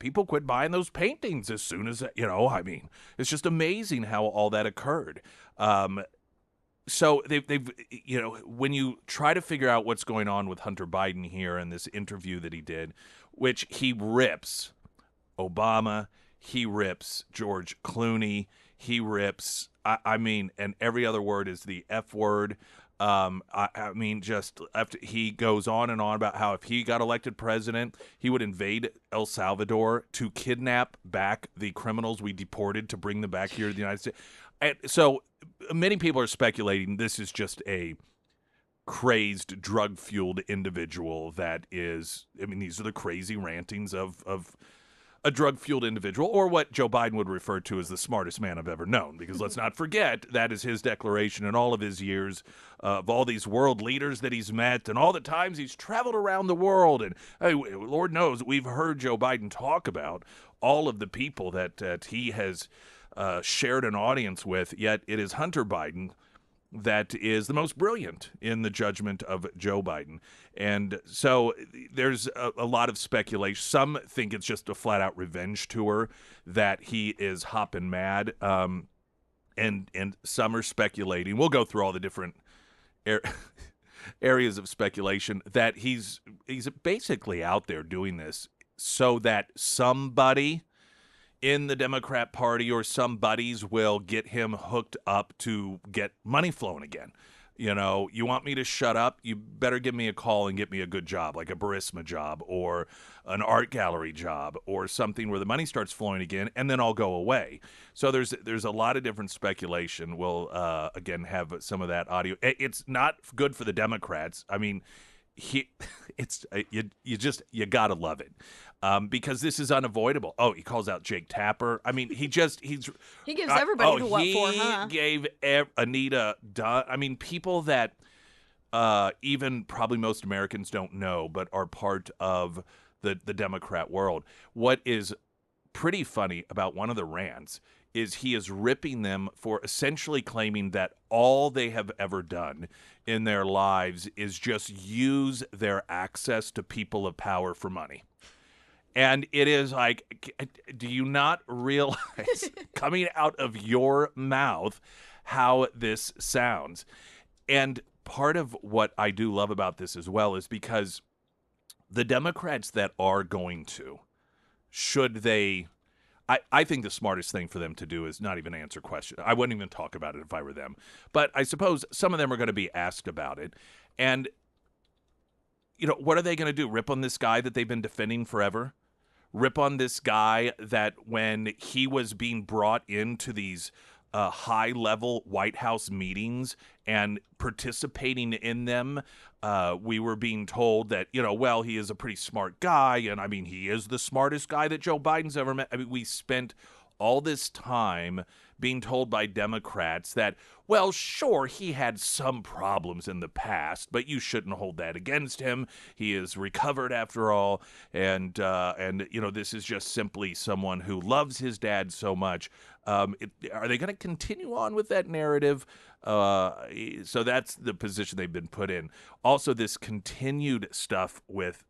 people quit buying those paintings as soon as, I mean, it's just amazing how all that occurred. So they've when you try to figure out what's going on with Hunter Biden here in this interview that he did, which he rips Obama, he rips George Clooney, he rips, I mean, and every other word is the F word. I mean, just after he goes on and on about how if he got elected president, he would invade El Salvador to kidnap back the criminals we deported to bring them back here to the United States. And so many people are speculating this is just a crazed, drug-fueled individual that is, I mean, these are the crazy rantings of a drug-fueled individual, or what Joe Biden would refer to as the smartest man I've ever known, because let's not forget, that is his declaration in all of his years of all these world leaders that he's met and all the times he's traveled around the world. And hey, Lord knows we've heard Joe Biden talk about all of the people that he has shared an audience with, yet it is Hunter Biden that is the most brilliant in the judgment of Joe Biden. And so there's a lot of speculation. Some think it's just a flat-out revenge tour, that he is hopping mad, and some are speculating. We'll go through all the different areas of speculation, that he's basically out there doing this so that somebody in the Democrat Party or some buddies will get him hooked up to get money flowing again. You know, you want me to shut up? You better give me a call and get me a good job, like a Burisma job or an art gallery job or something where the money starts flowing again, and then I'll go away. So there's a lot of different speculation. We'll, again, have some of that audio. It's not good for the Democrats. I mean, you gotta love it. Because this is unavoidable. Oh, he calls out Jake Tapper. I mean, he gives everybody the what for, huh? He gave Anita Dunn. I mean, people that even probably most Americans don't know, but are part of the Democrat world. What is pretty funny about one of the rants is he is ripping them for essentially claiming that all they have ever done in their lives is just use their access to people of power for money. And it is like, do you not realize coming out of your mouth how this sounds? And part of what I do love about this as well is because the Democrats that are going to, should they, I think the smartest thing for them to do is not even answer questions. I wouldn't even talk about it if I were them. But I suppose some of them are going to be asked about it. And, you know, what are they going to do? Rip on this guy that they've been defending forever? Rip on this guy that when he was being brought into these high-level White House meetings and participating in them, we were being told that, well, he is a pretty smart guy, and I mean, he is the smartest guy that Joe Biden's ever met. I mean, we spent all this time being told by Democrats that, well, sure, he had some problems in the past, but you shouldn't hold that against him. He is recovered after all, and this is just simply someone who loves his dad so much. Are they going to continue on with that narrative? So that's the position they've been put in. Also, this continued stuff with,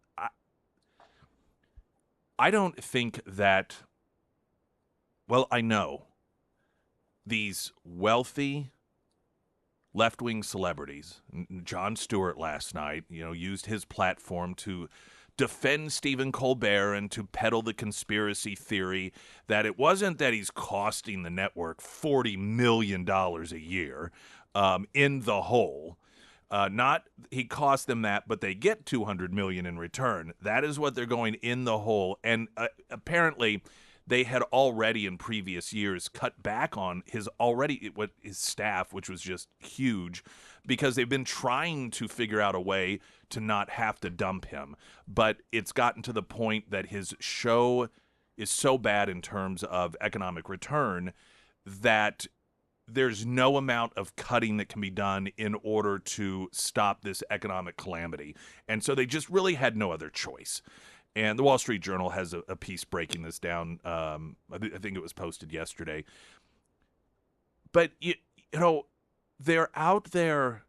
I don't think that, well, I know these wealthy left-wing celebrities, Jon Stewart last night, used his platform to defend Stephen Colbert and to peddle the conspiracy theory that it wasn't that he's costing the network $40 million a year in the hole. Not he cost them that, but they get $200 million in return. That is what they're going in the hole. And apparently they had already in previous years cut back on his staff, which was just huge, because they've been trying to figure out a way to not have to dump him. But it's gotten to the point that his show is so bad in terms of economic return that there's no amount of cutting that can be done in order to stop this economic calamity. And so they just really had no other choice. And the Wall Street Journal has a piece breaking this down. I think it was posted yesterday. But, they're out there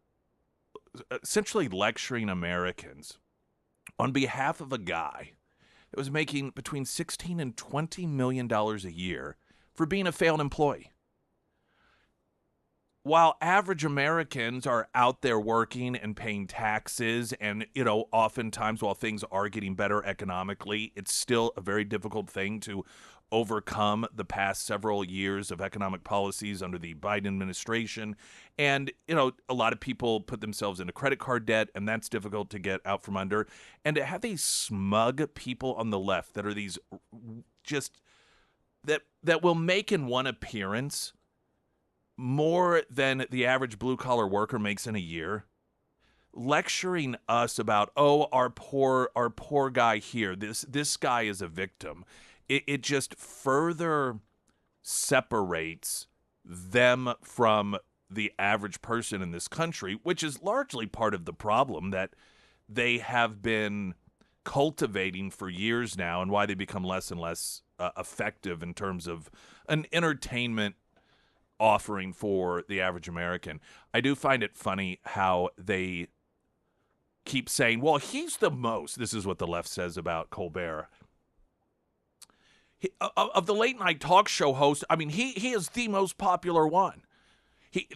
essentially lecturing Americans on behalf of a guy that was making between 16 and $20 million a year for being a failed employee. While average Americans are out there working and paying taxes, and, oftentimes while things are getting better economically, it's still a very difficult thing to overcome the past several years of economic policies under the Biden administration. And, a lot of people put themselves into credit card debt, and that's difficult to get out from under. And to have these smug people on the left that are these just that will make in one appearance more than the average blue-collar worker makes in a year, lecturing us about, our poor guy here, this guy is a victim. It just further separates them from the average person in this country, which is largely part of the problem that they have been cultivating for years now, and why they become less and less effective in terms of an entertainment offering for the average American. I do find it funny how they keep saying, well, he's the most. This is what the left says about Colbert. Of the late night talk show hosts, I mean, he is the most popular one. He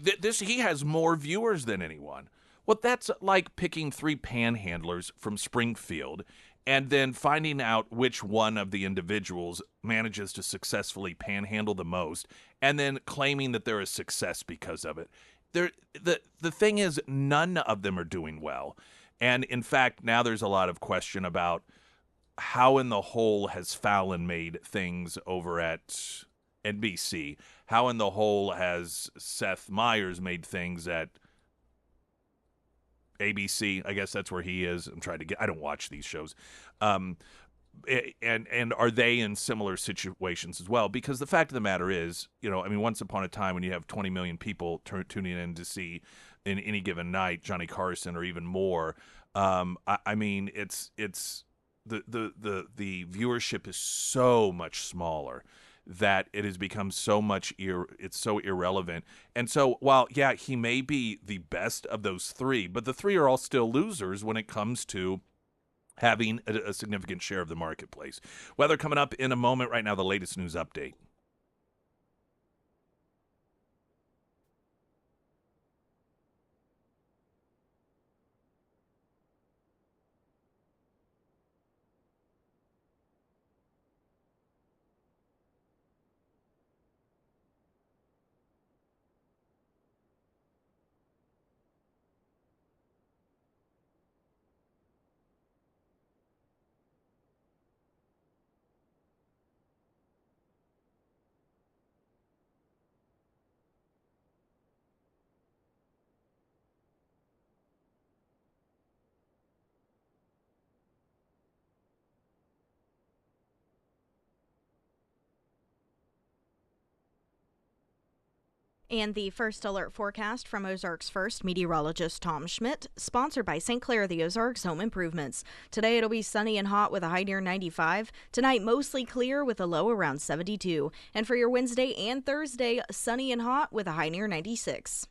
has more viewers than anyone. Well, that's like picking three panhandlers from Springfield and then finding out which one of the individuals manages to successfully panhandle the most, and then claiming that they're a success because of it. The thing is, none of them are doing well. And in fact, now there's a lot of question about how in the whole has Fallon made things over at NBC? How in the whole has Seth Meyers made things at ABC? I guess that's where he is. I don't watch these shows. And are they in similar situations as well? Because the fact of the matter is, once upon a time when you have 20 million people tuning in to see in any given night Johnny Carson or even more, it's the viewership is so much smaller that it has become so much it's so irrelevant. And so while he may be the best of those three, but the three are all still losers when it comes to having a significant share of the marketplace. Weather coming up in a moment. Right now, the latest news update. And the first alert forecast from Ozarks First meteorologist Tom Schmidt, sponsored by St. Clair of the Ozarks Home Improvements. Today it'll be sunny and hot with a high near 95. Tonight mostly clear with a low around 72. And for your Wednesday and Thursday, sunny and hot with a high near 96.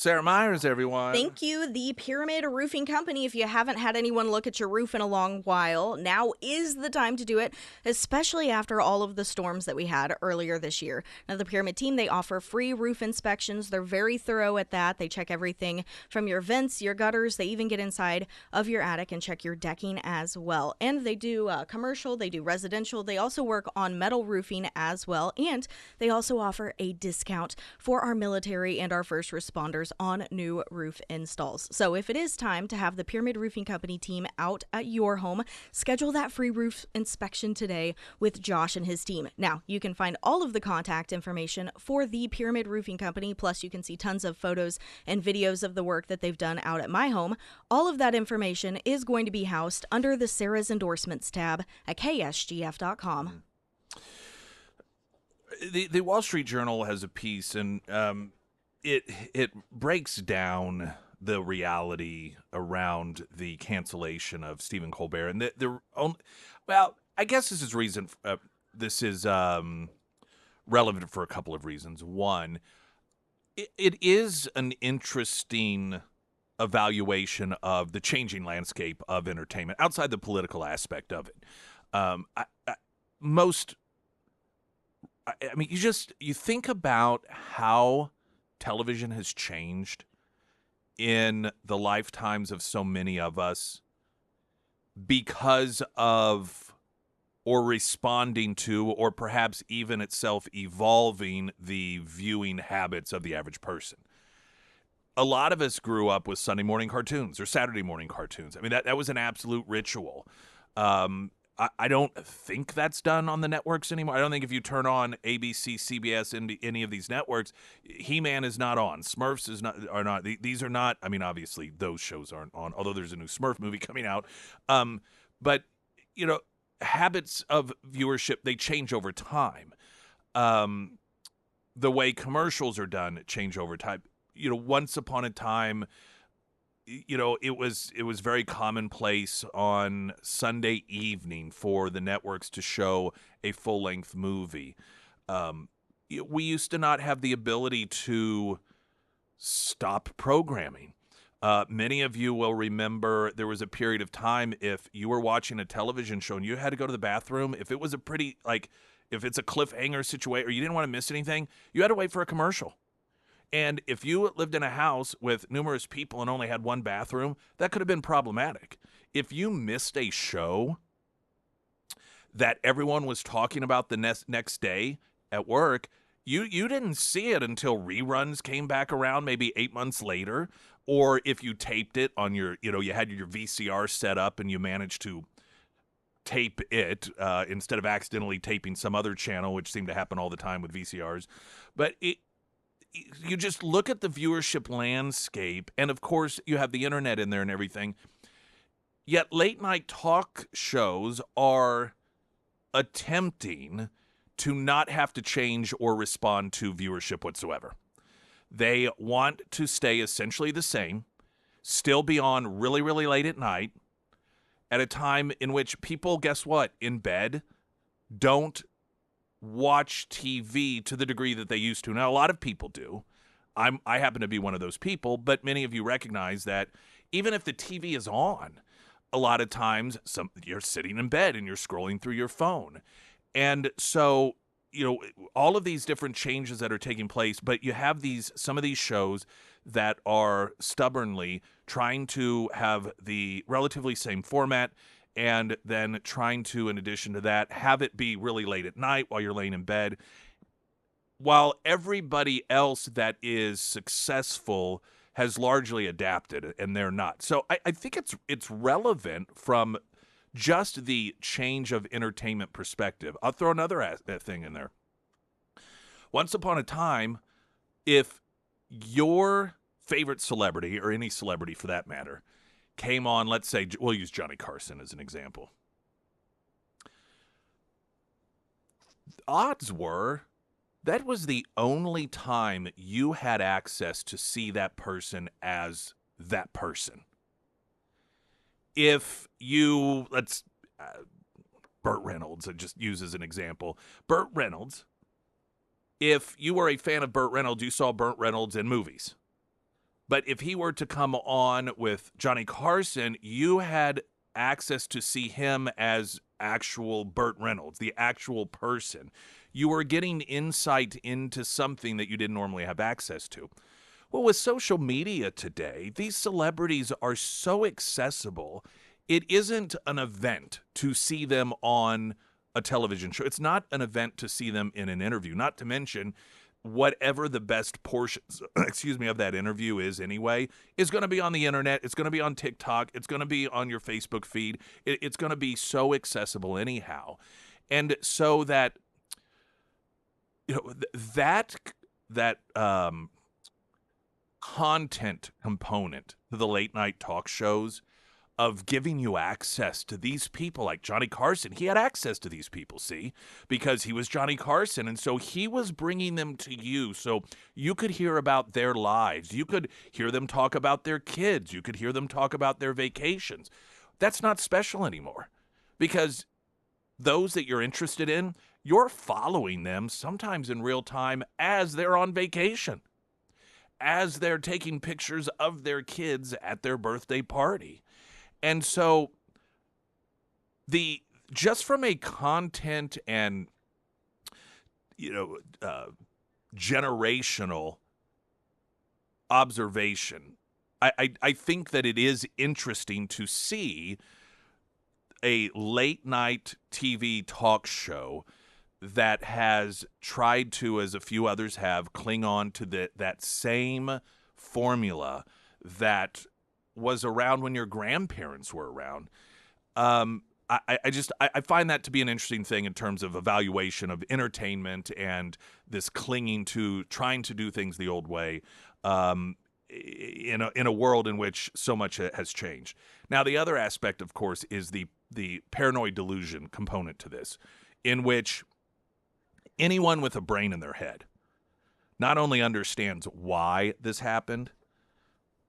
Sarah Myers, everyone. Thank you, the Pyramid Roofing Company. If you haven't had anyone look at your roof in a long while, now is the time to do it, especially after all of the storms that we had earlier this year. Now, the Pyramid team, they offer free roof inspections. They're very thorough at that. They check everything from your vents, your gutters. They even get inside of your attic and check your decking as well. And they do commercial, they do residential. They also work on metal roofing as well. And they also offer a discount for our military and our first responders on new roof installs. So if it is time to have the Pyramid Roofing Company team out at your home, schedule that free roof inspection today with Josh and his team. Now, you can find all of the contact information for the Pyramid Roofing Company, plus you can see tons of photos and videos of the work that they've done out at my home. All of that information is going to be housed under the Sarah's Endorsements tab at ksgf.com. The Wall Street Journal has a piece, and it breaks down the reality around the cancellation of Stephen Colbert, and I guess this is relevant for a couple of reasons. One, it is an interesting evaluation of the changing landscape of entertainment outside the political aspect of it. You think about how television has changed in the lifetimes of so many of us because of or responding to, or perhaps even itself evolving the viewing habits of the average person. A lot of us grew up with Sunday morning cartoons or Saturday morning cartoons. I mean, that was an absolute ritual. I don't think that's done on the networks anymore. I don't think if you turn on ABC, CBS, any of these networks, He-Man is not on. Smurfs are not. These are not. I mean, obviously those shows aren't on. Although there's a new Smurf movie coming out, but habits of viewership, they change over time. The way commercials are done change over time. Once upon a time, it was very commonplace on Sunday evening for the networks to show a full-length movie. We used to not have the ability to stop programming. Many of you will remember there was a period of time if you were watching a television show and you had to go to the bathroom, if it was if it's a cliffhanger situation or you didn't want to miss anything, you had to wait for a commercial. And if you lived in a house with numerous people and only had one bathroom, that could have been problematic. If you missed a show that everyone was talking about the next day at work, you didn't see it until reruns came back around maybe 8 months later. Or if you taped it on you had your VCR set up and you managed to tape it instead of accidentally taping some other channel, which seemed to happen all the time with VCRs. But you just look at the viewership landscape, and of course you have the internet in there and everything. Yet late night talk shows are attempting to not have to change or respond to viewership whatsoever. They want to stay essentially the same, still be on really, really late at night, at a time in which people, guess what, in bed, don't watch TV to the degree that they used to. Now, a lot of people do. I happen to be one of those people, but many of you recognize that even if the TV is on, a lot of times you're sitting in bed and you're scrolling through your phone. And so, all of these different changes that are taking place, but you have some of these shows that are stubbornly trying to have the relatively same format, and then trying to, in addition to that, have it be really late at night while you're laying in bed, while everybody else that is successful has largely adapted and they're not. So I think it's relevant from just the change of entertainment perspective. I'll throw another thing in there. Once upon a time, if your favorite celebrity, or any celebrity for that matter, came on, let's say, we'll use Johnny Carson as an example. Odds were that was the only time you had access to see that person as that person. If you, Burt Reynolds, I just use as an example. Burt Reynolds, if you were a fan of Burt Reynolds, you saw Burt Reynolds in movies. But if he were to come on with Johnny Carson, you had access to see him as actual Burt Reynolds, the actual person. You were getting insight into something that you didn't normally have access to. Well, with social media today, these celebrities are so accessible. It isn't an event to see them on a television show. It's not an event to see them in an interview, not to mention whatever the best portions, of that interview is anyway, is going to be on the internet. It's going to be on TikTok. It's going to be on your Facebook feed. It's going to be so accessible anyhow. And so that, that content component to the late night talk shows of giving you access to these people like Johnny Carson. He had access to these people, see, because he was Johnny Carson. And so he was bringing them to you so you could hear about their lives. You could hear them talk about their kids. You could hear them talk about their vacations. That's not special anymore because those that you're interested in, you're following them sometimes in real time as they're on vacation, as they're taking pictures of their kids at their birthday party. And so just from a content and, generational observation, I think that it is interesting to see a late night TV talk show that has tried to, as a few others have, cling on to that same formula that was around when your grandparents were around. I find that to be an interesting thing in terms of evaluation of entertainment and this clinging to trying to do things the old way in a world in which so much has changed. Now, the other aspect, of course, is the paranoid delusion component to this, in which anyone with a brain in their head not only understands why this happened,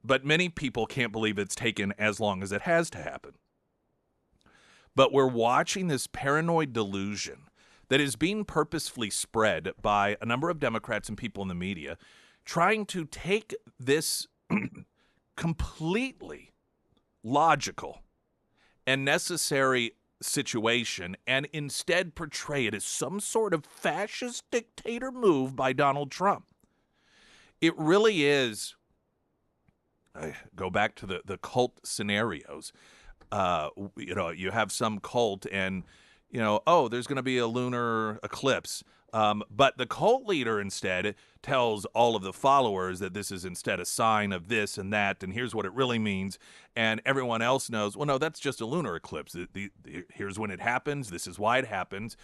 but many people can't believe it's taken as long as it has to happen. But we're watching this paranoid delusion that is being purposefully spread by a number of Democrats and people in the media, trying to take this completely logical and necessary situation and instead portray it as some sort of fascist dictator move by Donald Trump. It really is. Go back to the cult scenarios. You have some cult and, there's going to be a lunar eclipse. But the cult leader instead tells all of the followers that this is instead a sign of this and that, and here's what it really means. And everyone else knows, well, no, that's just a lunar eclipse. Here's when it happens. This is why it happens.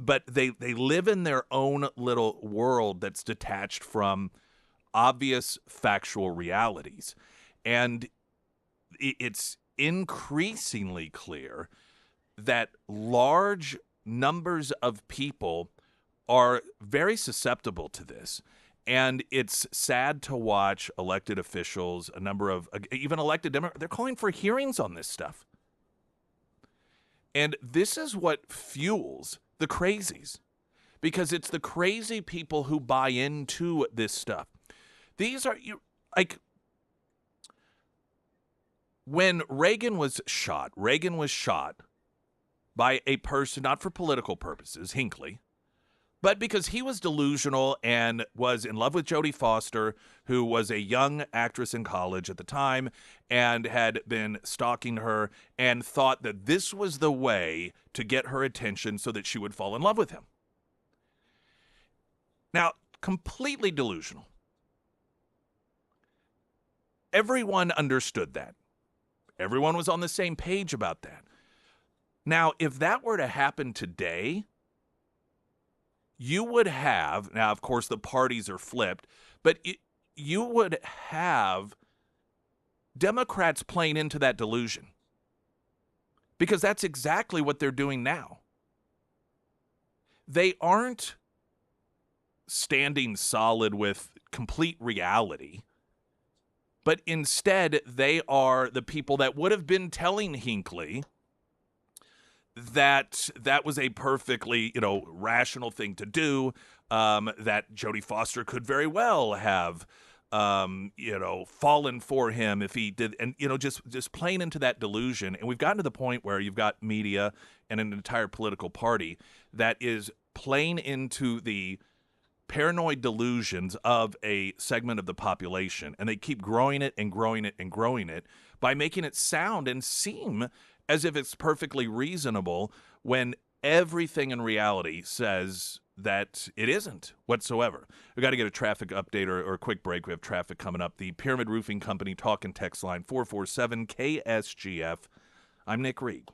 But they live in their own little world that's detached from obvious factual realities. And it's increasingly clear that large numbers of people are very susceptible to this. And it's sad to watch elected officials, a number of even elected Democrats, they're calling for hearings on this stuff. And this is what fuels the crazies, because it's the crazy people who buy into this stuff. These are when Reagan was shot by a person, not for political purposes, Hinckley, but because he was delusional and was in love with Jodie Foster, who was a young actress in college at the time and had been stalking her and thought that this was the way to get her attention so that she would fall in love with him. Now, completely delusional. Everyone understood that. Everyone was on the same page about that. Now, if that were to happen today, you would have, now, of course, the parties are flipped, but you would have Democrats playing into that delusion, because that's exactly what they're doing now. They aren't standing solid with complete reality, but instead they are the people that would have been telling Hinckley that was a perfectly, rational thing to do, that Jodie Foster could very well have fallen for him if he did, and just playing into that delusion. And we've gotten to the point where you've got media and an entire political party that is playing into the paranoid delusions of a segment of the population, and they keep growing it and growing it and growing it by making it sound and seem as if it's perfectly reasonable when everything in reality says that it isn't whatsoever. We've got to get a traffic update or a quick break. We have traffic coming up. The Pyramid Roofing Company talk and text line 447 KSGF. I'm Nick Reed.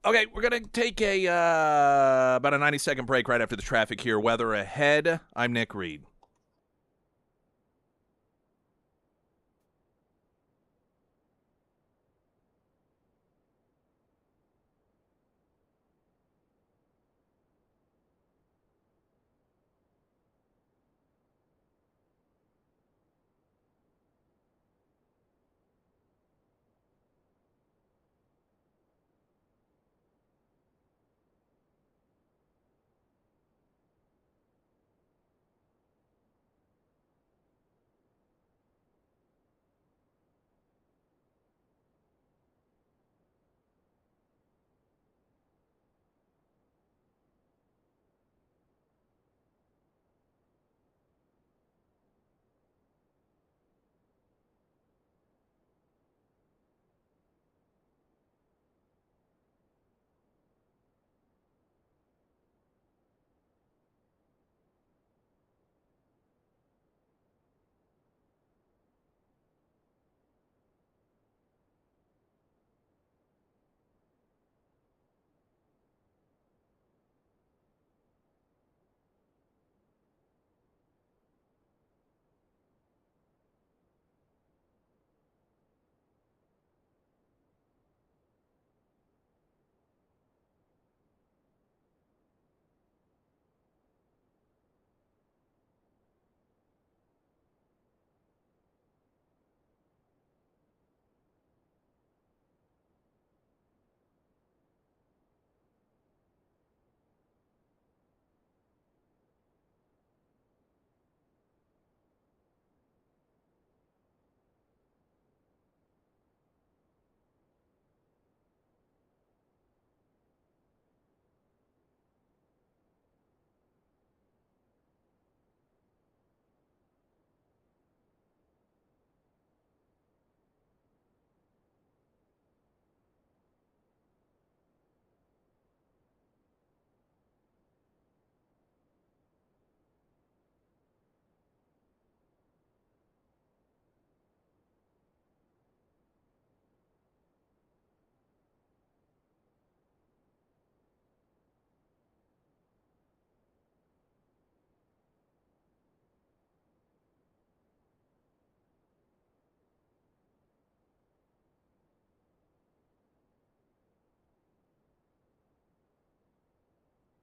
Okay, we're going to take about a 90-second break right after the traffic here. Weather ahead. I'm Nick Reed.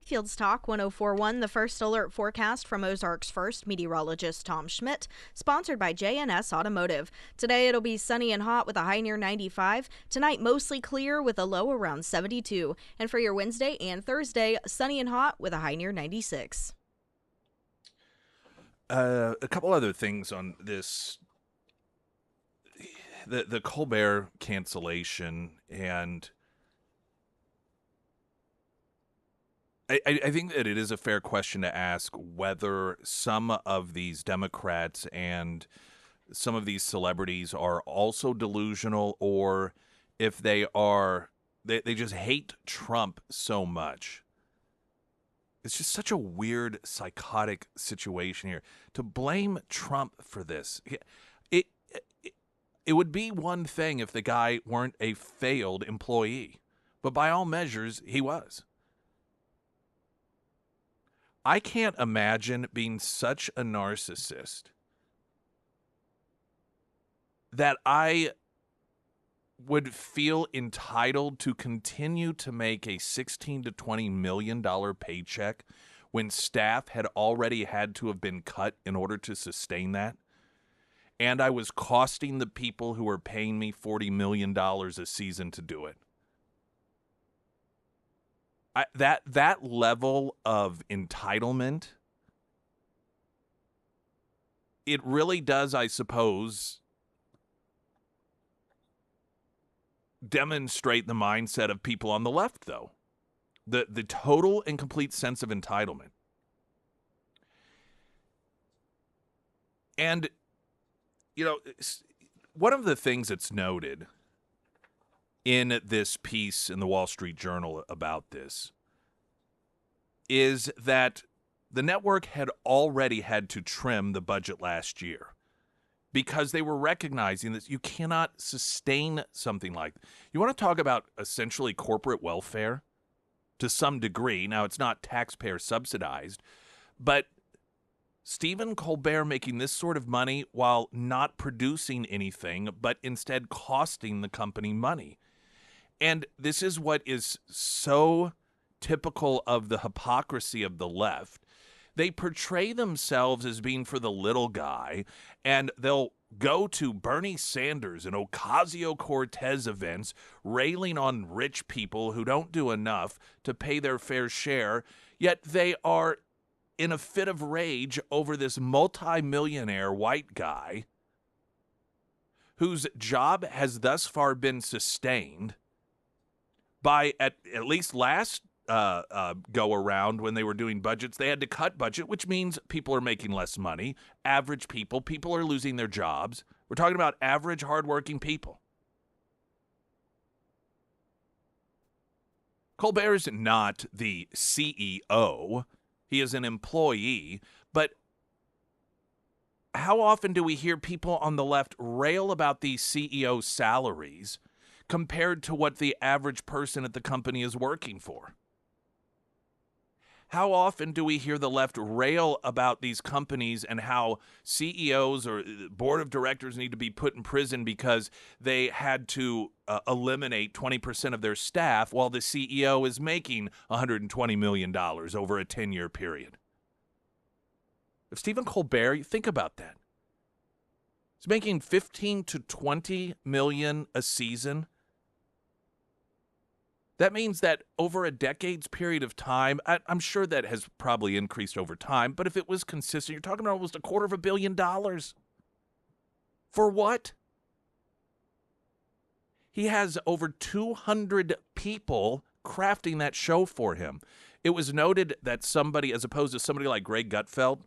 Field's Talk 1041, the first alert forecast from Ozarks First meteorologist Tom Schmidt, sponsored by J&S Automotive. Today it'll be sunny and hot with a high near 95. Tonight mostly clear with a low around 72. And for your Wednesday and Thursday, sunny and hot with a high near 96. A couple other things on this. The Colbert cancellation, and I think that it is a fair question to ask whether some of these Democrats and some of these celebrities are also delusional, or if they just hate Trump so much. It's just such a weird, psychotic situation here. To blame Trump for this, it would be one thing if the guy weren't a failed employee, but by all measures, he was. I can't imagine being such a narcissist that I would feel entitled to continue to make a $16 to $20 million paycheck when staff had already had to have been cut in order to sustain that. And I was costing the people who were paying me $40 million a season to do it. That level of entitlement, it really does, I suppose, demonstrate the mindset of people on the left, though. The total and complete sense of entitlement. And, you know, one of the things that's noted in this piece in the Wall Street Journal about this is that the network had already had to trim the budget last year because they were recognizing that you cannot sustain something like that. You want to talk about essentially corporate welfare to some degree. Now, it's not taxpayer subsidized, but Stephen Colbert making this sort of money while not producing anything, but instead costing the company money. And this is what is so typical of the hypocrisy of the left. They portray themselves as being for the little guy, and they'll go to Bernie Sanders and Ocasio-Cortez events railing on rich people who don't do enough to pay their fair share, yet they are in a fit of rage over this multi-millionaire white guy whose job has thus far been sustained by at least last go around when they were doing budgets, they had to cut budget, which means people are making less money. Average people are losing their jobs. We're talking about average, hardworking people. Colbert is not the CEO. He is an employee. But how often do we hear people on the left rail about these CEO salaries compared to what the average person at the company is working for? How often do we hear the left rail about these companies and how CEOs or board of directors need to be put in prison because they had to eliminate 20% of their staff while the CEO is making $120 million over a 10-year period? If Stephen Colbert, you think about that. He's making $15 to $20 million a season. That means that over a decade's period of time, I'm sure that has probably increased over time, but if it was consistent, you're talking about almost $250 million. For what? He has over 200 people crafting that show for him. It was noted that somebody, as opposed to somebody like Greg Gutfeld,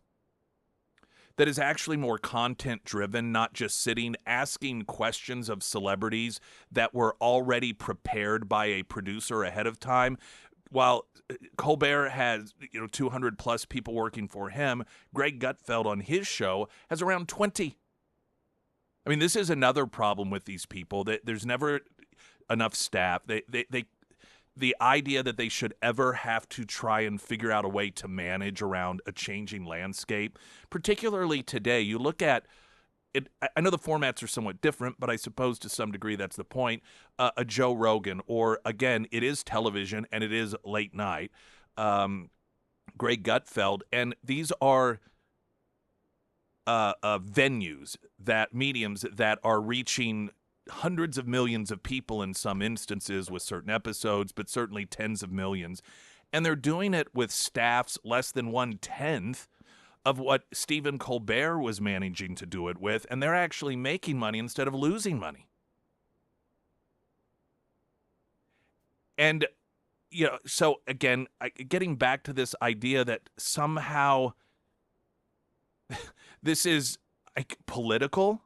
that is actually more content-driven, not just sitting asking questions of celebrities that were already prepared by a producer ahead of time. While Colbert has 200-plus people working for him, Greg Gutfeld on his show has around 20. I mean, this is another problem with these people. There's never enough staff. The idea that they should ever have to try and figure out a way to manage around a changing landscape, particularly today. You look at it, I know the formats are somewhat different, but I suppose to some degree that's the point. A Joe Rogan, or again, it is television and it is late night. Greg Gutfeld, and these are venues, that mediums that are reaching hundreds of millions of people in some instances with certain episodes, but certainly tens of millions. And they're doing it with staffs less than 1/10 of what Stephen Colbert was managing to do it with, and they're actually making money instead of losing money. And, so again, getting back to this idea that somehow this is political.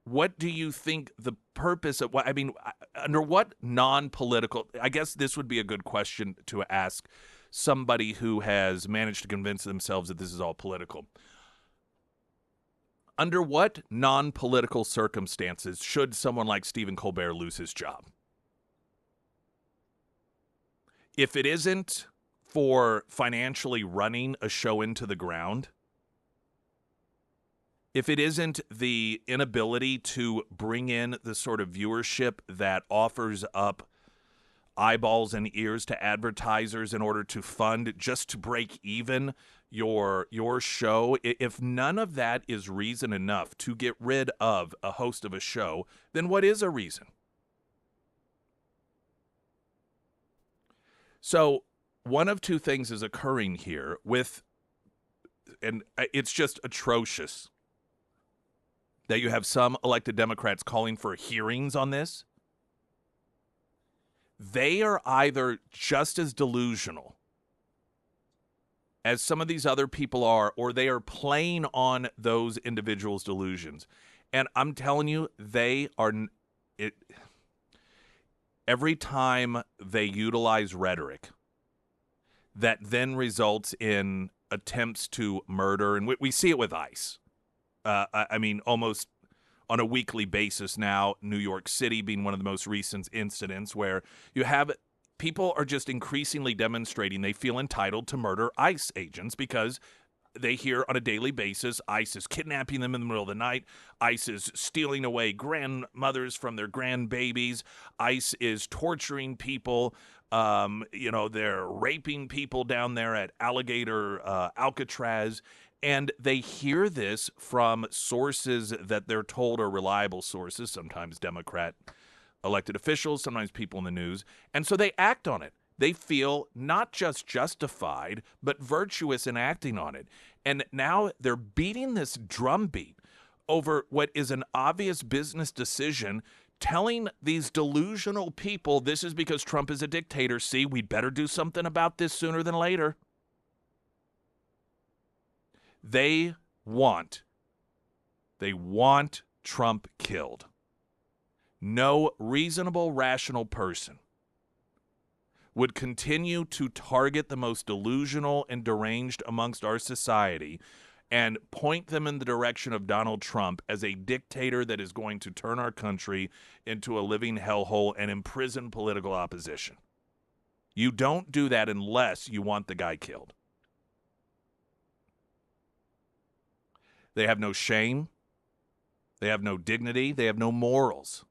What do you think the purpose of what? I mean, under what non-political? I guess this would be a good question to ask somebody who has managed to convince themselves that this is all political. Under what non-political circumstances should someone like Stephen Colbert lose his job? If it isn't for financially running a show into the ground, if it isn't the inability to bring in the sort of viewership that offers up eyeballs and ears to advertisers in order to fund just to break even your show, if none of that is reason enough to get rid of a host of a show, then what is a reason? So one of two things is occurring here and it's just atrocious that you have some elected Democrats calling for hearings on this. They are either just as delusional as some of these other people are, or they are playing on those individuals' delusions. And I'm telling you, they are every time they utilize rhetoric that then results in attempts to murder, and we see it with ICE. I mean, almost on a weekly basis now, New York City being one of the most recent incidents where you have people are just increasingly demonstrating they feel entitled to murder ICE agents because they hear on a daily basis ICE is kidnapping them in the middle of the night. ICE is stealing away grandmothers from their grandbabies. ICE is torturing people. They're raping people down there at Alcatraz. And they hear this from sources that they're told are reliable sources, sometimes Democrat elected officials, sometimes people in the news. And so they act on it. They feel not just justified, but virtuous in acting on it. And now they're beating this drumbeat over what is an obvious business decision, telling these delusional people this is because Trump is a dictator. See, we'd better do something about this sooner than later. They want Trump killed. No reasonable, rational person would continue to target the most delusional and deranged amongst our society and point them in the direction of Donald Trump as a dictator that is going to turn our country into a living hellhole and imprison political opposition. You don't do that unless you want the guy killed. They have no shame. They have no dignity. They have no morals.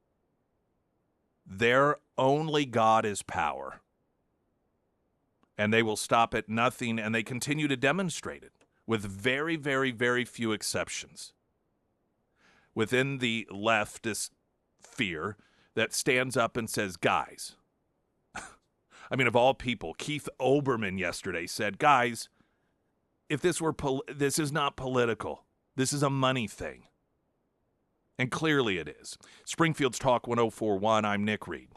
Their only God is power. And they will stop at nothing, and they continue to demonstrate it with very, very, very few exceptions. Within the leftist sphere that stands up and says, guys, I mean, of all people, Keith Olbermann yesterday said, guys, if this were, this is not political. This is a money thing. And clearly it is. Springfield's Talk 1041, I'm Nick Reed.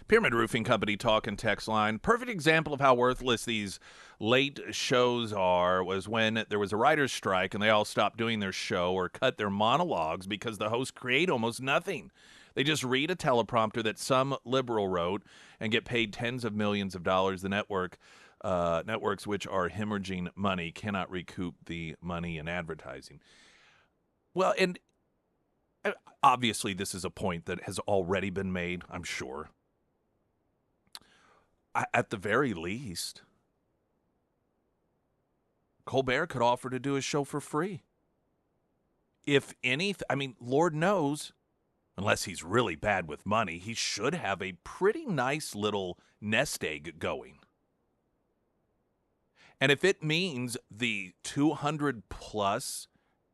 Pyramid Roofing Company talk and text line. Perfect example of how worthless these late shows are was when there was a writer's strike and they all stopped doing their show or cut their monologues because the hosts create almost nothing. They just read a teleprompter that some liberal wrote and get paid tens of millions of dollars. The networks, which are hemorrhaging money, cannot recoup the money in advertising. Well, and obviously this is a point that has already been made, I'm sure. At the very least, Colbert could offer to do his show for free. If anything, I mean, Lord knows, unless he's really bad with money, he should have a pretty nice little nest egg going. And if it means the 200 plus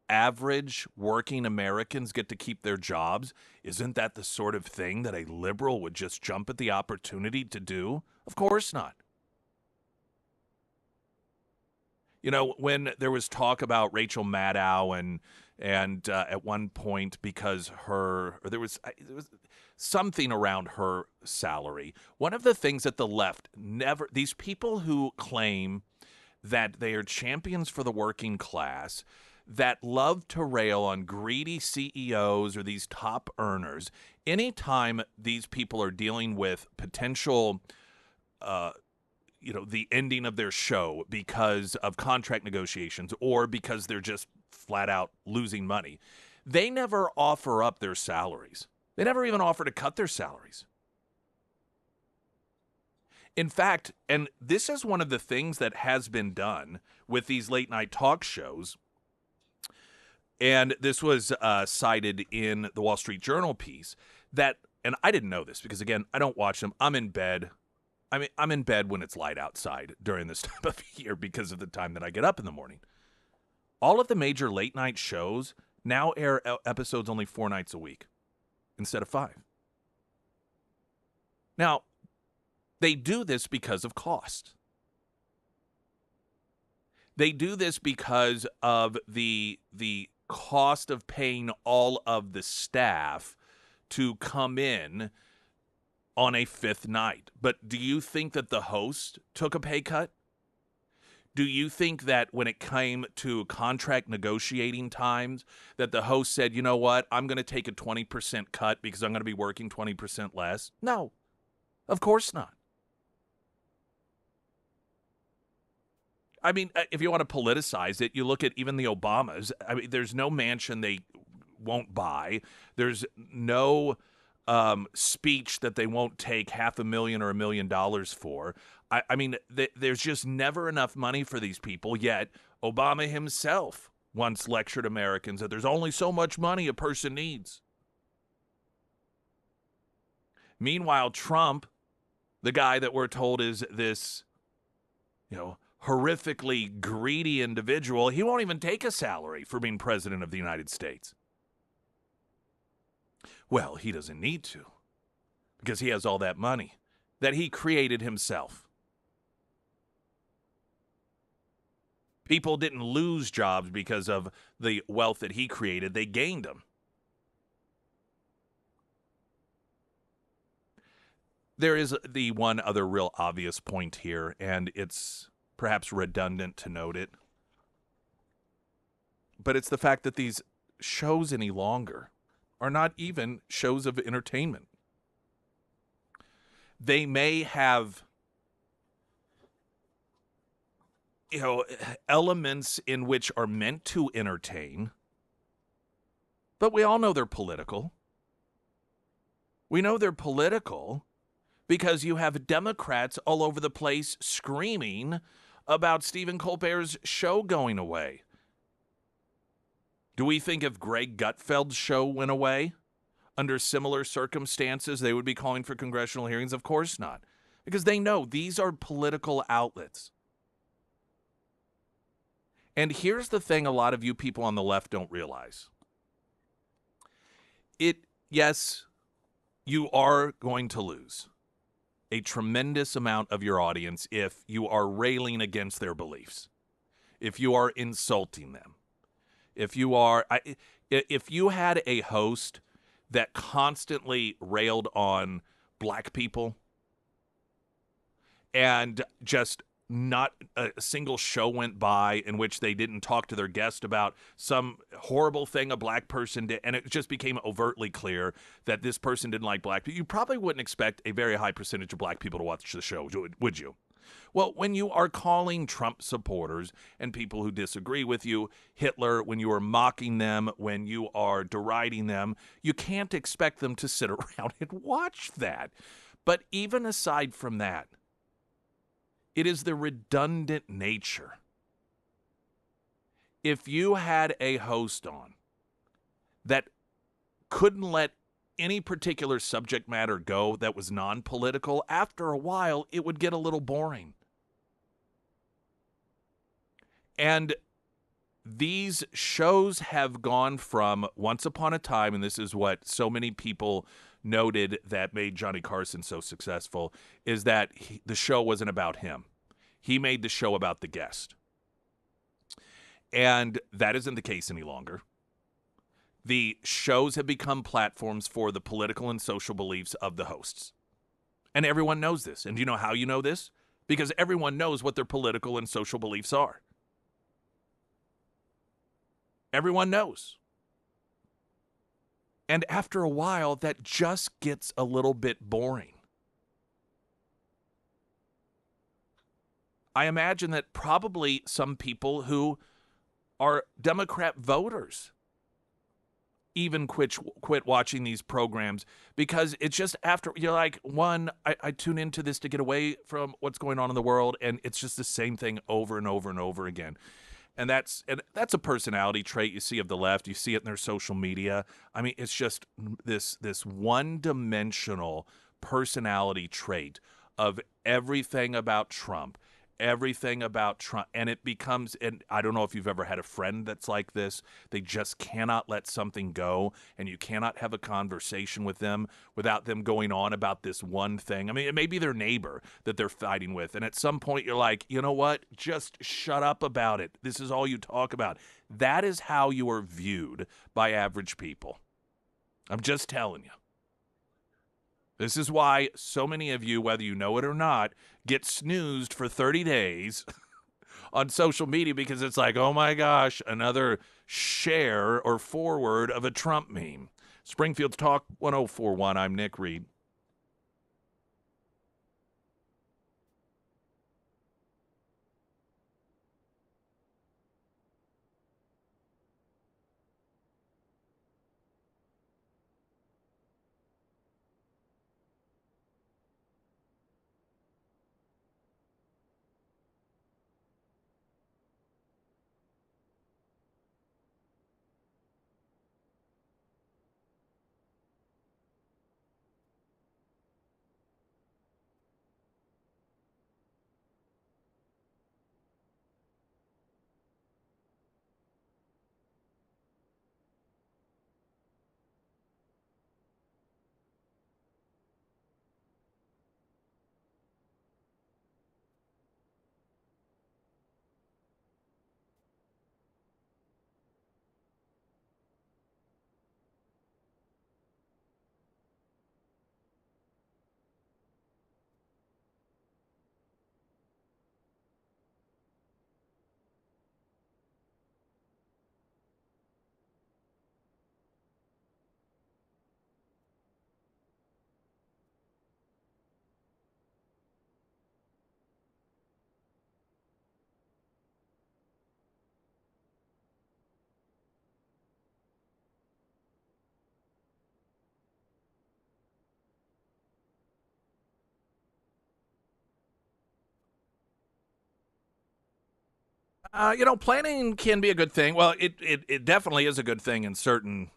average working Americans get to keep their jobs, isn't that the sort of thing that a liberal would just jump at the opportunity to do? Of course not. You know, when there was talk about Rachel Maddow and at one point because there was something around her salary. One of the things that the left these people who claim that they are champions for the working class, that love to rail on greedy CEOs or these top earners, anytime these people are dealing with potential, the ending of their show because of contract negotiations or because they're just flat out losing money, they never offer up their salaries. They never even offer to cut their salaries. In fact, and this is one of the things that has been done with these late night talk shows, and this was cited in the Wall Street Journal piece, that, and I didn't know this because, again, I don't watch them. I'm in bed. I'm in bed when it's light outside during this time of year because of the time that I get up in the morning. All of the major late night shows now air episodes only 4 nights a week instead of 5. Now, they do this because of cost. They do this because of the cost of paying all of the staff to come in on a 5th night. But do you think that the host took a pay cut? Do you think that when it came to contract negotiating times that the host said, you know what, I'm going to take a 20% cut because I'm going to be working 20% less? No, of course not. I mean, if you want to politicize it, you look at even the Obamas. I mean, there's no mansion they won't buy. There's no speech that they won't take $500,000 or $1 million for. I mean, there's just never enough money for these people, yet Obama himself once lectured Americans that there's only so much money a person needs. Meanwhile, Trump, the guy that we're told is this, horrifically greedy individual, he won't even take a salary for being president of the United States. Well, he doesn't need to because he has all that money that he created himself. People didn't lose jobs because of the wealth that he created. They gained them. There is the one other real obvious point here, and it's perhaps redundant to note it, but it's the fact that these shows any longer are not even shows of entertainment. They may have, elements in which are meant to entertain, but we all know they're political. We know they're political because you have Democrats all over the place screaming about Stephen Colbert's show going away. Do we think if Greg Gutfeld's show went away, under similar circumstances, they would be calling for congressional hearings? Of course not, because they know these are political outlets. And here's the thing a lot of you people on the left don't realize. Yes, you are going to lose a tremendous amount of your audience if you are railing against their beliefs, if you are insulting them, if you had a host that constantly railed on black people and just not a single show went by in which they didn't talk to their guest about some horrible thing a black person did, and it just became overtly clear that this person didn't like black people. You probably wouldn't expect a very high percentage of black people to watch the show, would you? Well, when you are calling Trump supporters and people who disagree with you Hitler, when you are mocking them, when you are deriding them, you can't expect them to sit around and watch that. But even aside from that, it is the redundant nature. If you had a host on that couldn't let any particular subject matter go that was non-political, after a while, it would get a little boring. And these shows have gone from once upon a time, and this is what so many people noted that made Johnny Carson so successful, is that the show wasn't about him. He made the show about the guest. And that isn't the case any longer. The shows have become platforms for the political and social beliefs of the hosts. And everyone knows this. And do you know how you know this? Because everyone knows what their political and social beliefs are. Everyone knows. And after a while, that just gets a little bit boring. I imagine that probably some people who are Democrat voters even quit watching these programs, because it's just after, you're like, one, I tune into this to get away from what's going on in the world, and it's just the same thing over and over and over again. And that's a personality trait you see of the left. You see it in their social media. I mean, it's just this one-dimensional personality trait of everything about Trump, and it becomes, and I don't know if you've ever had a friend that's like this. They just cannot let something go, and you cannot have a conversation with them without them going on about this one thing. I mean, it may be their neighbor that they're fighting with, and at some point you're like, you know what? Just shut up about it. This is all you talk about. That is how you are viewed by average people. I'm just telling you. This is why so many of you, whether you know it or not, get snoozed for 30 days on social media because it's like, oh my gosh, another share or forward of a Trump meme. Springfield's Talk 1041. I'm Nick Reed. Planning can be a good thing. Well, it definitely is a good thing in certain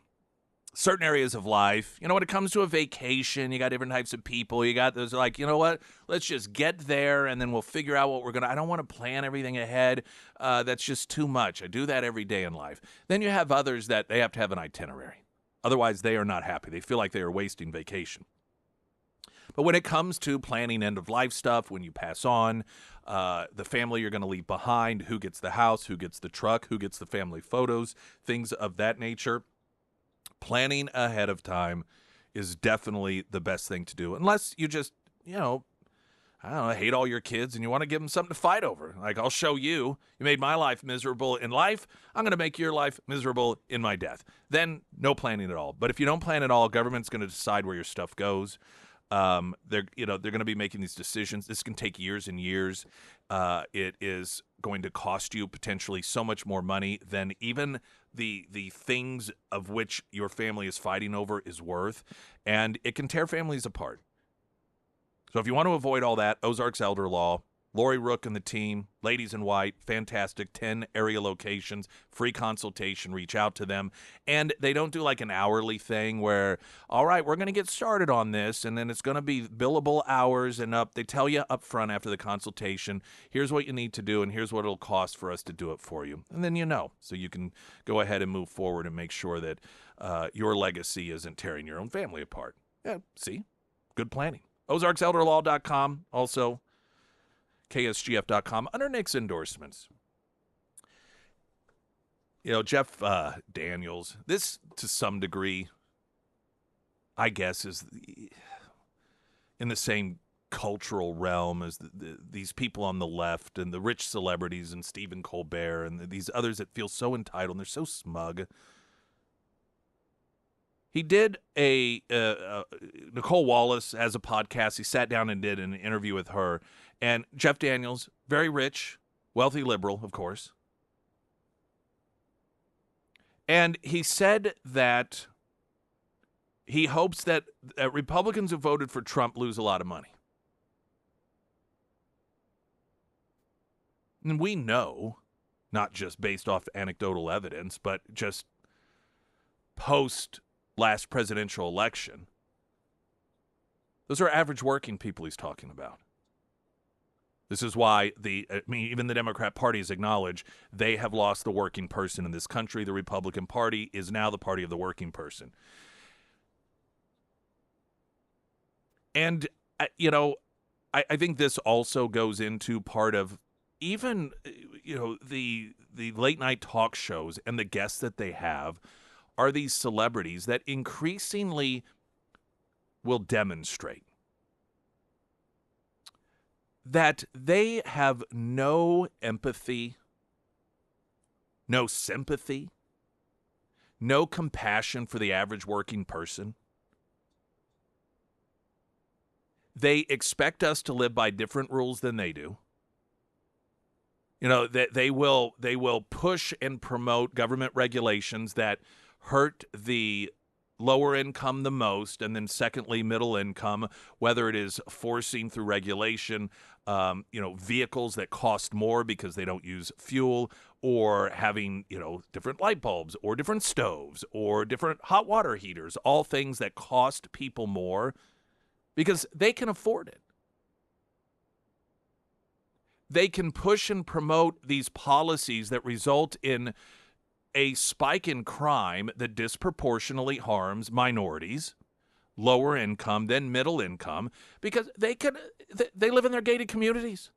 areas of life. When it comes to a vacation, you got different types of people. You got those like, you know what? Let's just get there and then we'll figure out what we're going to. I don't want to plan everything ahead. That's just too much. I do that every day in life. Then you have others that they have to have an itinerary. Otherwise, they are not happy. They feel like they are wasting vacation. But when it comes to planning end-of-life stuff, when you pass on, the family you're going to leave behind, who gets the house, who gets the truck, who gets the family photos, things of that nature, planning ahead of time is definitely the best thing to do. Unless you just, I don't know, hate all your kids and you want to give them something to fight over. Like, I'll show you. You made my life miserable in life. I'm going to make your life miserable in my death. Then no planning at all. But if you don't plan at all, government's going to decide where your stuff goes. They're going to be making these decisions. This can take years and years. It is going to cost you potentially so much more money than even the things of which your family is fighting over is worth. And it can tear families apart. So if you want to avoid all that, Ozarks Elder Law, Lori Rook and the team, Ladies in White, fantastic, 10 area locations, free consultation, reach out to them. And they don't do like an hourly thing where, all right, we're going to get started on this, and then it's going to be billable hours and up. They tell you up front after the consultation, here's what you need to do, and here's what it'll cost for us to do it for you. And then you know, so you can go ahead and move forward and make sure that your legacy isn't tearing your own family apart. Yeah, see? Good planning. OzarksElderLaw.com, also KSGF.com, under Nick's endorsements. You know, Jeff Daniels, this to some degree, I guess, is in the same cultural realm as these people on the left and the rich celebrities and Stephen Colbert and these others that feel so entitled and they're so smug. He did Nicole Wallace has a podcast. He sat down and did an interview with her. And Jeff Daniels, very rich, wealthy liberal, of course. And he said that he hopes that Republicans who voted for Trump lose a lot of money. And we know, not just based off anecdotal evidence, but just post last presidential election, those are average working people he's talking about. This is why even the Democrat Party has acknowledged they have lost the working person in this country. The Republican Party is now the party of the working person. And, I think this also goes into part of even, the late night talk shows and the guests that they have are these celebrities that increasingly will demonstrate that they have no empathy, no sympathy, no compassion for the average working person. They expect us to live by different rules than they do. That they will push and promote government regulations that hurt the lower income the most, and then secondly, middle income, whether it is forcing through regulation, vehicles that cost more because they don't use fuel, or having, different light bulbs or different stoves or different hot water heaters, all things that cost people more because they can afford it. They can push and promote these policies that result in a spike in crime that disproportionately harms minorities, lower income, then middle income, because they live in their gated communities.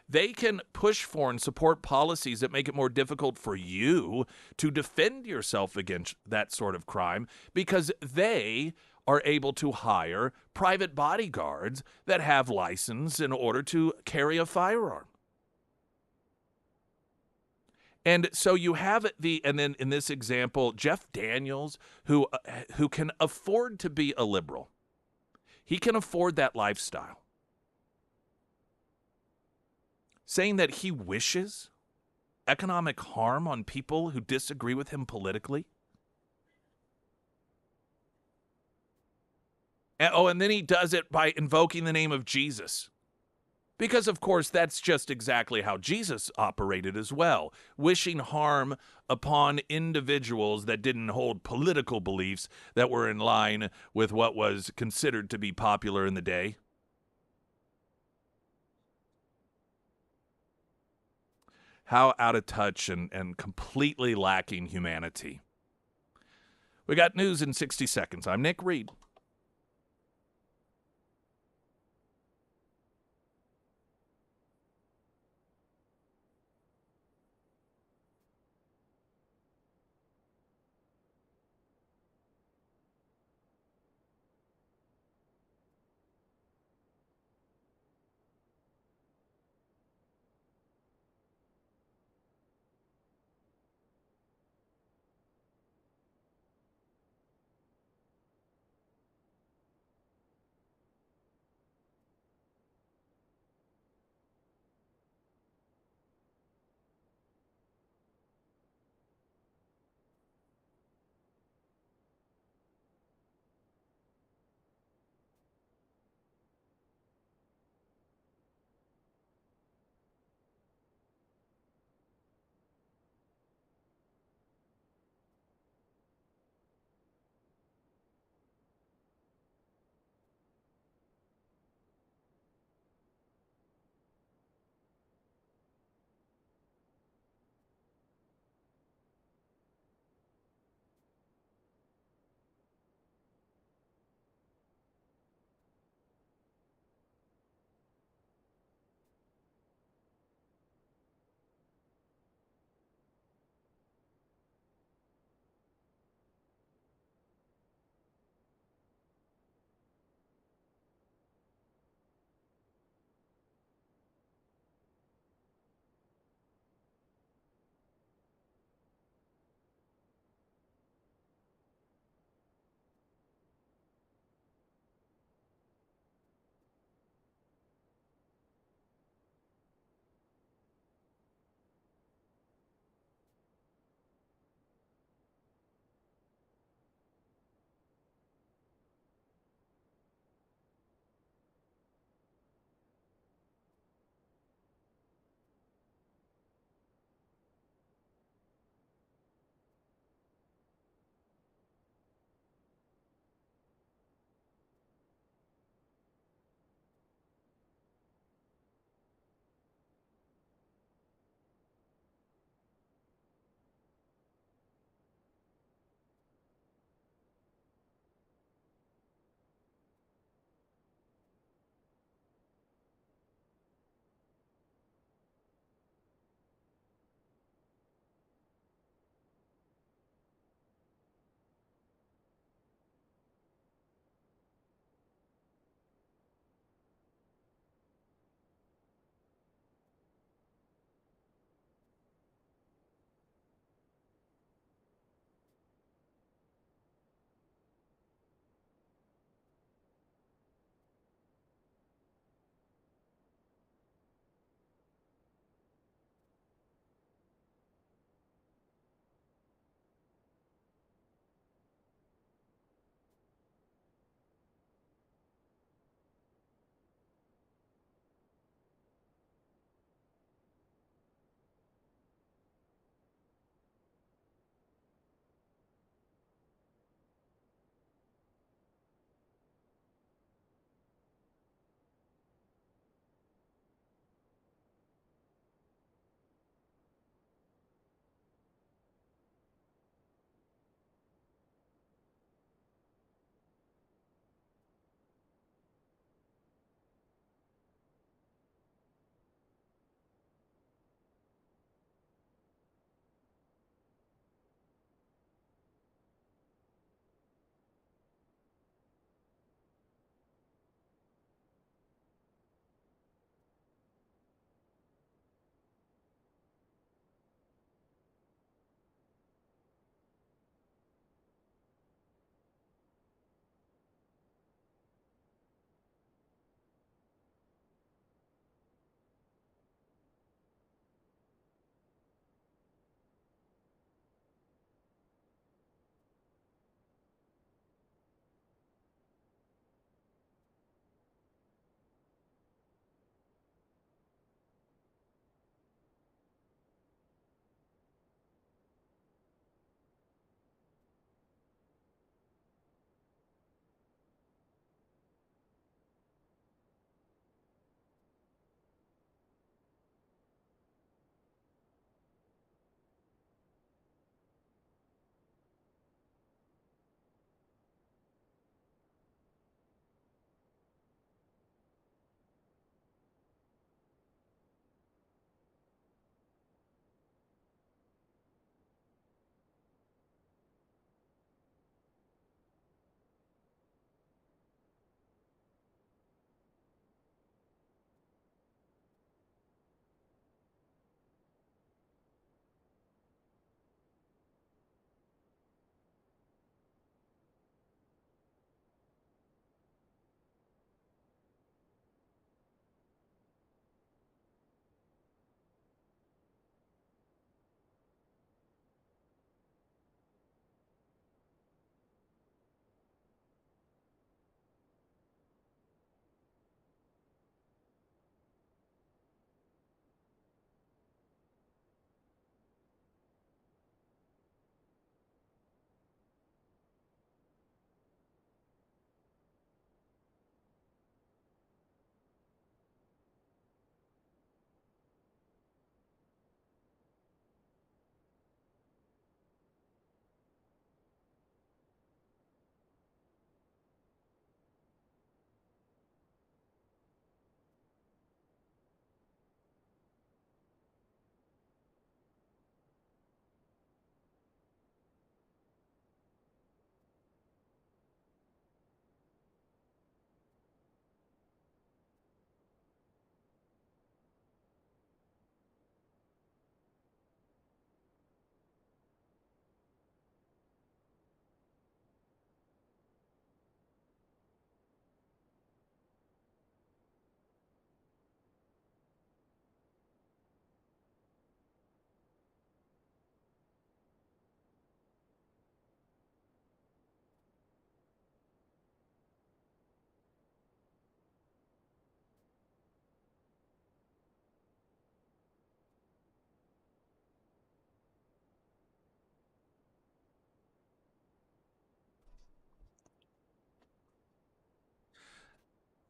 They can push for and support policies that make it more difficult for you to defend yourself against that sort of crime because they are able to hire private bodyguards that have license in order to carry a firearm. And so you have and then in this example, Jeff Daniels, who can afford to be a liberal. He can afford that lifestyle. Saying that he wishes economic harm on people who disagree with him politically. And then he does it by invoking the name of Jesus. Because, of course, that's just exactly how Jesus operated as well, wishing harm upon individuals that didn't hold political beliefs that were in line with what was considered to be popular in the day. How out of touch and completely lacking humanity. We got news in 60 seconds. I'm Nick Reed.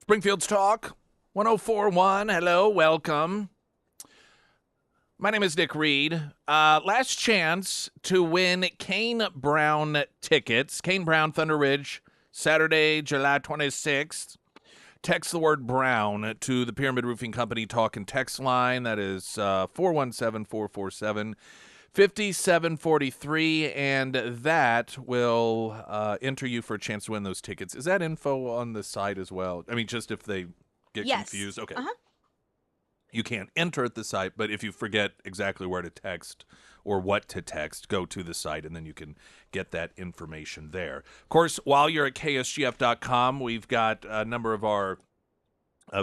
Springfield's Talk 1041. Hello, welcome. My name is Nick Reed. Last chance to win Kane Brown tickets. Kane Brown, Thunder Ridge, Saturday, July 26th. Text the word Brown to the Pyramid Roofing Company talk and text line. That is 417-447-5743, and that will enter you for a chance to win those tickets. Is that info on the site as well? I mean, just if they get confused. Okay. You can't enter at the site, but if you forget exactly where to text or what to text, go to the site, and then you can get that information there. Of course, while you're at KSGF.com, we've got a number of our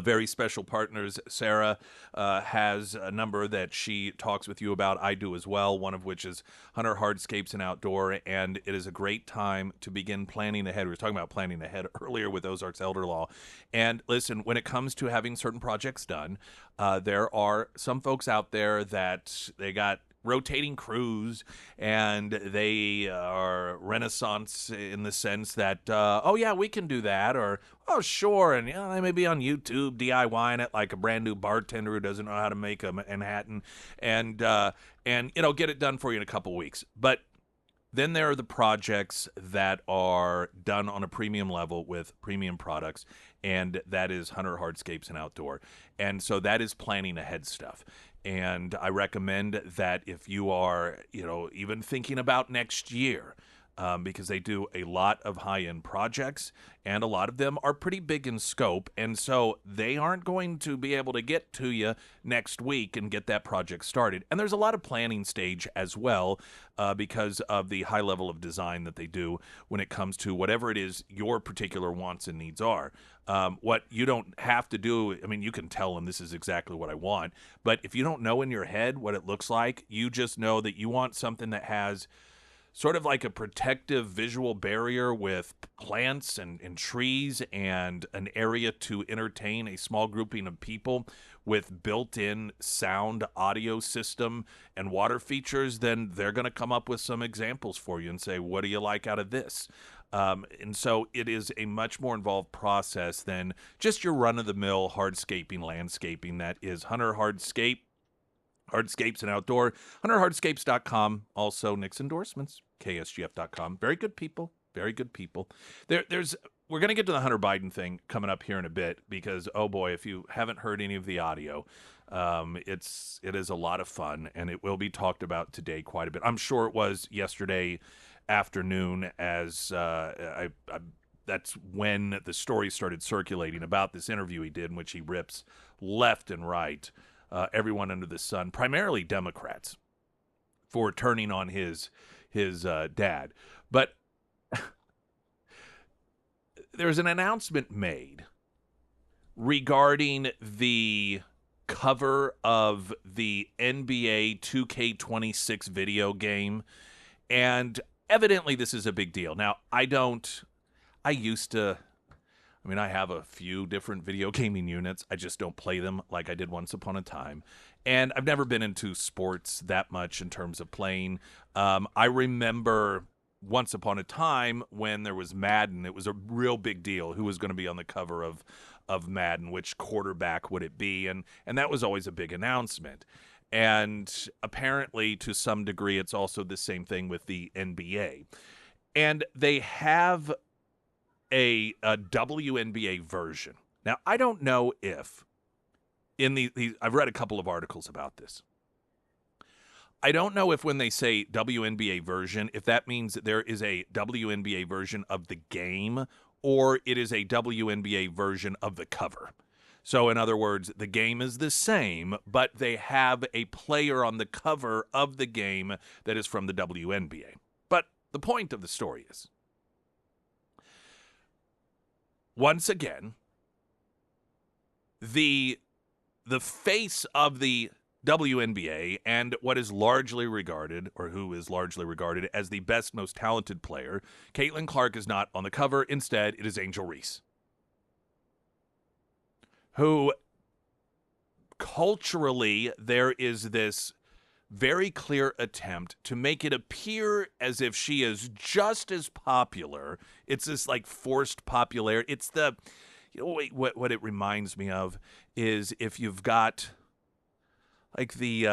very special partners. Sarah has a number that she talks with you about. I do as well, one of which is Hunter Hardscapes and Outdoor, and it is a great time to begin planning ahead. We were talking about planning ahead earlier with Ozarks Elder Law. And listen, when it comes to having certain projects done, there are some folks out there that they got rotating crews, and they are Renaissance in the sense that, oh yeah, we can do that, or oh sure, and they may be on YouTube DIYing it like a brand new bartender who doesn't know how to make a Manhattan, and get it done for you in a couple weeks. But then there are the projects that are done on a premium level with premium products, and that is Hunter Hardscapes and Outdoor. And so that is planning ahead stuff. And I recommend that if you are, even thinking about next year, because they do a lot of high-end projects, and a lot of them are pretty big in scope, and so they aren't going to be able to get to you next week and get that project started. And there's a lot of planning stage as well, because of the high level of design that they do when it comes to whatever it is your particular wants and needs are. What you don't have to do, I mean, you can tell them this is exactly what I want, but if you don't know in your head what it looks like, you just know that you want something that has sort of like a protective visual barrier with plants and trees and an area to entertain a small grouping of people with built-in sound audio system and water features, then they're going to come up with some examples for you and say, what do you like out of this? And so it is a much more involved process than just your run-of-the-mill hardscaping, landscaping. That is Hunter Hardscapes and Outdoor, HunterHardscapes.com. Also, Nick's endorsements, KSGF.com. Very good people. Very good people. We're going to get to the Hunter Biden thing coming up here in a bit because, oh boy, if you haven't heard any of the audio, it is a lot of fun, and it will be talked about today quite a bit. I'm sure it was yesterday afternoon as that's when the story started circulating about this interview he did in which he rips left and right everyone under the sun, primarily Democrats, for turning on his dad. But there's an announcement made regarding the cover of the NBA 2K26 video game, and evidently this is a big deal. Now, I have a few different video gaming units. I just don't play them like I did once upon a time. And I've never been into sports that much in terms of playing. I remember once upon a time when there was Madden, it was a real big deal who was going to be on the cover of Madden, which quarterback would it be, and that was always a big announcement. And apparently, to some degree, it's also the same thing with the NBA. And they have a WNBA version. Now, I don't know if I've read a couple of articles about this. I don't know if when they say WNBA version, if that means that there is a WNBA version of the game or it is a WNBA version of the cover. So in other words, the game is the same, but they have a player on the cover of the game that is from the WNBA. But the point of the story is, once again, the face of the WNBA and what is largely regarded, or who is largely regarded as the best, most talented player, Caitlin Clark, is not on the cover. Instead, it is Angel Reese, who culturally there is this very clear attempt to make it appear as if she is just as popular. It's this like forced popularity. It's the what it reminds me of is if you've got like the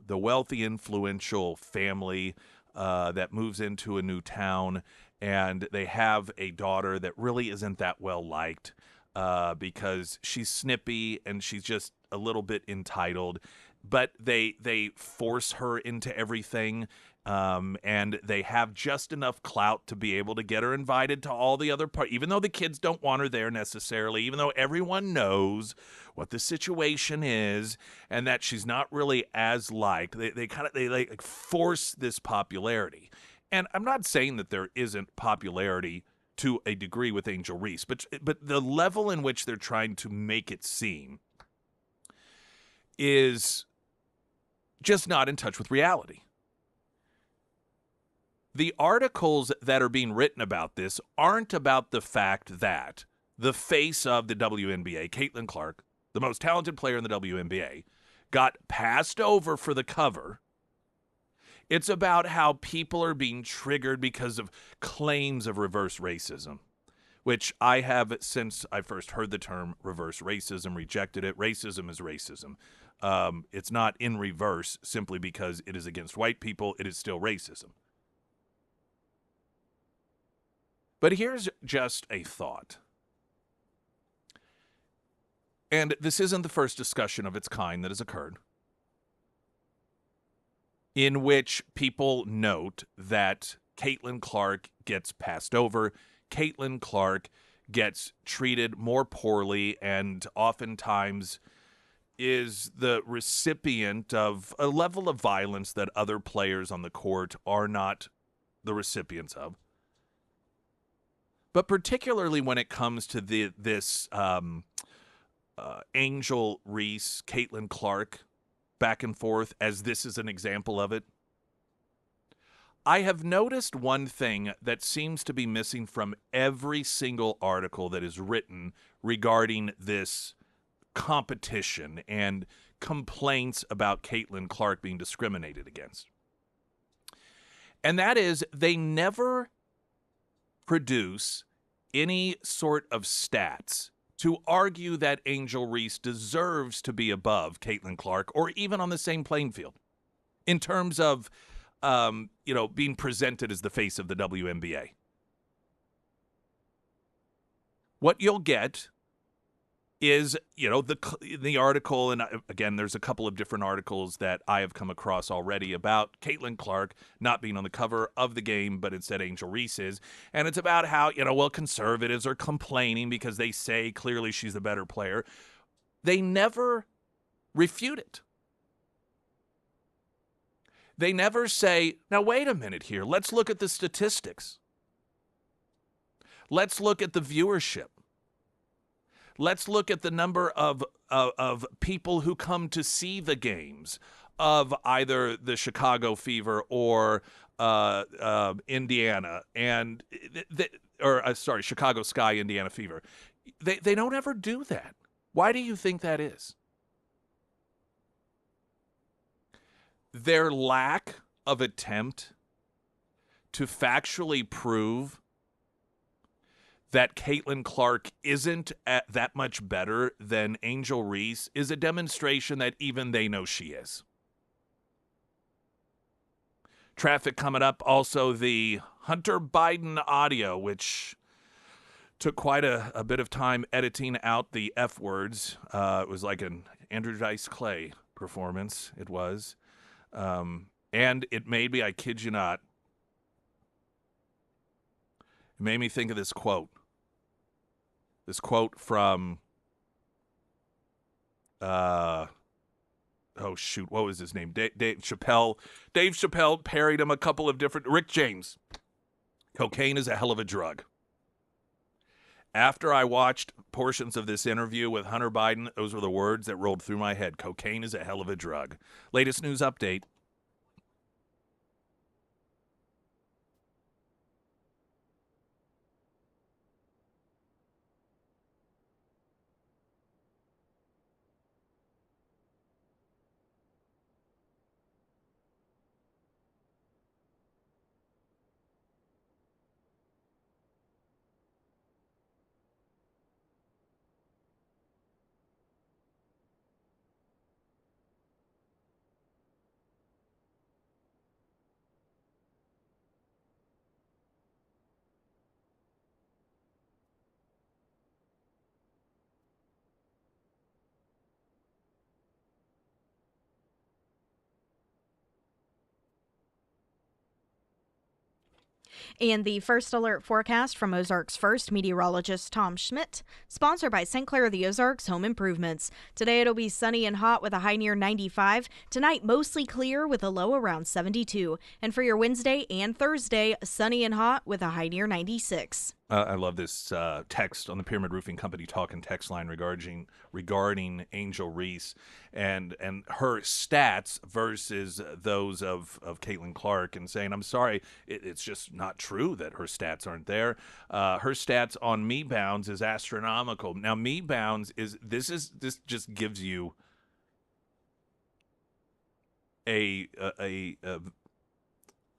wealthy, influential family that moves into a new town, and they have a daughter that really isn't that well liked because she's snippy and she's just a little bit entitled, but they force her into everything. And they have just enough clout to be able to get her invited to all the other parts, even though the kids don't want her there necessarily, even though everyone knows what the situation is and that she's not really as liked. They like force this popularity. And I'm not saying that there isn't popularity to a degree with Angel Reese, but the level in which they're trying to make it seem is just not in touch with reality. The articles that are being written about this aren't about the fact that the face of the WNBA, Caitlin Clark, the most talented player in the WNBA, got passed over for the cover. It's about how people are being triggered because of claims of reverse racism, which I have, since I first heard the term reverse racism, rejected it. Racism is racism. It's not in reverse simply because it is against white people. It is still racism. But here's just a thought. And this isn't the first discussion of its kind that has occurred, in which people note that Caitlin Clark gets passed over. Caitlin Clark gets treated more poorly and oftentimes is the recipient of a level of violence that other players on the court are not the recipients of. But particularly when it comes to this Angel Reese, Caitlin Clark back and forth, as this is an example of it, I have noticed one thing that seems to be missing from every single article that is written regarding this competition and complaints about Caitlin Clark being discriminated against. And that is, they never produce any sort of stats to argue that Angel Reese deserves to be above Caitlin Clark or even on the same playing field in terms of, being presented as the face of the WNBA. What you'll get is, the article, and again, there's a couple of different articles that I have come across already about Caitlin Clark not being on the cover of the game, but instead Angel Reese is. And it's about how, conservatives are complaining because they say clearly she's the better player. They never refute it. They never say, now wait a minute here, let's look at the statistics. Let's look at the viewership. Let's look at the number of people who come to see the games of either the Chicago Fever or Indiana Chicago Sky, Indiana Fever. They don't ever do that. Why do you think that is? Their lack of attempt to factually prove that Caitlin Clark isn't that much better than Angel Reese is a demonstration that even they know she is. Traffic coming up. Also, the Hunter Biden audio, which took quite a bit of time editing out the F words. It was like an Andrew Dice Clay performance. It was. And it made me, I kid you not, it made me think of this quote. This quote from, what was his name? Dave Chappelle. Dave Chappelle parried him a couple of different, Rick James. Cocaine is a hell of a drug. After I watched portions of this interview with Hunter Biden, those were the words that rolled through my head. Cocaine is a hell of a drug. Latest news update. And the first alert forecast from Ozarks First meteorologist Tom Schmidt, sponsored by St. Clair the Ozarks Home Improvements. Today it'll be sunny and hot with a high near 95. Tonight mostly clear with a low around 72. And for your Wednesday and Thursday, sunny and hot with a high near 96. I love this text on the Pyramid Roofing Company talk and text line regarding Angel Reese and her stats versus those of Caitlin Clark, and saying, I'm sorry, it's just not true that her stats aren't there. Her stats on me bounds is astronomical. Now, me bounds this just gives you a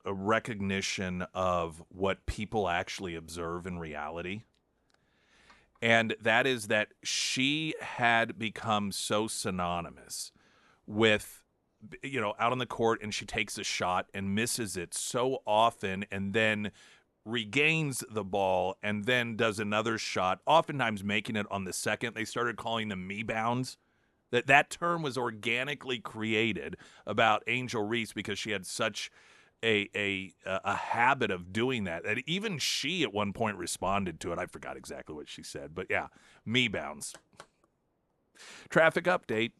recognition of what people actually observe in reality. And that is that she had become so synonymous with, out on the court, and she takes a shot and misses it so often and then regains the ball and then does another shot, oftentimes making it on the second. They started calling them me bounds. That term was organically created about Angel Reese because she had such a habit of doing that. And even she at one point responded to it. I forgot exactly what she said, but yeah, me bounds. Traffic update.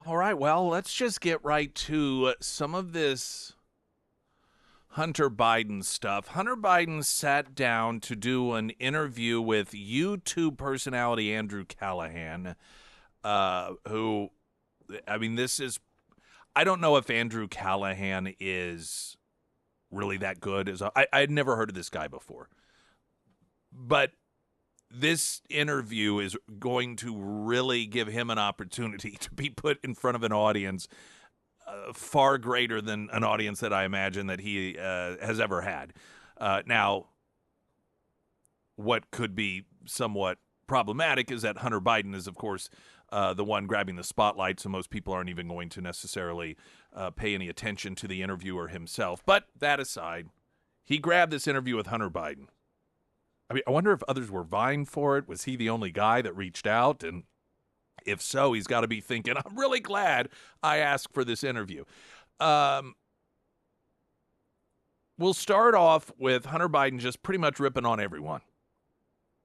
All right, well, let's just get right to some of this Hunter Biden stuff. Hunter Biden sat down to do an interview with YouTube personality Andrew Callahan, who, I mean, I don't know if Andrew Callahan is really that good. I'd never heard of this guy before. But this interview is going to really give him an opportunity to be put in front of an audience far greater than an audience that I imagine that he has ever had. Now, what could be somewhat problematic is that Hunter Biden is, of course, the one grabbing the spotlight, so most people aren't even going to necessarily pay any attention to the interviewer himself. But that aside, he grabbed this interview with Hunter Biden. I mean, I wonder if others were vying for it. Was he the only guy that reached out? And if so, he's got to be thinking, I'm really glad I asked for this interview. We'll start off with Hunter Biden just pretty much ripping on everyone.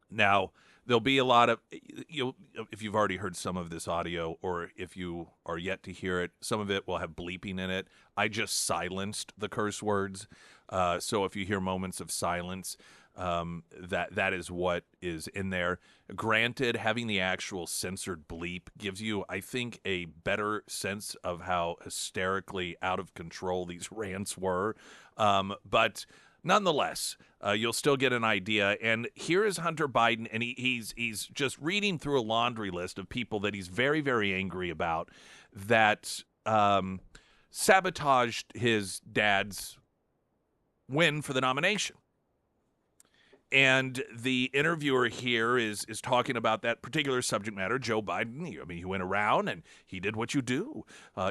Now, there'll be a lot of if you've already heard some of this audio, or if you are yet to hear it, some of it will have bleeping in it. I just silenced the curse words, so if you hear moments of silence, that is what is in there. Granted, having the actual censored bleep gives you, I think, a better sense of how hysterically out of control these rants were, but nonetheless, you'll still get an idea. And here is Hunter Biden, and he's just reading through a laundry list of people that he's very, very angry about that sabotaged his dad's win for the nomination. And the interviewer here is talking about that particular subject matter, Joe Biden. He went around and he did what you do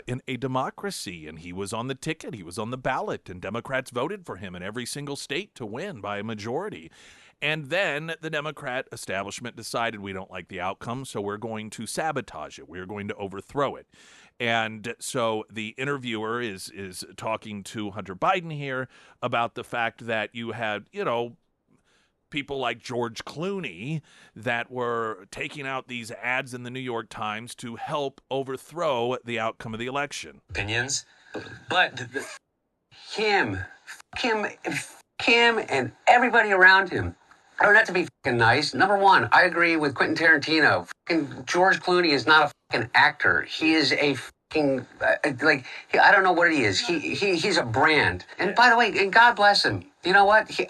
in a democracy, and he was on the ticket, he was on the ballot, and Democrats voted for him in every single state to win by a majority. And then the Democrat establishment decided we don't like the outcome, so we're going to sabotage it. We're going to overthrow it. And so the interviewer is talking to Hunter Biden here about the fact that you had, people like George Clooney that were taking out these ads in the New York Times to help overthrow the outcome of the election. Opinions, but him, and everybody around him are not to be fucking nice. Number one, I agree with Quentin Tarantino. Fucking George Clooney is not a fucking actor. He is a fucking, I don't know what he is. He's a brand. And by the way, and God bless him. You know what? He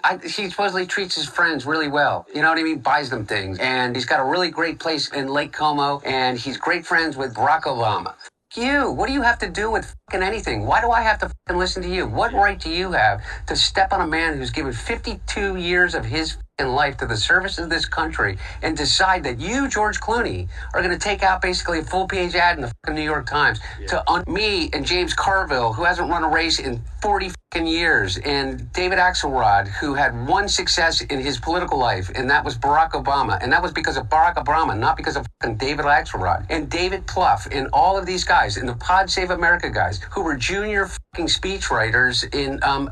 supposedly treats his friends really well. You know what I mean? Buys them things. And he's got a really great place in Lake Como. And he's great friends with Barack Obama. You, what do you have to do with fucking anything? Why do I have to fucking listen to you? What right do you have to step on a man who's given 52 years of his fucking life to the service of this country and decide that you, George Clooney, are going to take out basically a full-page ad in the fucking New York Times to me and James Carville, who hasn't run a race in 40 fucking years, and David Axelrod, who had one success in his political life, and that was Barack Obama. And that was because of Barack Obama, not because of fucking David Axelrod. And David Plouffe, and all of these guys, and the Pod Save America guys, who were junior fucking speechwriters on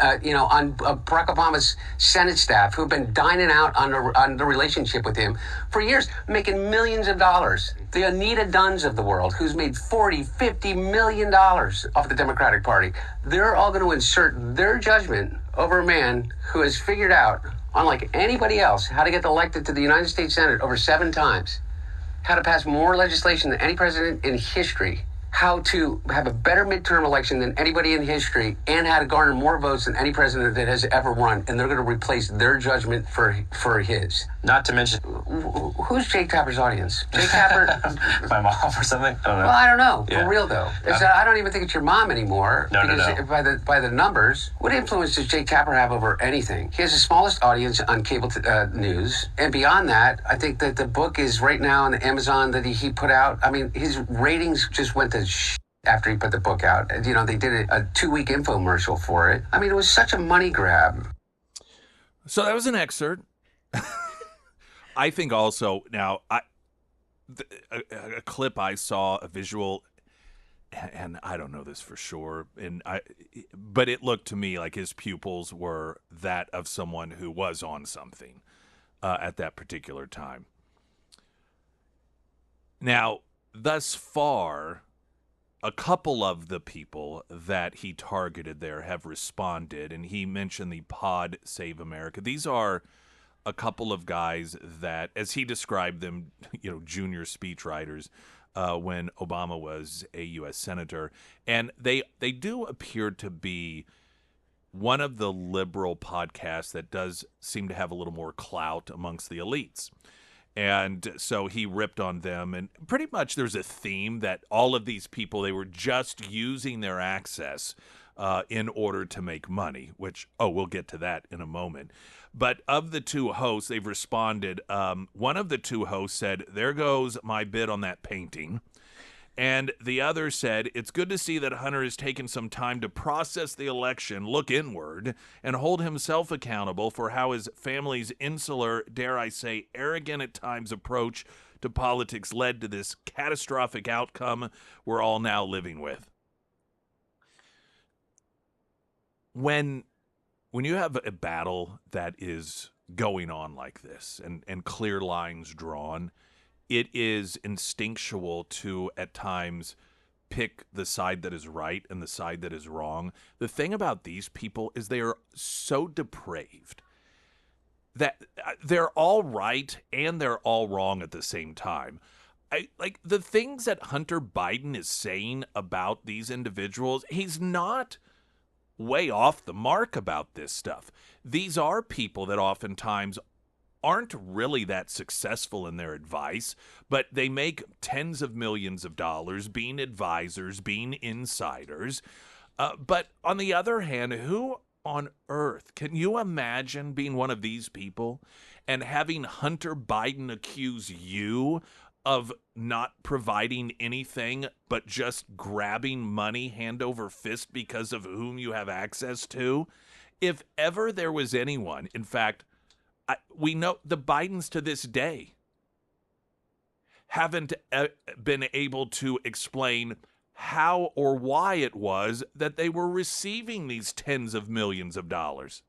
Barack Obama's Senate staff, who've been dining out on the relationship with him for years, making millions of dollars. The Anita Dunns of the world, who's made $40-50 million off the Democratic Party, they're all going to insert their judgment over a man who has figured out, unlike anybody else, how to get elected to the United States Senate over 7 times, how to pass more legislation than any president in history, how to have a better midterm election than anybody in history, and how to garner more votes than any president that has ever run. And they're going to replace their judgment for his. Not to mention... Who's Jake Tapper's audience? Jake Tapper... My mom or something? I don't know. Well, I don't know. Yeah. For real, though. I don't even think it's your mom anymore. No. By the numbers, what influence does Jake Tapper have over anything? He has the smallest audience on cable news. And beyond that, I think that the book is right now on the Amazon that he put out. I mean, his ratings just went to after he put the book out. They did a 2-week infomercial for it. I mean, it was such a money grab. So that was an excerpt. I think also now a clip I saw, a visual, and I don't know this for sure, but it looked to me like his pupils were that of someone who was on something at that particular time. Now, thus far, a couple of the people that he targeted there have responded, and he mentioned the Pod Save America. These are a couple of guys that, as he described them, junior speechwriters when Obama was a U.S. senator. And they do appear to be one of the liberal podcasts that does seem to have a little more clout amongst the elites. And so he ripped on them. And pretty much there's a theme that all of these people, they were just using their access in order to make money, which, we'll get to that in a moment. But of the two hosts, they've responded. One of the two hosts said, "There goes my bid on that painting." And the other said, "It's good to see that Hunter has taken some time to process the election, look inward, and hold himself accountable for how his family's insular, dare I say, arrogant at times approach to politics led to this catastrophic outcome we're all now living with." When you have a battle that is going on like this and clear lines drawn, it is instinctual to at times pick the side that is right and the side that is wrong. The thing about these people is they are so depraved that they're all right and they're all wrong at the same time. Like the things that Hunter Biden is saying about these individuals, he's not way off the mark about this stuff. These are people that oftentimes aren't really that successful in their advice, but they make tens of millions of dollars being advisors, being insiders. But on the other hand, who on earth can you imagine being one of these people and having Hunter Biden accuse you of not providing anything but just grabbing money hand over fist because of whom you have access to? If ever there was anyone, in fact, we know the Bidens to this day haven't been able to explain how or why it was that they were receiving these tens of millions of dollars.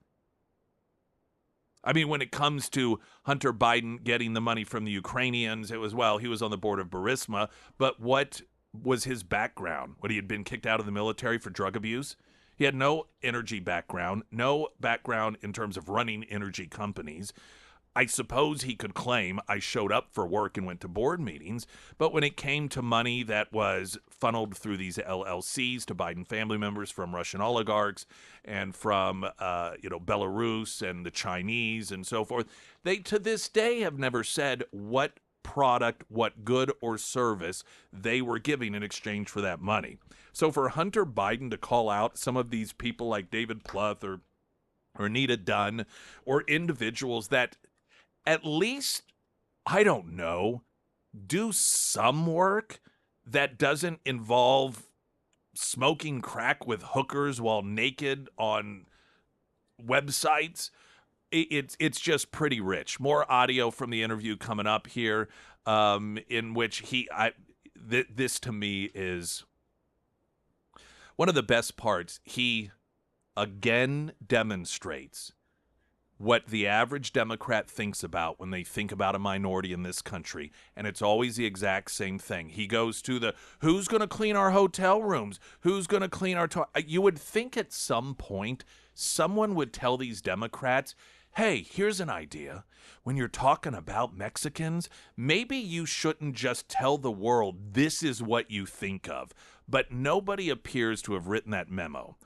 I mean, when it comes to Hunter Biden getting the money from the Ukrainians, it was, well, he was on the board of Burisma, but what was his background? What, he had been kicked out of the military for drug abuse? He had no energy background, no background in terms of running energy companies. I suppose he could claim I showed up for work and went to board meetings, but when it came to money that was funneled through these LLCs to Biden family members from Russian oligarchs and from Belarus and the Chinese and so forth, they to this day have never said what product, what good or service they were giving in exchange for that money. So for Hunter Biden to call out some of these people like David Plouffe or Anita Dunn or individuals that at least, I don't know, do some work that doesn't involve smoking crack with hookers while naked on websites, it's just pretty rich. More audio from the interview coming up here, in which this to me is one of the best parts. He again demonstrates what the average Democrat thinks about when they think about a minority in this country, and it's always the exact same thing. He goes to the, who's going to clean our hotel rooms? Who's going to clean our you would think at some point someone would tell these Democrats, hey, here's an idea. When you're talking about Mexicans, maybe you shouldn't just tell the world this is what you think of. But nobody appears to have written that memo.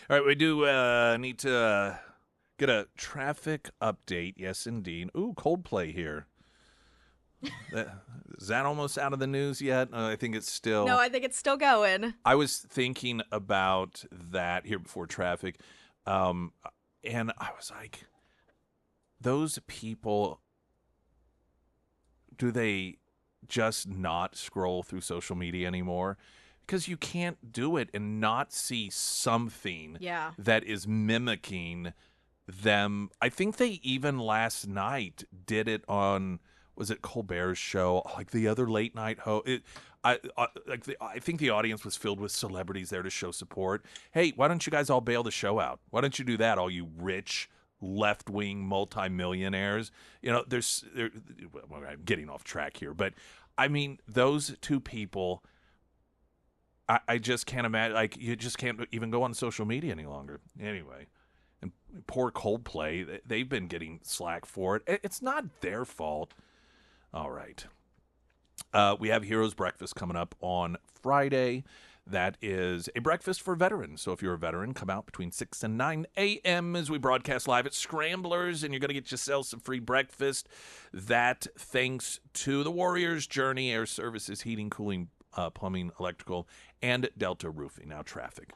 All right, we do need to get a traffic update. Yes, indeed. Ooh, Coldplay here. Is that almost out of the news yet? I think it's still. No, I think it's still going. I was thinking about that here before traffic, and I was like, those people, do they just not scroll through social media anymore? Because you can't do it and not see something that is mimicking them. I think they even last night did it on, was it Colbert's show, like the other late night I think the audience was filled with celebrities there to show support. Hey, why don't you guys all bail the show out? Why don't you do that, all you rich left-wing multimillionaires? You know, well, I'm getting off track here, but I mean, those two people, I just can't imagine. Like, you just can't even go on social media any longer. Anyway, and poor Coldplay, they've been getting slack for it. It's not their fault. All right. We have Heroes Breakfast coming up on Friday. That is a breakfast for veterans. So if you're a veteran, come out between 6 and 9 a.m. as we broadcast live at Scramblers, and you're going to get yourself some free breakfast. That thanks to the Warriors Journey Air Services, Heating, Cooling, Plumbing, Electrical, and Delta Roofing. Now traffic.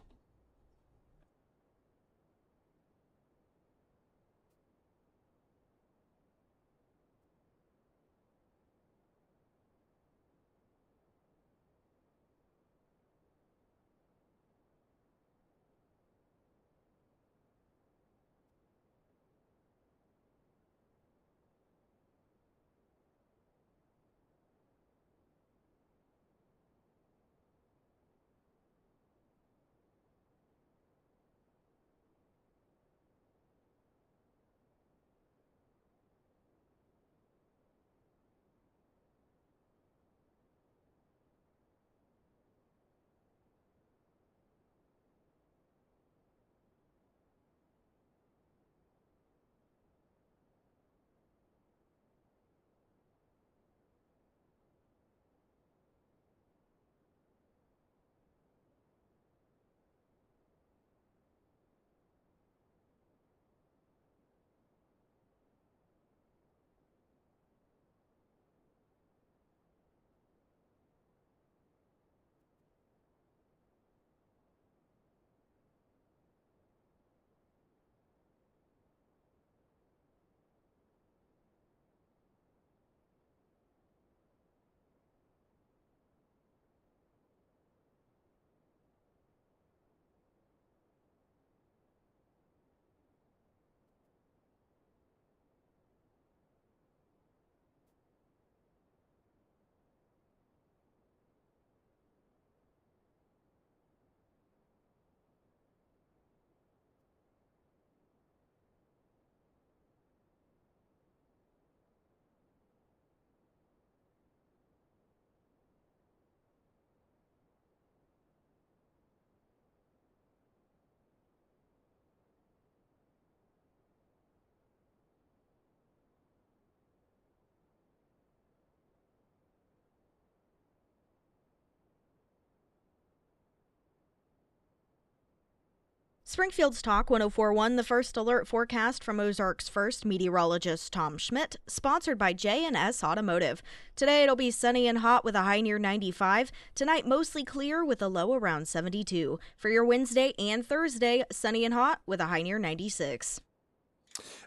Springfield's Talk 1041, the first alert forecast from Ozarks First meteorologist Tom Schmidt, sponsored by J&S Automotive. Today it'll be sunny and hot with a high near 95. Tonight mostly clear with a low around 72. For your Wednesday and Thursday, sunny and hot with a high near 96.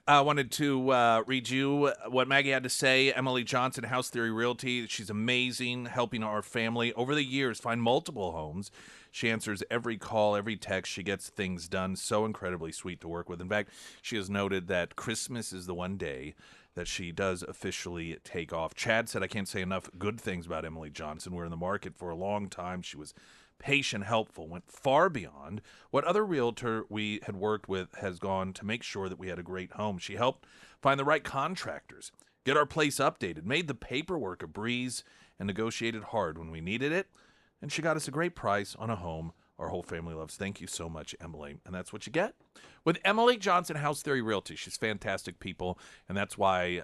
I wanted to read you what Maggie had to say. Emily Johnson, House Theory Realty. She's amazing, helping our family over the years find multiple homes. She answers every call, every text. She gets things done. So incredibly sweet to work with. In fact, she has noted that Christmas is the one day that she does officially take off. Chad said, I can't say enough good things about Emily Johnson. We're in the market for a long time. She was patient, helpful, went far beyond what other realtor we had worked with has gone to make sure that we had a great home. She helped find the right contractors, get our place updated, made the paperwork a breeze, and negotiated hard when we needed it. And she got us a great price on a home our whole family loves. Thank you so much, Emily. And that's what you get with Emily Johnson, House Theory Realty. She's fantastic people, and that's why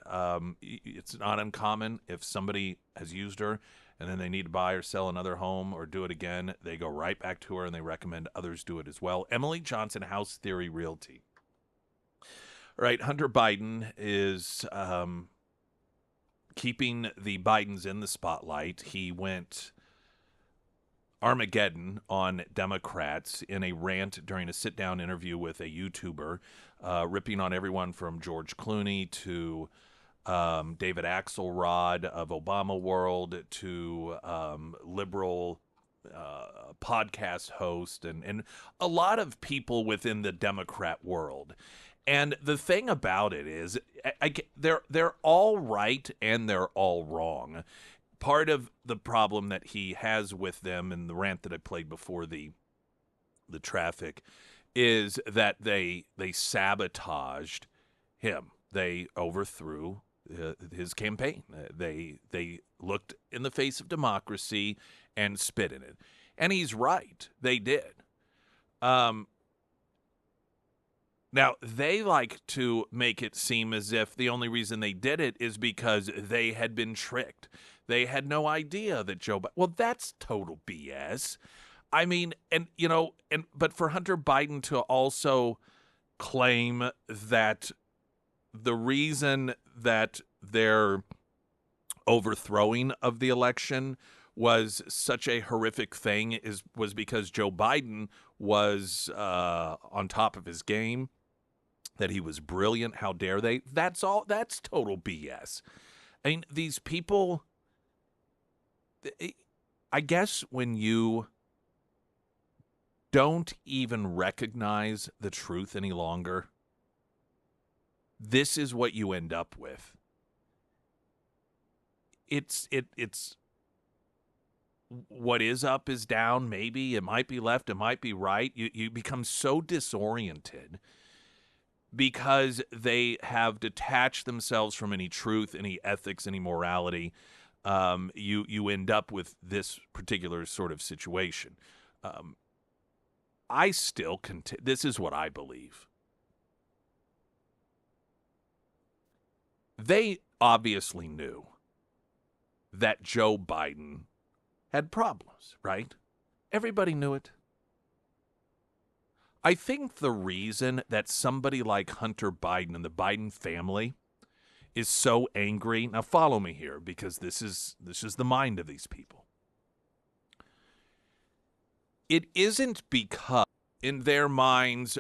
it's not uncommon if somebody has used her and then they need to buy or sell another home or do it again, they go right back to her and they recommend others do it as well. Emily Johnson, House Theory Realty. All right, Hunter Biden is keeping the Bidens in the spotlight. He went Armageddon on Democrats in a rant during a sit-down interview with a YouTuber, ripping on everyone from George Clooney to David Axelrod of Obama World to liberal podcast host and a lot of people within the Democrat world. And the thing about it is, they're all right and they're all wrong. Part of the problem that he has with them, and the rant that I played before the traffic, is that they sabotaged him. They overthrew his campaign. They looked in the face of democracy and spit in it. And he's right. They did. Now, they like to make it seem as if the only reason they did it is because they had been tricked. They had no idea that Joe Biden... Well, that's total BS. I mean, but for Hunter Biden to also claim that the reason that their overthrowing of the election was such a horrific thing was because Joe Biden was on top of his game, that he was brilliant. How dare they? That's total BS. I mean, these people, I guess when you don't even recognize the truth any longer, this is what you end up with. It's what is up is down. Maybe it might be left, it might be right. You become so disoriented because they have detached themselves from any truth, any ethics, any morality. You end up with this particular sort of situation. I still this is what I believe. They obviously knew that Joe Biden had problems, right? Everybody knew it. I think the reason that somebody like Hunter Biden and the Biden family is so angry, now follow me here, because this is the mind of these people. It isn't because in their minds,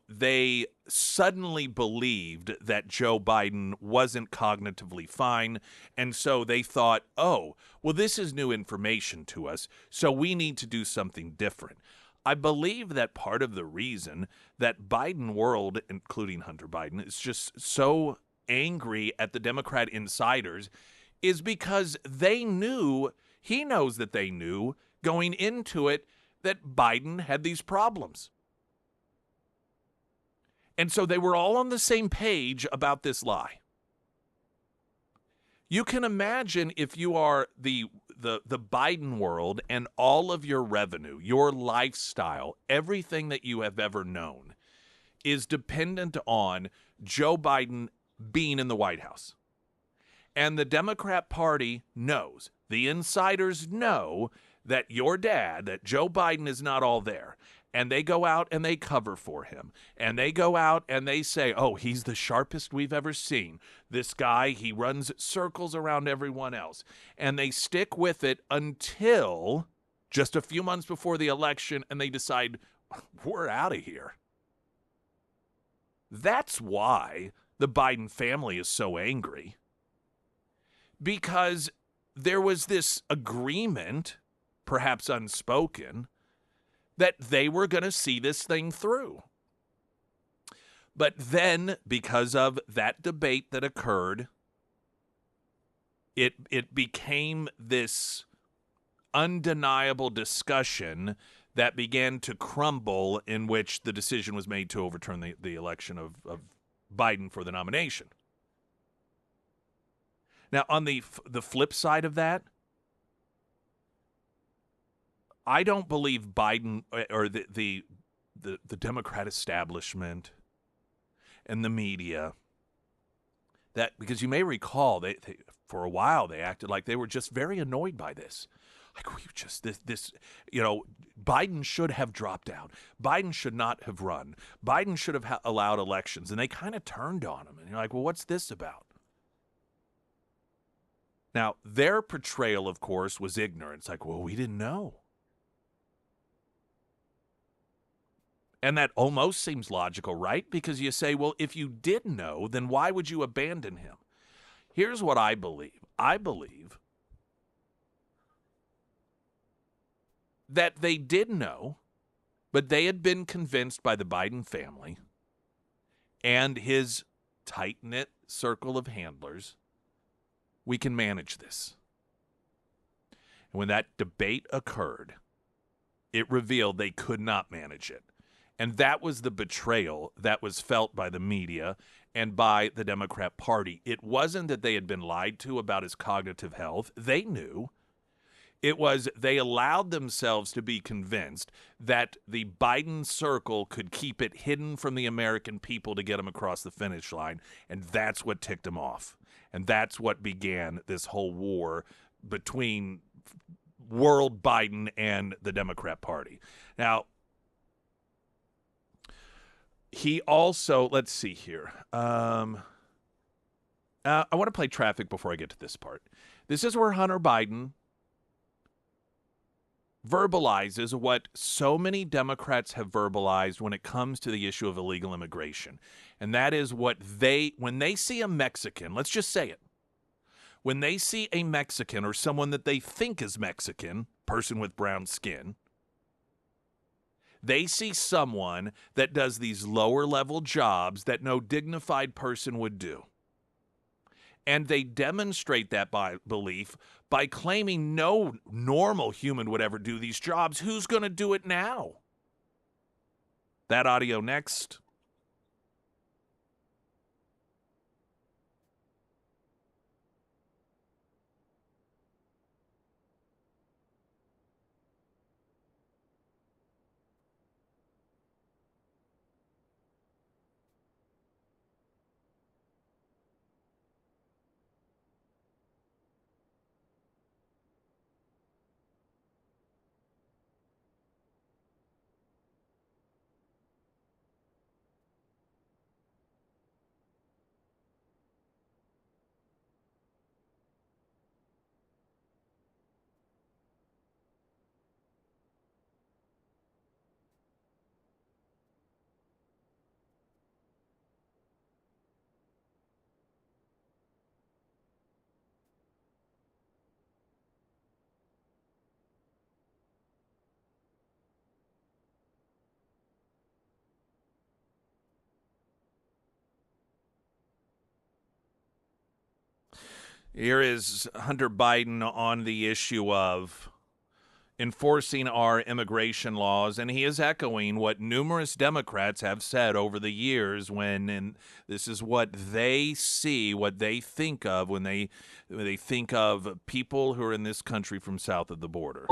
they suddenly believed that Joe Biden wasn't cognitively fine, and so they thought, well, this is new information to us, so we need to do something different. I believe that part of the reason that Biden world, including Hunter Biden, is just so angry at the Democrat insiders is because he knows that they knew going into it that Biden had these problems. And so they were all on the same page about this lie. You can imagine if you are the Biden world and all of your revenue, your lifestyle, everything that you have ever known is dependent on Joe Biden being in the White House. And the Democrat Party knows, the insiders know that your dad, that Joe Biden is not all there. And they go out and they cover for him. And they go out and they say, he's the sharpest we've ever seen. This guy, he runs circles around everyone else. And they stick with it until just a few months before the election, and they decide, we're out of here. That's why the Biden family is so angry. Because there was this agreement, perhaps unspoken, that they were going to see this thing through. But then, because of that debate that occurred, it became this undeniable discussion that began to crumble, in which the decision was made to overturn the election of Biden for the nomination. Now, on the flip side of that, I don't believe Biden or the Democrat establishment and the media, that, because you may recall, For a while, they acted like they were just very annoyed by this. Like, we just, Biden should have dropped out. Biden should not have run. Biden should have allowed elections. And they kind of turned on him. And you're like, well, what's this about? Now, their portrayal, of course, was ignorance. Like, well, we didn't know. And that almost seems logical, right? Because you say, well, if you did know, then why would you abandon him? Here's what I believe. I believe that they did know, but they had been convinced by the Biden family and his tight-knit circle of handlers, we can manage this. And when that debate occurred, it revealed they could not manage it. And that was the betrayal that was felt by the media and by the Democrat Party. It wasn't that they had been lied to about his cognitive health. They knew. It was they allowed themselves to be convinced that the Biden circle could keep it hidden from the American people to get them across the finish line, and that's what ticked them off. And that's what began this whole war between world Biden and the Democrat Party. Now, he also, let's see here. I want to play traffic before I get to this part. This is where Hunter Biden verbalizes what so many Democrats have verbalized when it comes to the issue of illegal immigration. And that is when they see a Mexican, let's just say it, when they see a Mexican or someone that they think is Mexican, person with brown skin, they see someone that does these lower level jobs that no dignified person would do. And they demonstrate that belief by claiming no normal human would ever do these jobs. Who's going to do it now? That audio next. Here is Hunter Biden on the issue of enforcing our immigration laws, and he is echoing what numerous Democrats have said over the years and this is what they see, what they think of when they think of people who are in this country from south of the border.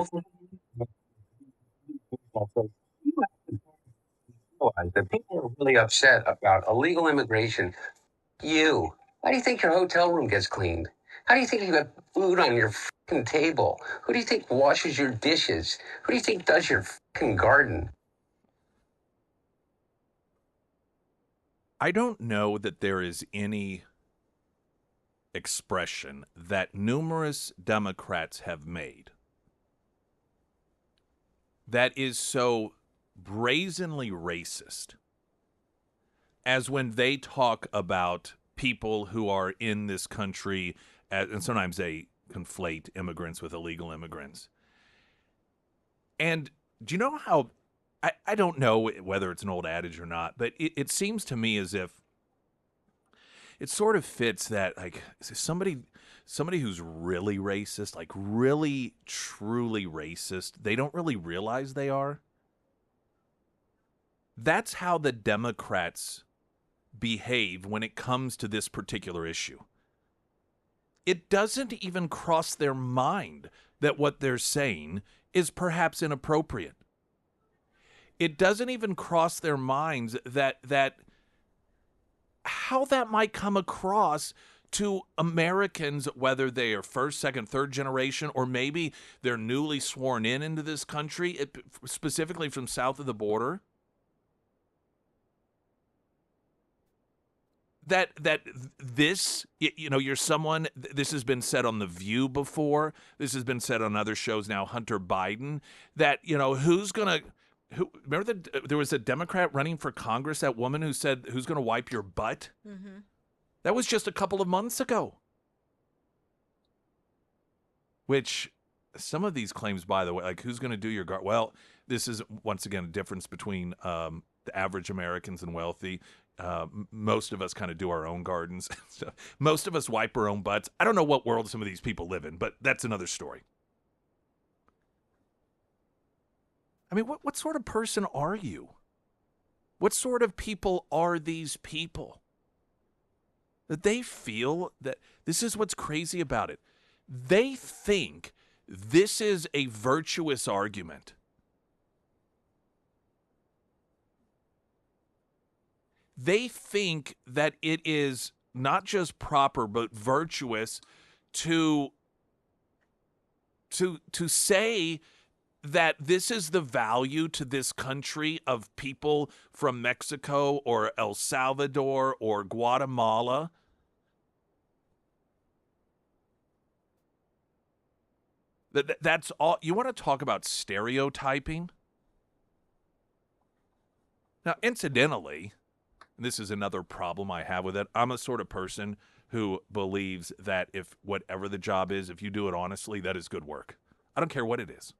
That people are really upset about illegal immigration. How do you think your hotel room gets cleaned? How do you think you got food on your fucking table? Who do you think washes your dishes? Who do you think does your fucking garden? I don't know that there is any expression that numerous Democrats have made that is so brazenly racist as when they talk about people who are in this country, and sometimes they conflate immigrants with illegal immigrants. And do you know how, I don't know whether it's an old adage or not, but it seems to me as if it sort of fits that, like, somebody who's really racist, like really, truly racist, they don't really realize they are. That's how the Democrats behave when it comes to this particular issue. It doesn't even cross their mind that what they're saying is perhaps inappropriate. It doesn't even cross their minds that how that might come across to Americans, whether they are first, second, third generation, or maybe they're newly sworn into this country, specifically from south of the border, that this, you're someone, this has been said on The View before, this has been said on other shows now, Hunter Biden, that, remember that there was a Democrat running for Congress, that woman who said, who's going to wipe your butt? Mm-hmm. That was just a couple of months ago. Which, some of these claims, by the way, like who's going to do your garden? Well, this is, once again, a difference between the average Americans and wealthy. Most of us kind of do our own gardens. So most of us wipe our own butts. I don't know what world some of these people live in, but that's another story. I mean, what sort of person are you? What sort of people are these people? That they feel that this is what's crazy about it. They think this is a virtuous argument. They think that it is not just proper, but virtuous to say that this is the value to this country of people from Mexico or El Salvador or Guatemala. That's all. You want to talk about stereotyping? Now, incidentally, and this is another problem I have with it, I'm a sort of person who believes that if whatever the job is, if you do it honestly, that is good work. I don't care what it is.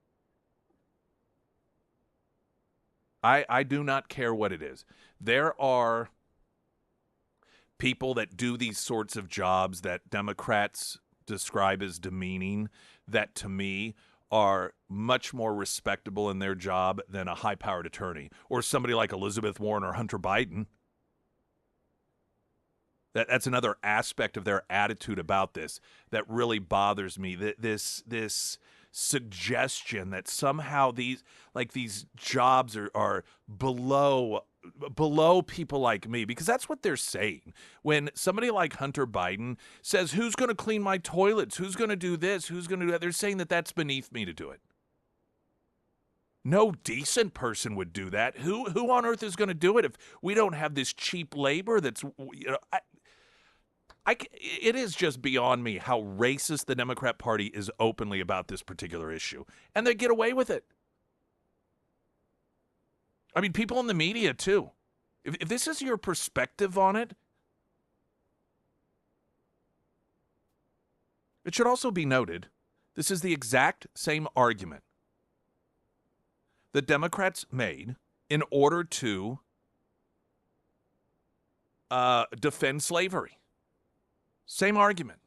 I do not care what it is. There are people that do these sorts of jobs that Democrats describe as demeaning, that to me are much more respectable in their job than a high-powered attorney or somebody like Elizabeth Warren or Hunter Biden. That's another aspect of their attitude about this that really bothers me. This suggestion that somehow these jobs are below people like me, because that's what they're saying. When somebody like Hunter Biden says, who's going to clean my toilets? Who's going to do this? Who's going to do that? They're saying that that's beneath me to do it. No decent person would do that. Who on earth is going to do it if we don't have this cheap labor that's, it is just beyond me how racist the Democrat Party is openly about this particular issue. And they get away with it. I mean, people in the media, too. If this is your perspective on it, it should also be noted, this is the exact same argument the Democrats made in order to defend slavery. Same argument.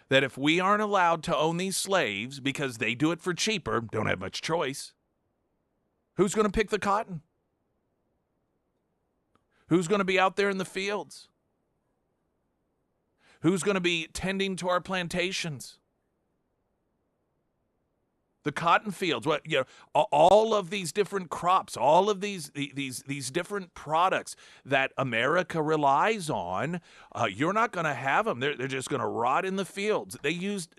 That if we aren't allowed to own these slaves because they do it for cheaper, don't have much choice, who's going to pick the cotton? Who's going to be out there in the fields? Who's going to be tending to our plantations? The cotton fields, all of these different crops, all of these different products that America relies on, you're not going to have them. They're just going to rot in the fields. They used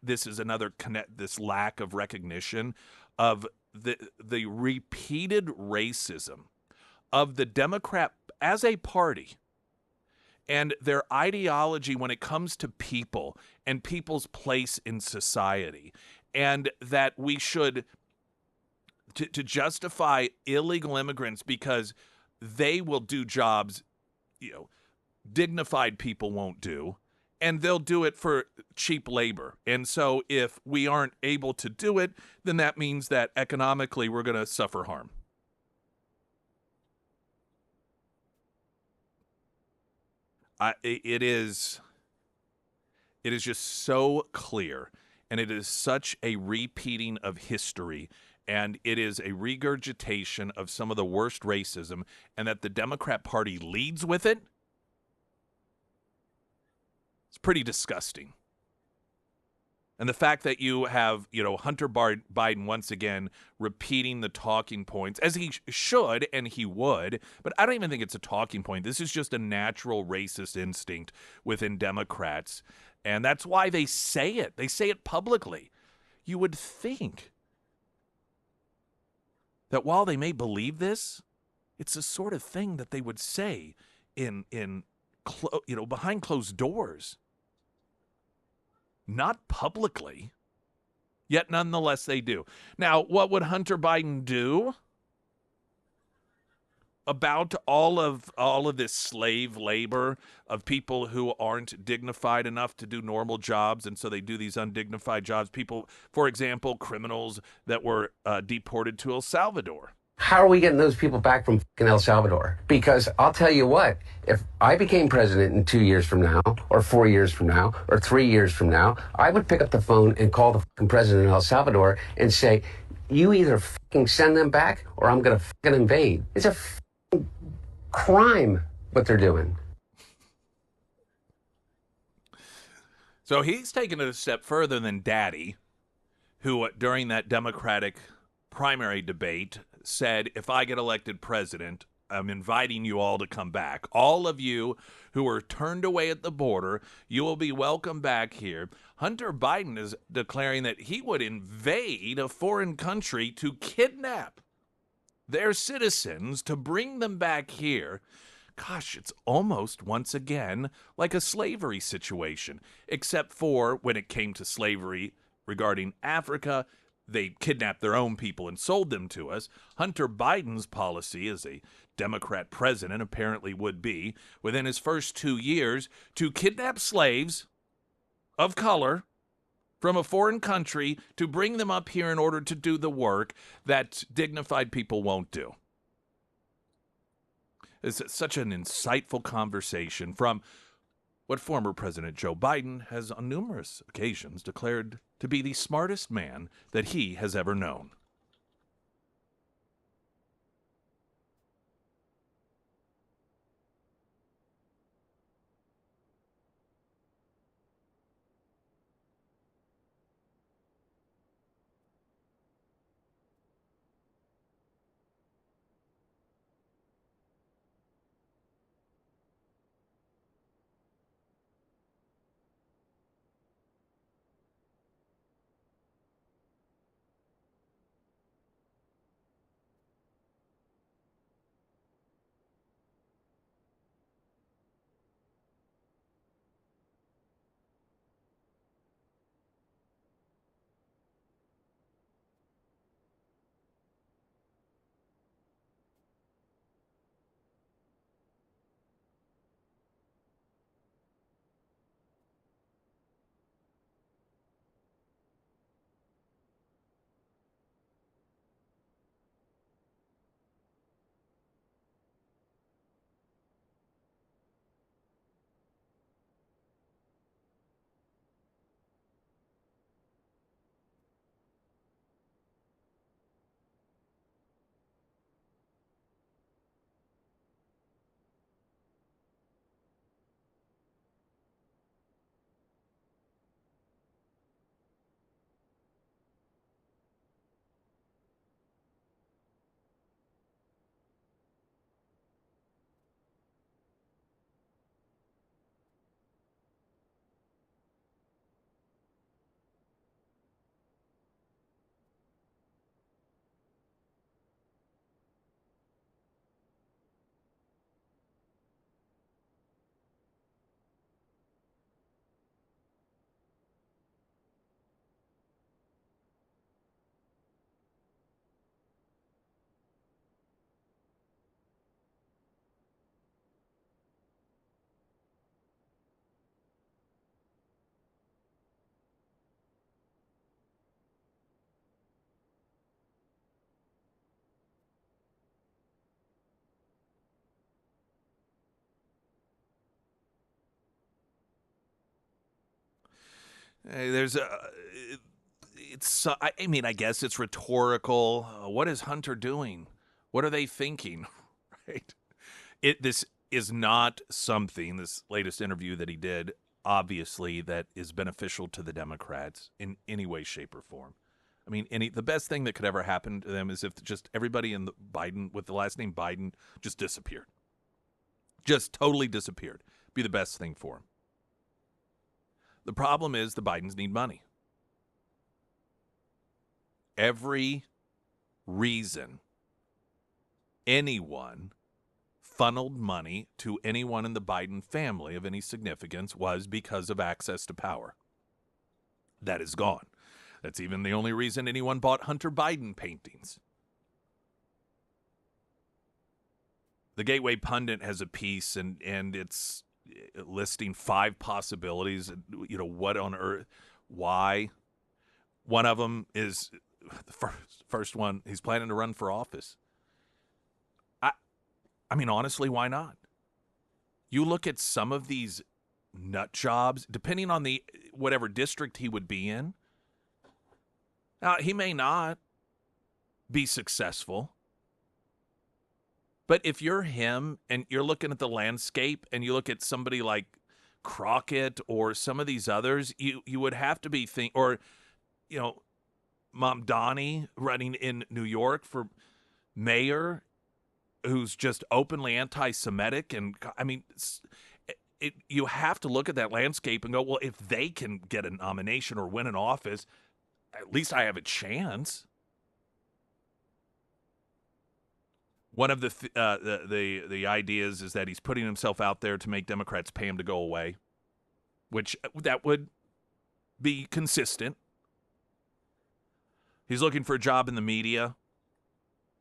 this is another this lack of recognition of the repeated racism of the Democrat as a party and their ideology when it comes to people and people's place in society. And that we should, to justify illegal immigrants because they will do jobs, dignified people won't do, and they'll do it for cheap labor. And so if we aren't able to do it, then that means that economically we're going to suffer harm. It is just so clear. And it is such a repeating of history, and it is a regurgitation of some of the worst racism, and that the Democrat Party leads with it. It's pretty disgusting. And the fact that you have, Hunter Biden once again repeating the talking points, as he should and he would, but I don't even think it's a talking point. This is just a natural racist instinct within Democrats. And that's why they say it. They say it publicly. You would think that while they may believe this, it's the sort of thing that they would say in behind closed doors. Not publicly, yet nonetheless they do. Now, what would Hunter Biden do about all of this slave labor of people who aren't dignified enough to do normal jobs, and so they do these undignified jobs? People, for example, criminals that were deported to El Salvador. How are we getting those people back from fucking El Salvador? Because I'll tell you what, if I became president in 2 years from now, or 4 years from now, or 3 years from now, I would pick up the phone and call the fucking president of El Salvador and say, you either fucking send them back or I'm going to fucking invade. It's a fucking crime what they're doing. So he's taken it a step further than Daddy, who during that Democratic primary debate said, if I get elected president, I'm inviting you all to come back. All of you who were turned away at the border, you will be welcome back here. Hunter Biden is declaring that he would invade a foreign country to kidnap their citizens to bring them back here. Gosh, it's almost once again like a slavery situation, except for when it came to slavery regarding Africa, they kidnapped their own people and sold them to us. Hunter Biden's policy as a Democrat president apparently would be, within his first 2 years, to kidnap slaves of color from a foreign country to bring them up here in order to do the work that dignified people won't do. It's such an insightful conversation from what former President Joe Biden has on numerous occasions declared to be the smartest man that he has ever known. There's a, it's. I mean, I guess it's rhetorical. What is Hunter doing? What are they thinking? Right. This is not something. This latest interview that he did obviously, that is beneficial to the Democrats in any way, shape, or form. I mean, the best thing that could ever happen to them is if just everybody in the Biden with the last name Biden just disappeared, just totally disappeared. Be the best thing for them. The problem is the Bidens need money. Every reason anyone funneled money to anyone in the Biden family of any significance was because of access to power. That is gone. That's even the only reason anyone bought Hunter Biden paintings. The Gateway Pundit has a piece, and it's listing 5 possibilities. You know, what on earth, why? One of them is the first one. He's planning to run for office. I mean, honestly, why not? You look at some of these nut jobs, depending on the whatever district he would be in. Now, he may not be successful, but if you're him and you're looking at the landscape and you look at somebody like Crockett or some of these others, you would have to be or Mamdani running in New York for mayor, who's just openly anti-Semitic, and I mean, you have to look at that landscape and go, well, if they can get a nomination or win an office, at least I have a chance. One of the ideas is that he's putting himself out there to make Democrats pay him to go away, which that would be consistent. He's looking for a job in the media.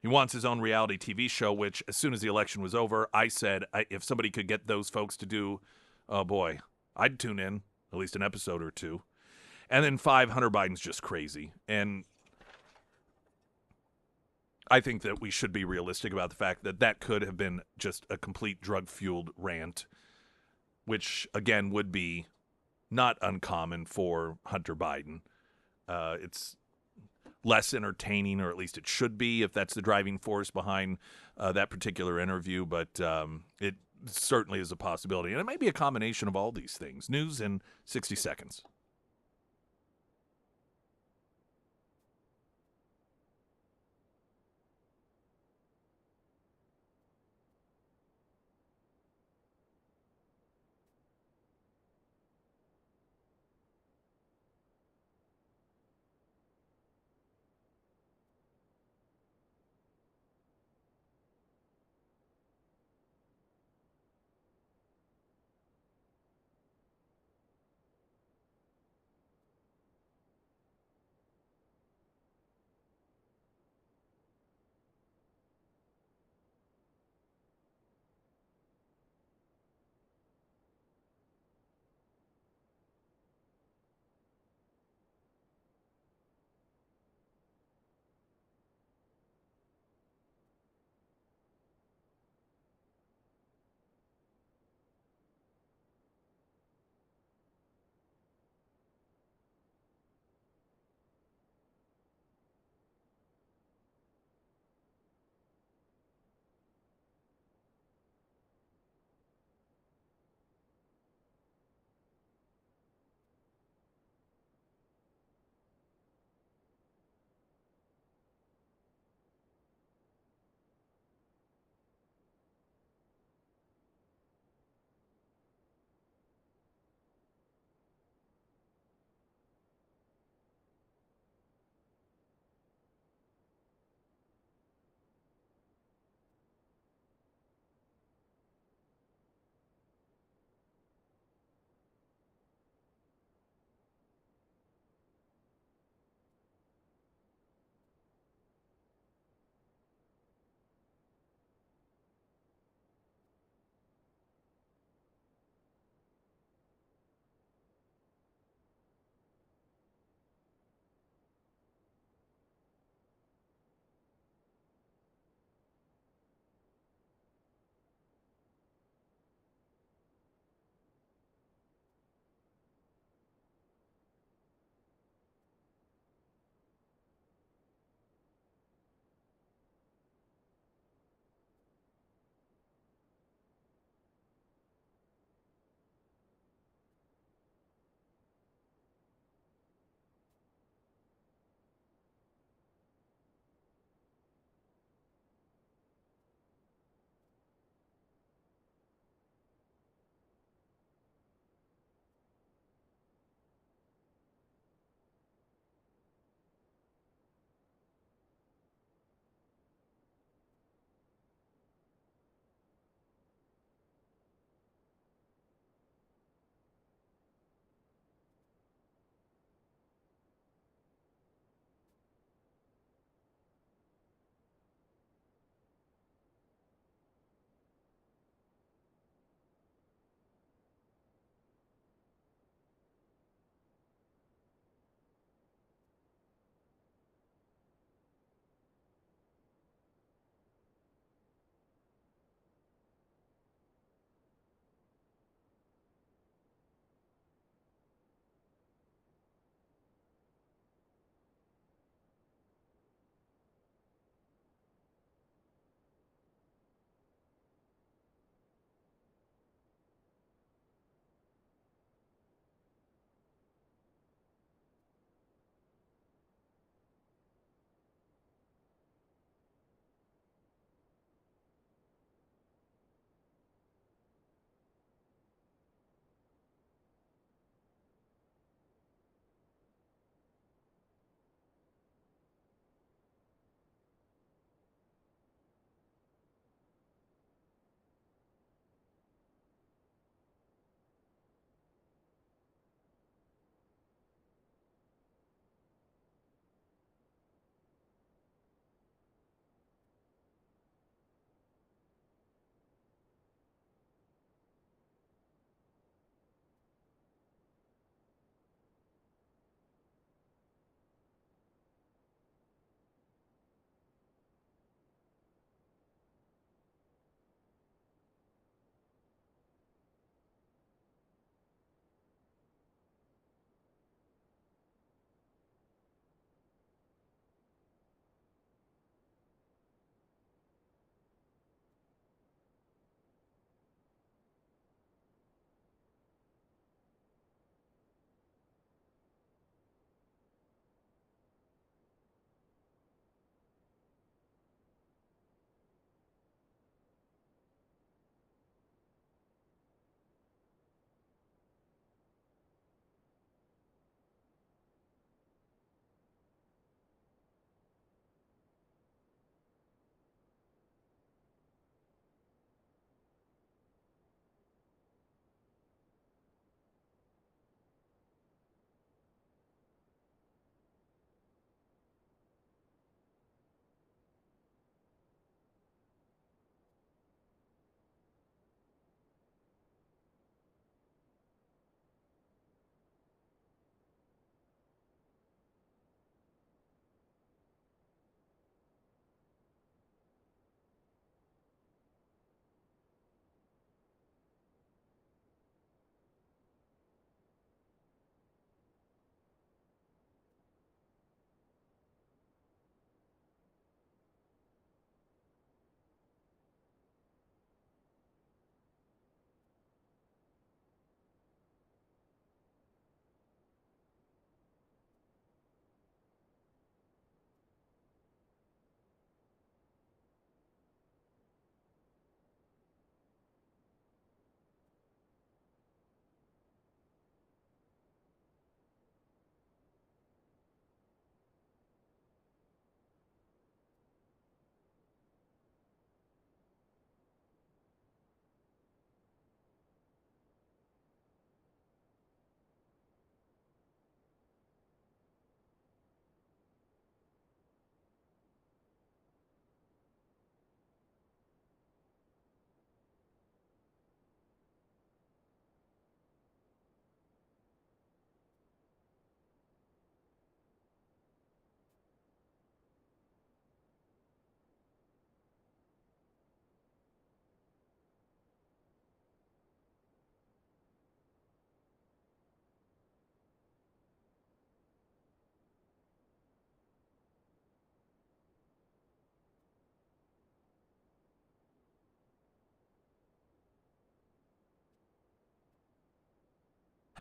He wants his own reality TV show, which as soon as the election was over, I said, if somebody could get those folks to do, oh boy, I'd tune in at least an episode or 2. And then 5, Hunter Biden's just crazy. And I think that we should be realistic about the fact that that could have been just a complete drug-fueled rant, which, again, would be not uncommon for Hunter Biden. It's less entertaining, or at least it should be, if that's the driving force behind that particular interview, but it certainly is a possibility. And it may be a combination of all these things. News in 60 seconds.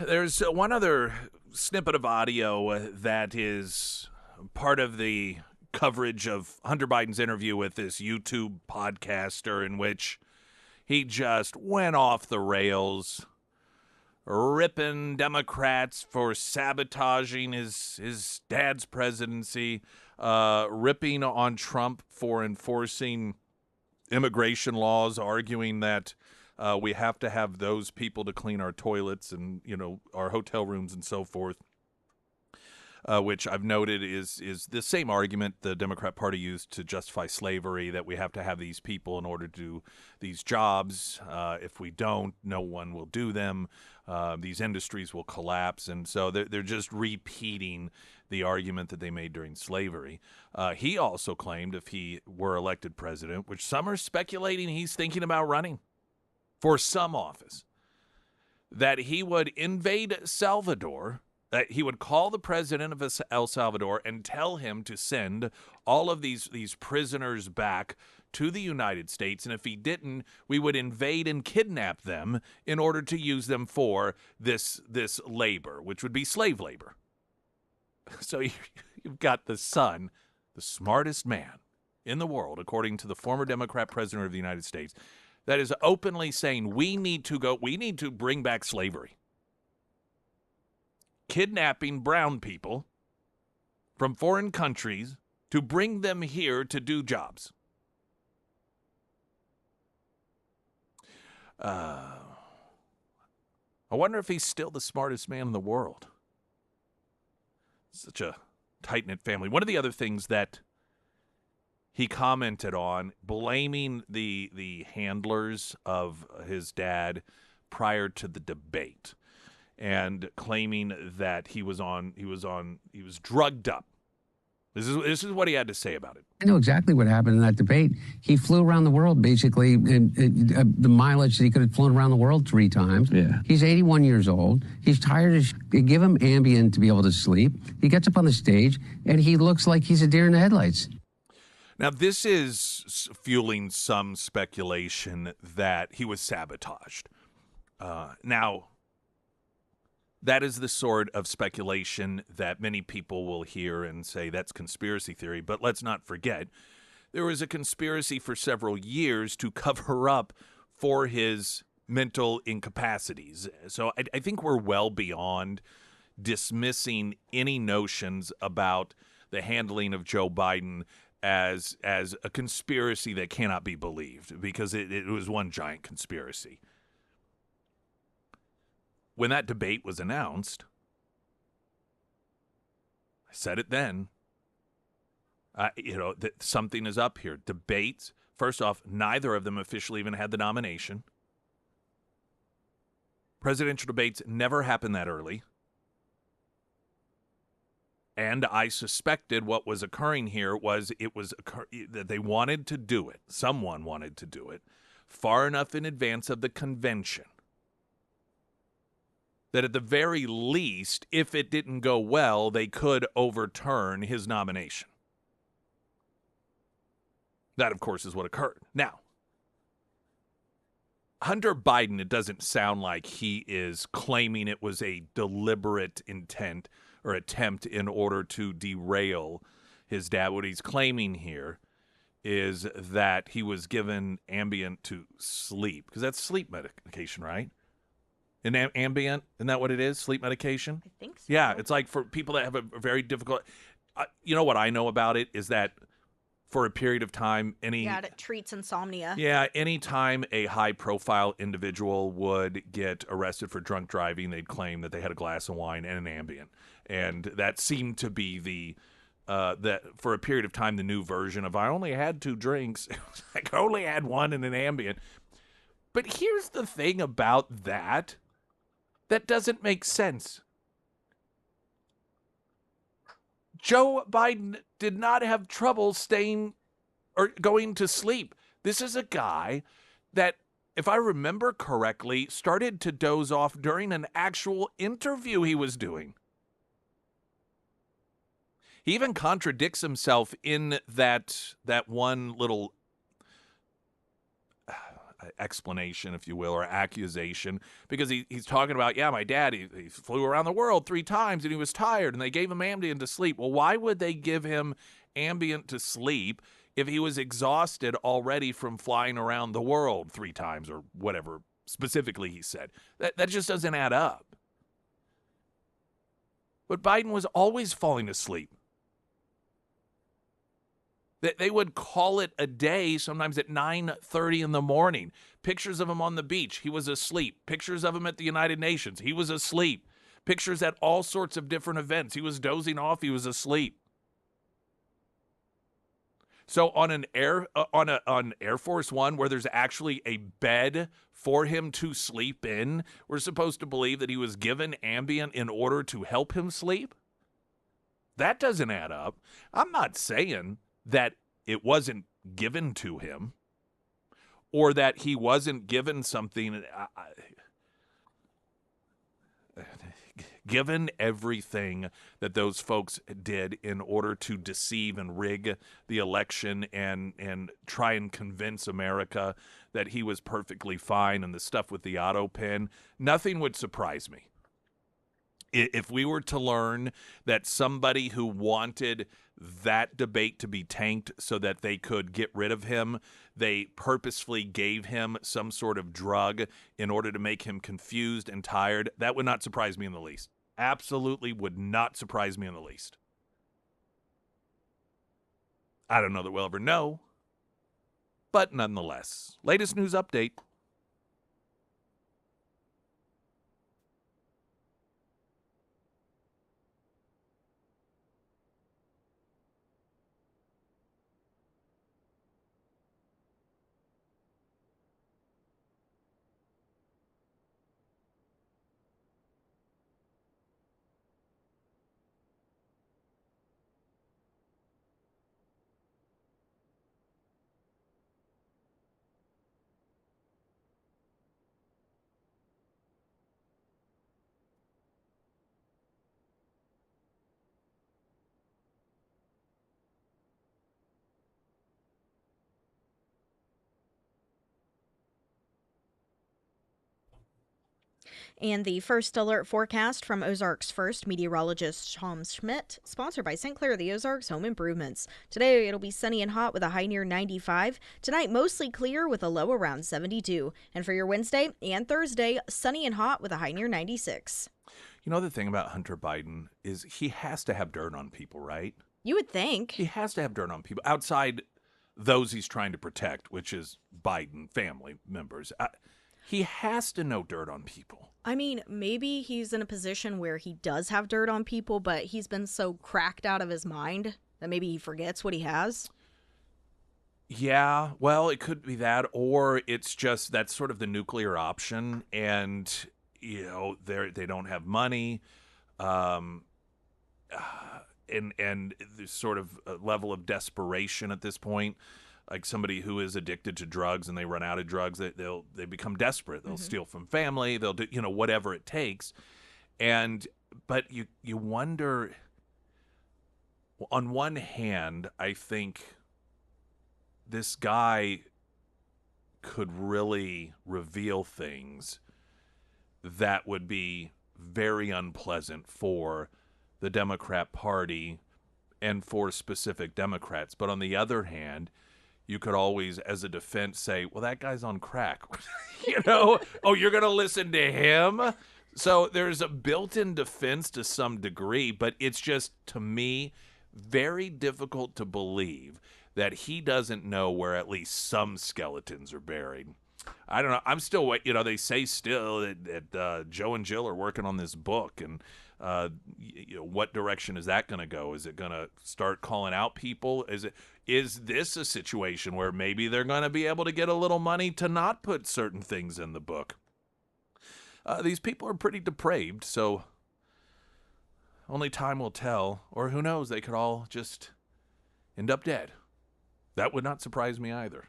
There's one other snippet of audio that is part of the coverage of Hunter Biden's interview with this YouTube podcaster, in which he just went off the rails, ripping Democrats for sabotaging his dad's presidency, ripping on Trump for enforcing immigration laws, arguing that we have to have those people to clean our toilets and, our hotel rooms and so forth, which I've noted is the same argument the Democrat Party used to justify slavery, that we have to have these people in order to do these jobs. If we don't, no one will do them. These industries will collapse. And so they're just repeating the argument that they made during slavery. He also claimed if he were elected president, which some are speculating he's thinking about running for some office, that he would invade Salvador, that he would call the president of El Salvador and tell him to send all of these prisoners back to the United States. And if he didn't, we would invade and kidnap them in order to use them for this labor, which would be slave labor. So you've got the son, the smartest man in the world, according to the former Democrat president of the United States, that is openly saying we need to bring back slavery. Kidnapping brown people from foreign countries to bring them here to do jobs. I wonder if he's still the smartest man in the world. Such a tight-knit family. One of the other things that he commented on, blaming the handlers of his dad prior to the debate, and claiming that he was drugged up. This is what he had to say about it. I know exactly what happened in that debate. He flew around the world, basically, the mileage that he could have flown around the world 3 times. Yeah. He's 81 years old. He's tired as They give him Ambien to be able to sleep. He gets up on the stage, and he looks like he's a deer in the headlights. Now, this is fueling some speculation that he was sabotaged. Now, that is the sort of speculation that many people will hear and say that's conspiracy theory. But let's not forget, there was a conspiracy for several years to cover up for his mental incapacities. So I think we're well beyond dismissing any notions about the handling of Joe Biden as a conspiracy that cannot be believed, because it was one giant conspiracy. When that debate was announced, I said it then, that something is up here. Debates, first off, neither of them officially even had the nomination. Presidential debates never happen that early. And I suspected what was occurring here was that they wanted to do it. Someone wanted to do it far enough in advance of the convention that at the very least, if it didn't go well, they could overturn his nomination. That, of course, is what occurred. Now, Hunter Biden, it doesn't sound like he is claiming it was a deliberate intent or attempt in order to derail his dad. What he's claiming here is that he was given Ambien to sleep, because that's sleep medication, right? And Ambien, isn't that what it is? Sleep medication? I think so. Yeah, it's like for people that have a very difficult... you know what I know about it is that for a period of time, it treats insomnia. Yeah, anytime a high-profile individual would get arrested for drunk driving, they'd claim that they had a glass of wine and an Ambien. And that seemed to be that for a period of time, the new version of, I only had 2 drinks. I only had 1 and an Ambien. But here's the thing about that doesn't make sense. Joe Biden did not have trouble staying or going to sleep. This is a guy that, if I remember correctly, started to doze off during an actual interview he was doing. He even contradicts himself in that one little, explanation, if you will, or accusation, because he's talking about, yeah, my dad, he flew around the world 3 times and he was tired and they gave him Ambien to sleep. Well, why would they give him Ambien to sleep if he was exhausted already from flying around the world 3 times or whatever specifically he said? That just doesn't add up. But Biden was always falling asleep. They would call it a day, sometimes at 9:30 in the morning. Pictures of him on the beach, he was asleep. Pictures of him at the United Nations, he was asleep. Pictures at all sorts of different events, he was dozing off, he was asleep. So on Air Force One, where there's actually a bed for him to sleep in, we're supposed to believe that he was given Ambien in order to help him sleep? That doesn't add up. I'm not saying that it wasn't given to him or that he wasn't given something. Given everything that those folks did in order to deceive and rig the election and try and convince America that he was perfectly fine and the stuff with the auto pen, nothing would surprise me. If we were to learn that somebody who wanted that debate to be tanked so that they could get rid of him, they purposefully gave him some sort of drug in order to make him confused and tired, that would not surprise me in the least. Absolutely would not surprise me in the least. I don't know that we'll ever know, but nonetheless. Latest news update. And the first alert forecast from Ozarks First meteorologist Tom Schmidt, sponsored by St. Clair the Ozarks Home Improvements. Today it'll be sunny and hot with a high near 95. Tonight mostly clear with a low around 72. And for your Wednesday and Thursday, sunny and hot with a high near 96. You know, the thing about Hunter Biden is he has to have dirt on people, right? You would think. He has to have dirt on people outside those he's trying to protect, which is Biden family members. He has to know dirt on people. I mean, maybe he's in a position where he does have dirt on people, but he's been so cracked out of his mind that maybe he forgets what he has. Yeah, well, it could be that, or it's just that's sort of the nuclear option, and they don't have money, and there's sort of a level of desperation at this point. Like somebody who is addicted to drugs and they run out of drugs, they become desperate. They'll steal from family. They'll do whatever it takes. But you wonder. On one hand, I think this guy could really reveal things that would be very unpleasant for the Democrat Party and for specific Democrats. But on the other hand, you could always, as a defense, say, well, that guy's on crack. Oh, you're going to listen to him? So there's a built-in defense to some degree, but it's just, to me, very difficult to believe that he doesn't know where at least some skeletons are buried. I don't know. I'm still waiting. They say still that Joe and Jill are working on this book, and what direction is that going to go? Is it going to start calling out people? Is this a situation where maybe they're going to be able to get a little money to not put certain things in the book? These people are pretty depraved, so only time will tell. Or who knows, they could all just end up dead. That would not surprise me either.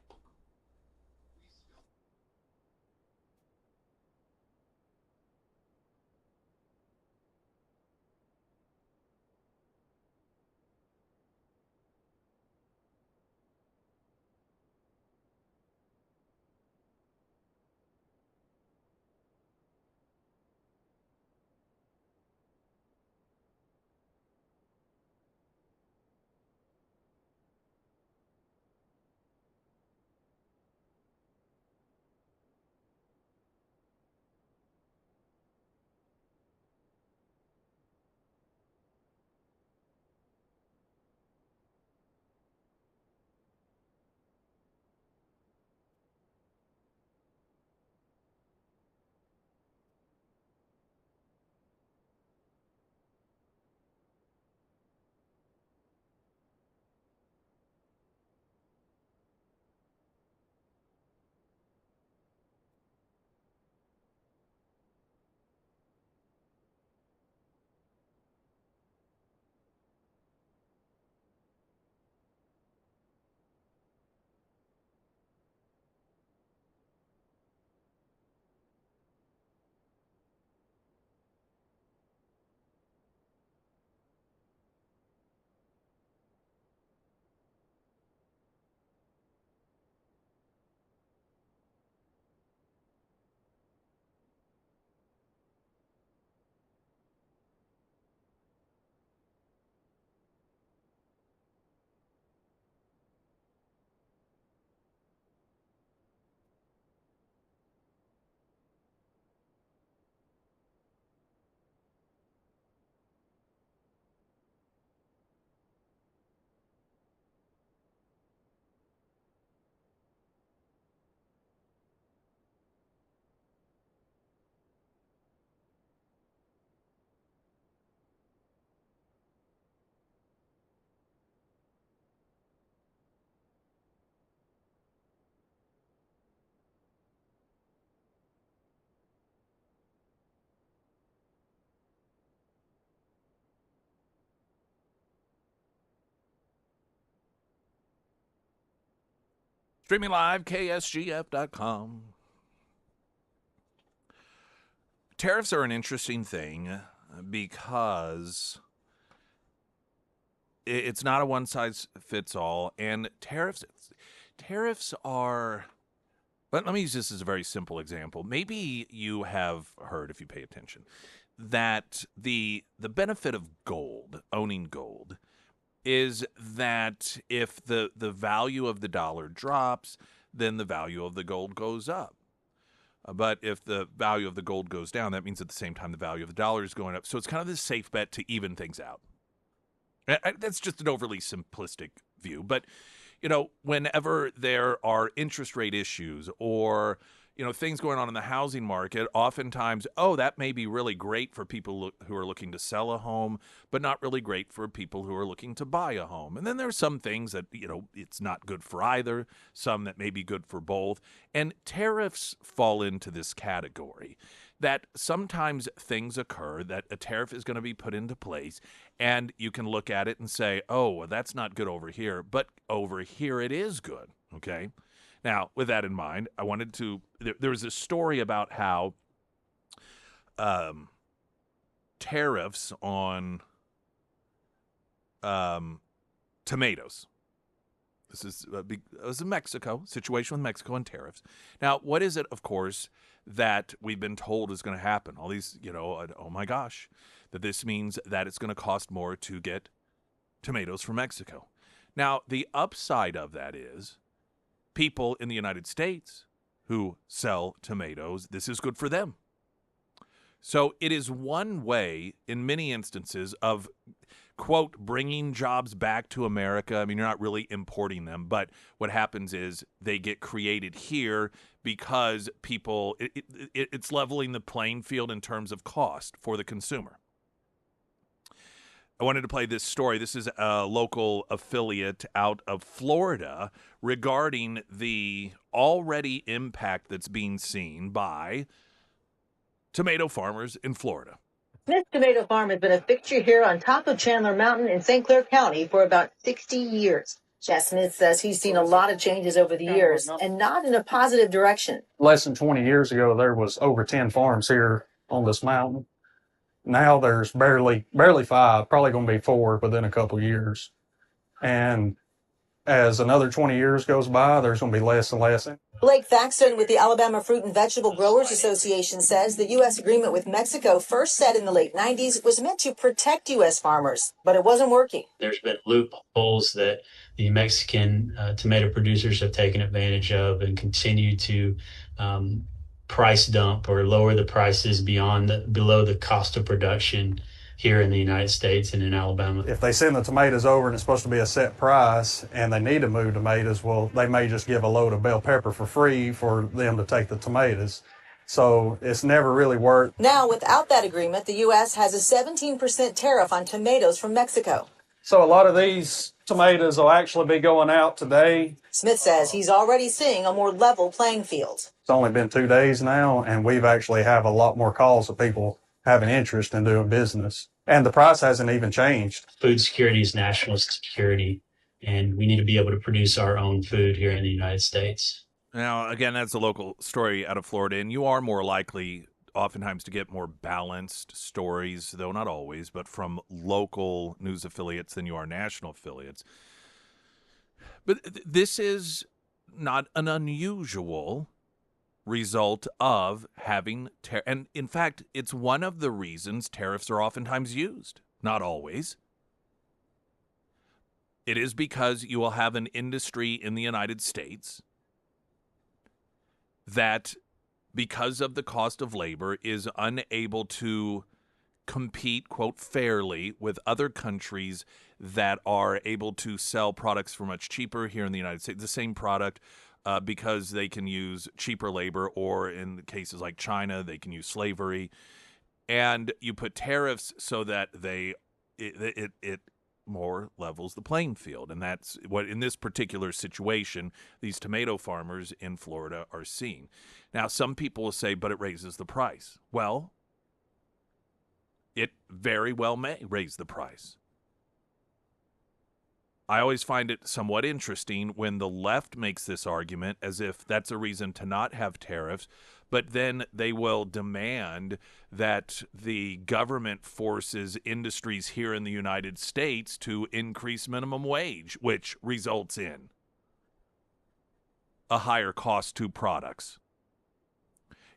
Streaming live, KSGF.com. Tariffs are an interesting thing because it's not a one-size-fits-all, and tariffs are... Let me use this as a very simple example. Maybe you have heard, if you pay attention, that the benefit of gold, owning gold, is that if the value of the dollar drops, then the value of the gold goes up. But if the value of the gold goes down, that means at the same time the value of the dollar is going up. So it's kind of this safe bet to even things out. That's just an overly simplistic view. But, whenever there are interest rate issues or, things going on in the housing market, oftentimes, that may be really great for people who are looking to sell a home, but not really great for people who are looking to buy a home. And then there's some things that, it's not good for either, some that may be good for both. And tariffs fall into this category. That sometimes things occur that a tariff is going to be put into place, and you can look at it and say, oh, well, that's not good over here, but over here it is good, okay? Now, with that in mind, I wanted to, there was a story about how tariffs on tomatoes. This is a Mexico situation with Mexico and tariffs. Now, what is it, of course, that we've been told is going to happen? All these, oh my gosh, that this means that it's going to cost more to get tomatoes from Mexico. Now, the upside of that is people in the United States who sell tomatoes, this is good for them. So it is one way in many instances of, quote, bringing jobs back to America. I mean, you're not really importing them, but what happens is they get created here because people, it's leveling the playing field in terms of cost for the consumer. I wanted to play this story. This is a local affiliate out of Florida regarding the already impact that's being seen by tomato farmers in Florida. Smith Tomato Farm has been a fixture here on top of Chandler Mountain in St. Clair County for about 60 years. Jeff Smith says he's seen a lot of changes over the years and not in a positive direction. Less than 20 years ago, there was over 10 farms here on this mountain. Now there's barely 5, probably going to be 4 within a couple years. And as another 20 years goes by, there's going to be less and less. Blake Thaxton with the Alabama Fruit and Vegetable Growers Association says the U.S. agreement with Mexico, first set in the late 90s, was meant to protect U.S. farmers, but it wasn't working. There's been loopholes that the Mexican tomato producers have taken advantage of and continue to price dump or lower the prices below the cost of production here in the United States and in Alabama. If they send the tomatoes over and it's supposed to be a set price and they need to move tomatoes, well, they may just give a load of bell pepper for free for them to take the tomatoes. So it's never really worked. Now, without that agreement, the U.S. has a 17% tariff on tomatoes from Mexico. So a lot of these tomatoes will actually be going out today. Smith says he's already seeing a more level playing field. It's only been 2 days now, and we've actually have a lot more calls of people having interest in doing business. And the price hasn't even changed. Food security is national security, and we need to be able to produce our own food here in the United States. Now, again, that's a local story out of Florida, and you are more likely oftentimes to get more balanced stories, though not always, but from local news affiliates than you are national affiliates. But this is not an unusual result of having and in fact, it's one of the reasons tariffs are oftentimes used. Not always. It is because you will have an industry in the United States that, because of the cost of labor, is unable to compete, quote, fairly with other countries that are able to sell products for much cheaper here in the United States, the same product, because they can use cheaper labor, or in cases like China, they can use slavery. And you put tariffs so that it more levels the playing field. And that's what, in this particular situation, these tomato farmers in Florida are seeing. Now, some people will say, but it raises the price. Well, it very well may raise the price. I always find it somewhat interesting when the left makes this argument as if that's a reason to not have tariffs, but then they will demand that the government forces industries here in the United States to increase minimum wage, which results in a higher cost to products.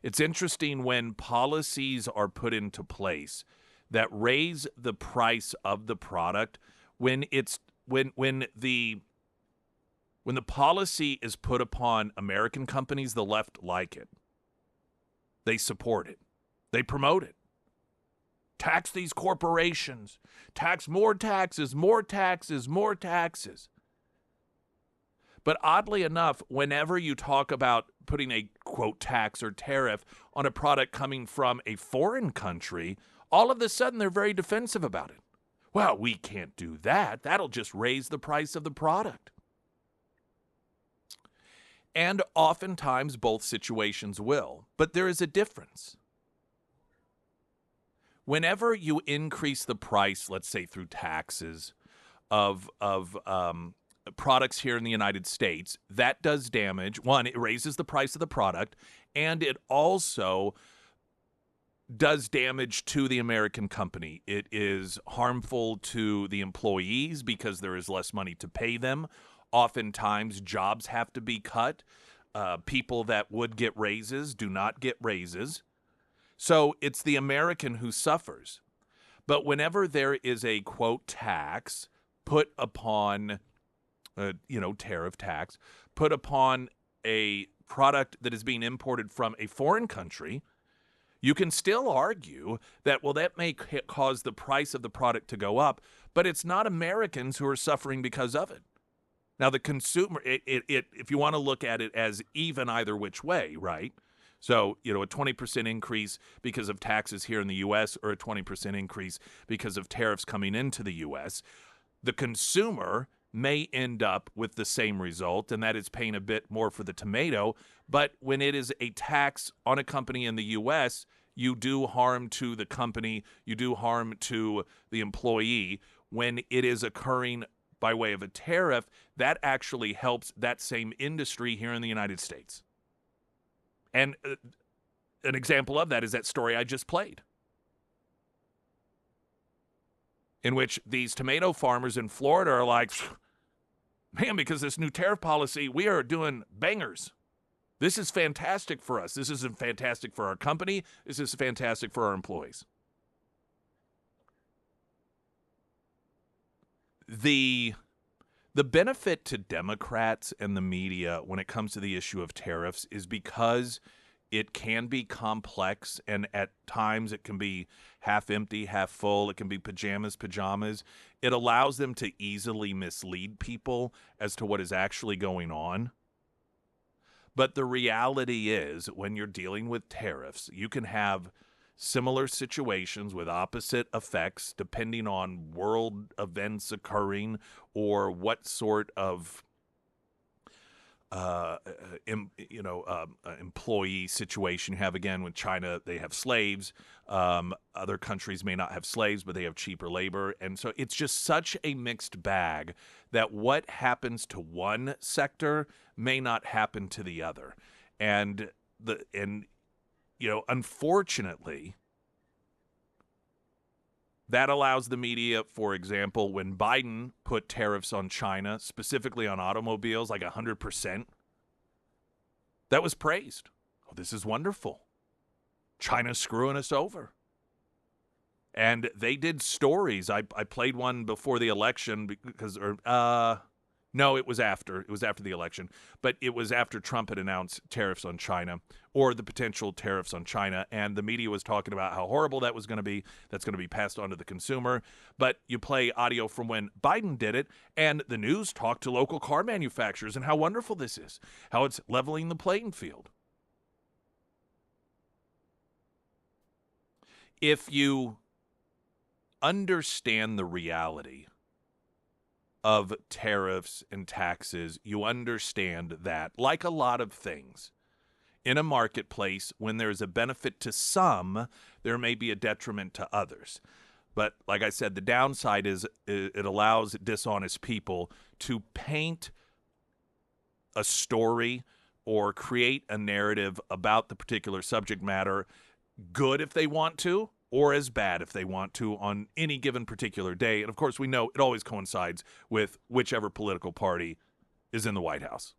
It's interesting when policies are put into place that raise the price of the product when the policy is put upon American companies, the left like it. They support it. They promote it. Tax these corporations. Tax more taxes, more taxes, more taxes. But oddly enough, whenever you talk about putting a, quote, tax or tariff on a product coming from a foreign country, all of a sudden they're very defensive about it. Well, we can't do that. That'll just raise the price of the product. And oftentimes both situations will, but there is a difference. Whenever you increase the price, let's say through taxes, of products here in the United States, that does damage. One, it raises the price of the product, and it also does damage to the American company. It is harmful to the employees because there is less money to pay them. Oftentimes, jobs have to be cut. People that would get raises do not get raises. So it's the American who suffers. But whenever there is a, quote, tax put upon, tariff tax, put upon a product that is being imported from a foreign country, you can still argue that, well, that may cause the price of the product to go up, but it's not Americans who are suffering because of it. Now, the consumer, if you want to look at it as even either which way, right? So, a 20% increase because of taxes here in the U.S. or a 20% increase because of tariffs coming into the U.S., the consumer may end up with the same result, and that is paying a bit more for the tomato. But when it is a tax on a company in the U.S., you do harm to the company, you do harm to the employee. When it is occurring by way of a tariff, that actually helps that same industry here in the United States. And an example of that is that story I just played, in which these tomato farmers in Florida are like, man, because this new tariff policy, we are doing bangers. This is fantastic for us. This is fantastic for our company. This is fantastic for our employees. The benefit to Democrats and the media when it comes to the issue of tariffs is because it can be complex, and at times it can be half empty, half full. It can be pajamas. It allows them to easily mislead people as to what is actually going on. But the reality is, when you're dealing with tariffs, you can have similar situations with opposite effects depending on world events occurring or what sort of employee situation you have. Again, with China, they have slaves. Other countries may not have slaves, but they have cheaper labor. And so it's just such a mixed bag that what happens to one sector may not happen to the other. And unfortunately, that allows the media, for example, when Biden put tariffs on China, specifically on automobiles, like 100%, that was praised. Oh, this is wonderful. China's screwing us over. And they did stories. I played one before the election because, no, it was after. It was after the election. But it was after Trump had announced tariffs on China, or the potential tariffs on China. And the media was talking about how horrible that was going to be. That's going to be passed on to the consumer. But you play audio from when Biden did it, and the news talked to local car manufacturers and how wonderful this is, how it's leveling the playing field. If you understand the reality of tariffs and taxes, you understand that, like a lot of things, in a marketplace, when there's a benefit to some, there may be a detriment to others. But like I said, the downside is it allows dishonest people to paint a story or create a narrative about the particular subject matter, good if they want to, or as bad if they want to on any given particular day. And of course, we know it always coincides with whichever political party is in the White House.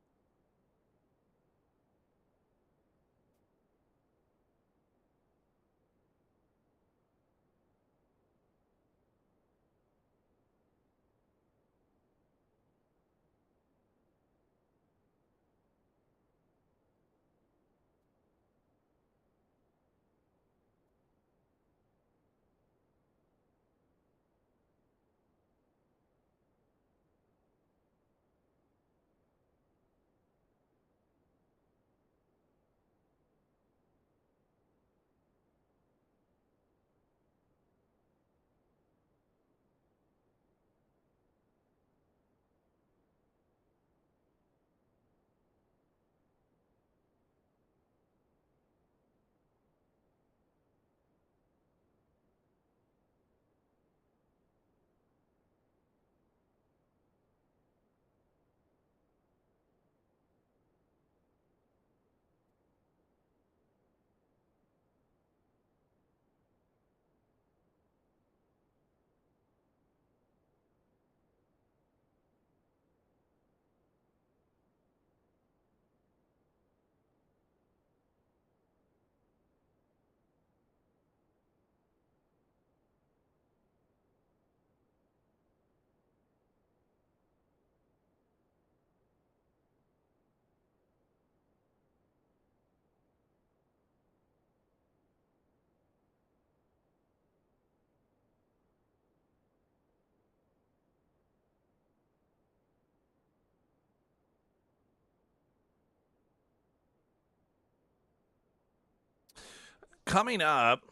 Coming up,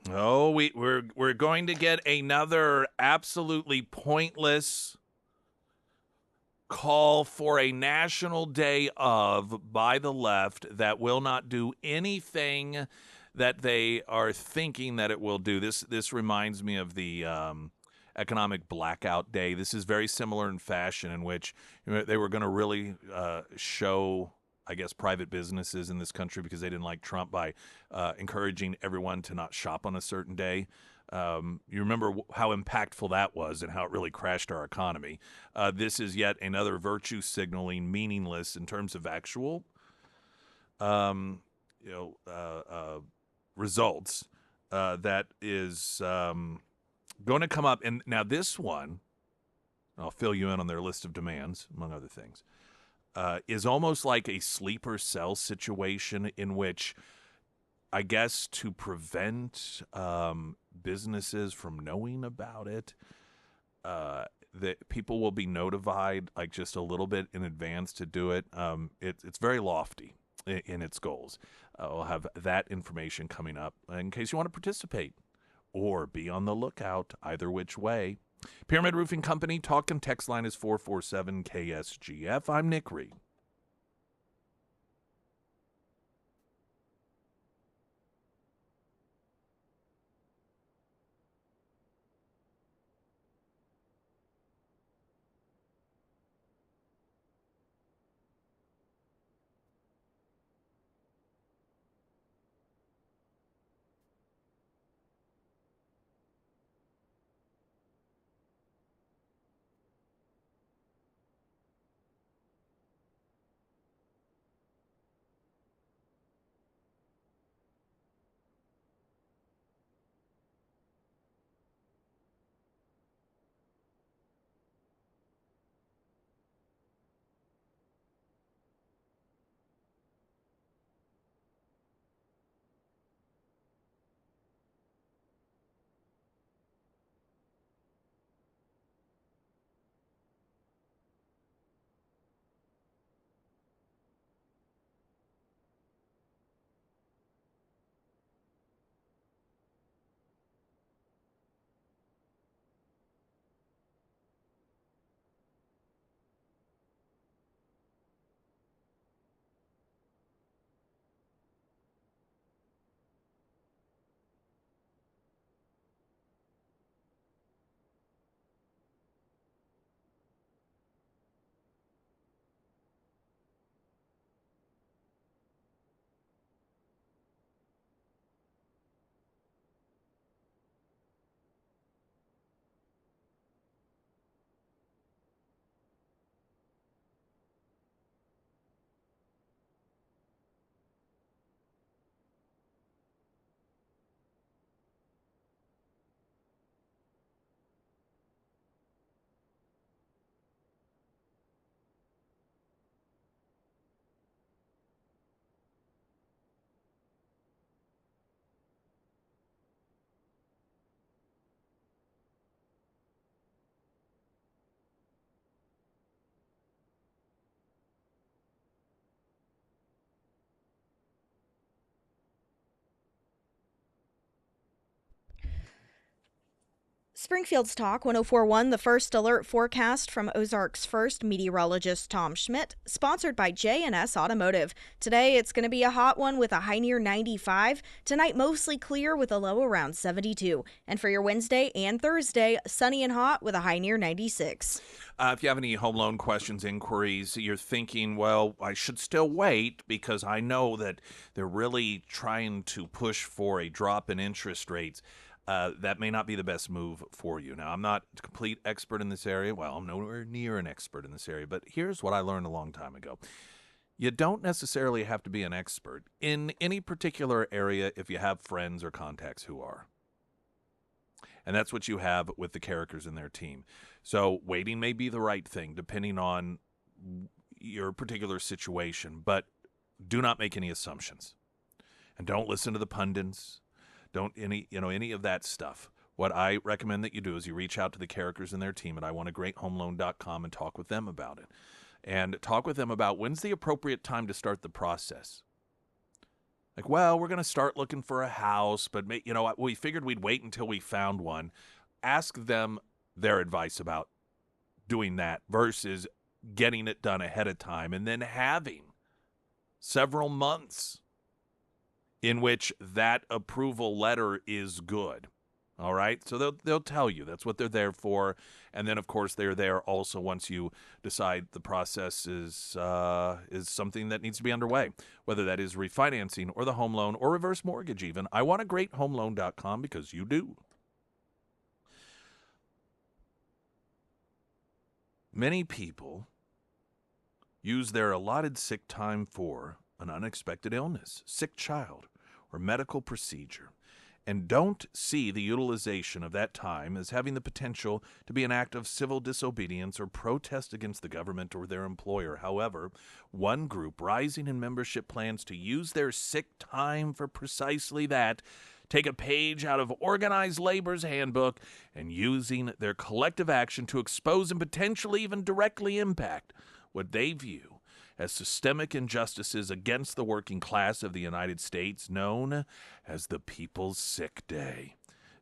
we're going to get another absolutely pointless call for a national day of by the left that will not do anything that they are thinking that it will do. This reminds me of the economic blackout day. This is very similar in fashion, in which they were going to really show, I guess, private businesses in this country, because they didn't like Trump, by encouraging everyone to not shop on a certain day. You remember how impactful that was and how it really crashed our economy. This is yet another virtue signaling, meaningless in terms of actual, um, you know, results. That is going to come up. And now this one, I'll fill you in on their list of demands, among other things, is almost like a sleeper cell situation, in which, I guess, to prevent businesses from knowing about it, that people will be notified like just a little bit in advance to do it. It's very lofty in its goals. We'll have that information coming up in case you want to participate or be on the lookout, either which way. Pyramid Roofing Company, talk and text line is 447 KSGF. I'm Nick Reed. Springfield's Talk 1041, the first alert forecast from Ozarks First meteorologist Tom Schmidt, sponsored by J&S Automotive. Today it's going to be a hot one with a high near 95. Tonight mostly clear with a low around 72. And for your Wednesday and Thursday, sunny and hot with a high near 96. If you have any home loan questions, inquiries, you're thinking, well, I should still wait because I know that they're really trying to push for a drop in interest rates. That may not be the best move for you. Now, I'm not a complete expert in this area. Well, I'm nowhere near an expert in this area, but here's what I learned a long time ago. You don't necessarily have to be an expert in any particular area if you have friends or contacts who are. And that's what you have with the characters in their team. So waiting may be the right thing depending on your particular situation, but do not make any assumptions. And don't listen to the pundits. Don't any of that stuff. What I recommend that you do is you reach out to the characters in their team at iwantagreathomeloan.com and talk with them about it. And talk with them about when's the appropriate time to start the process. Like, well, we're going to start looking for a house, but we figured we'd wait until we found one. Ask them their advice about doing that versus getting it done ahead of time and then having several months in which that approval letter is good. All right? So they'll tell you. That's what they're there for. And then, of course, they're there also once you decide the process is something that needs to be underway, whether that is refinancing or the home loan or reverse mortgage even. iwantagreathomeloan.com because you do. Many people use their allotted sick time for an unexpected illness, sick child, or medical procedure, and don't see the utilization of that time as having the potential to be an act of civil disobedience or protest against the government or their employer. However, one group rising in membership plans to use their sick time for precisely that, take a page out of organized labor's handbook, and using their collective action to expose and potentially even directly impact what they view as systemic injustices against the working class of the United States, known as the People's Sick Day.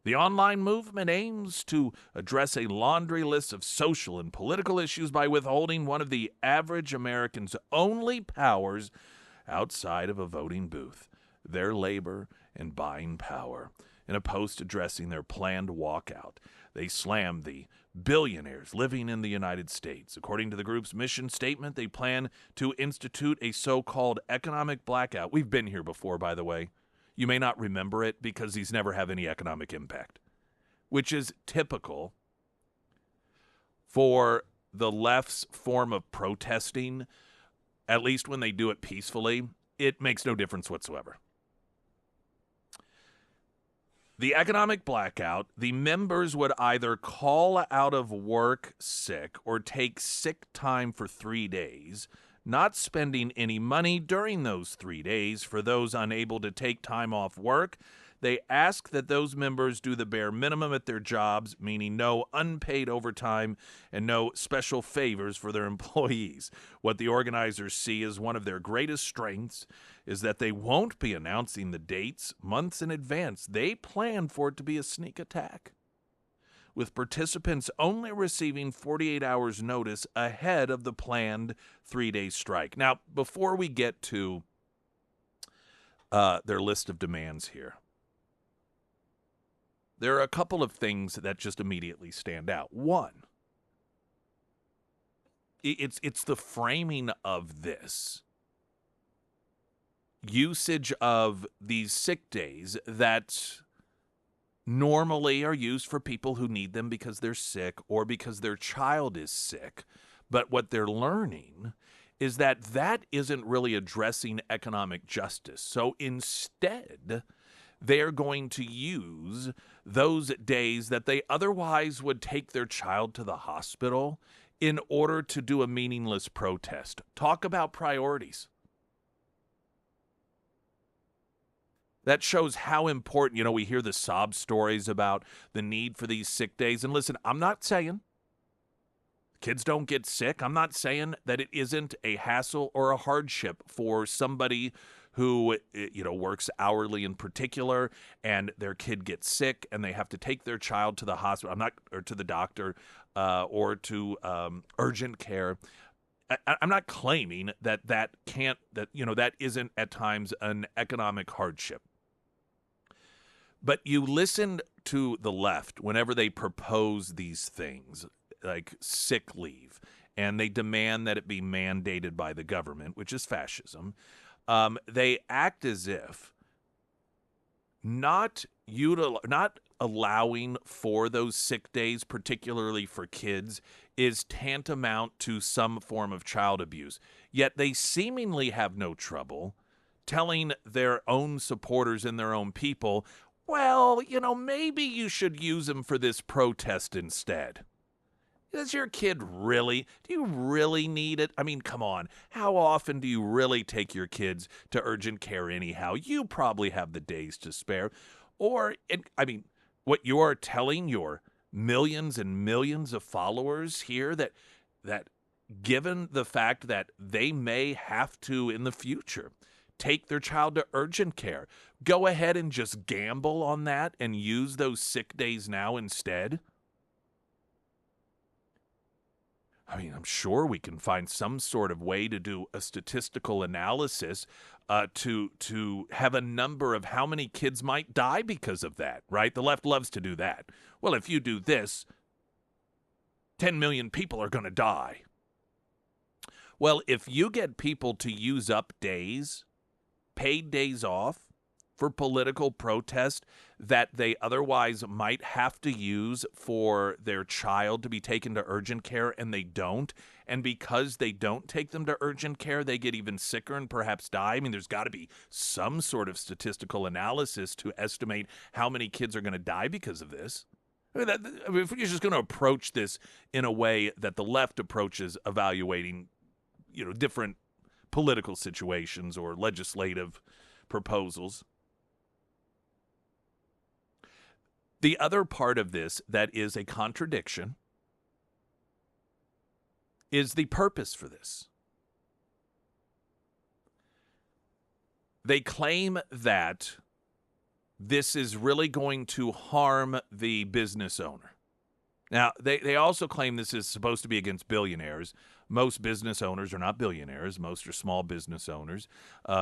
The online movement aims to address a laundry list of social and political issues by withholding one of the average American's only powers outside of a voting booth, their labor and buying power. In a post addressing their planned walkout, they slammed the billionaires living in the United States. According to the group's mission statement, they plan to institute a so-called economic blackout. We've been here before, by the way. You may not remember it because these never have any economic impact, which is typical for the left's form of protesting. At least when they do it peacefully, it makes no difference whatsoever. The economic blackout, the members would either call out of work sick or take sick time for 3 days, not spending any money during those 3 days. For those unable to take time off work, they ask that those members do the bare minimum at their jobs, meaning no unpaid overtime and no special favors for their employees. What the organizers see as one of their greatest strengths is that they won't be announcing the dates months in advance. They plan for it to be a sneak attack, with participants only receiving 48 hours notice ahead of the planned 3-day strike. Now, before we get to their list of demands here, there are a couple of things that just immediately stand out. One, it's the framing of this usage of these sick days that normally are used for people who need them because they're sick or because their child is sick. But what they're learning is that that isn't really addressing economic justice. So instead, they're going to use those days that they otherwise would take their child to the hospital in order to do a meaningless protest. Talk about priorities. That shows how important, we hear the sob stories about the need for these sick days. And listen, I'm not saying kids don't get sick. I'm not saying that it isn't a hassle or a hardship for somebody who, works hourly in particular, and their kid gets sick and they have to take their child to the hospital, or to the doctor, or to urgent care. I'm not claiming that isn't at times an economic hardship. But you listen to the left whenever they propose these things, like sick leave, and they demand that it be mandated by the government, which is fascism. They act as if not allowing for those sick days, particularly for kids, is tantamount to some form of child abuse. Yet they seemingly have no trouble telling their own supporters and their own people, well, maybe you should use them for this protest instead. Does your kid do you really need it? I mean, come on. How often do you really take your kids to urgent care anyhow? You probably have the days to spare. What you are telling your millions and millions of followers here that given the fact that they may have to, in the future, take their child to urgent care, go ahead and just gamble on that and use those sick days now instead? I mean, I'm sure we can find some sort of way to do a statistical analysis to have a number of how many kids might die because of that, right? The left loves to do that. Well, if you do this, 10 million people are going to die. Well, if you get people to use up days, paid days off, for political protest that they otherwise might have to use for their child to be taken to urgent care, and they don't, and because they don't take them to urgent care, they get even sicker and perhaps die. I mean, there's got to be some sort of statistical analysis to estimate how many kids are going to die because of this. If you're just going to approach this in a way that the left approaches evaluating, different political situations or legislative proposals. The other part of this that is a contradiction is the purpose for this. They claim that this is really going to harm the business owner. Now, they also claim this is supposed to be against billionaires. Most business owners are not billionaires. Most are small business owners,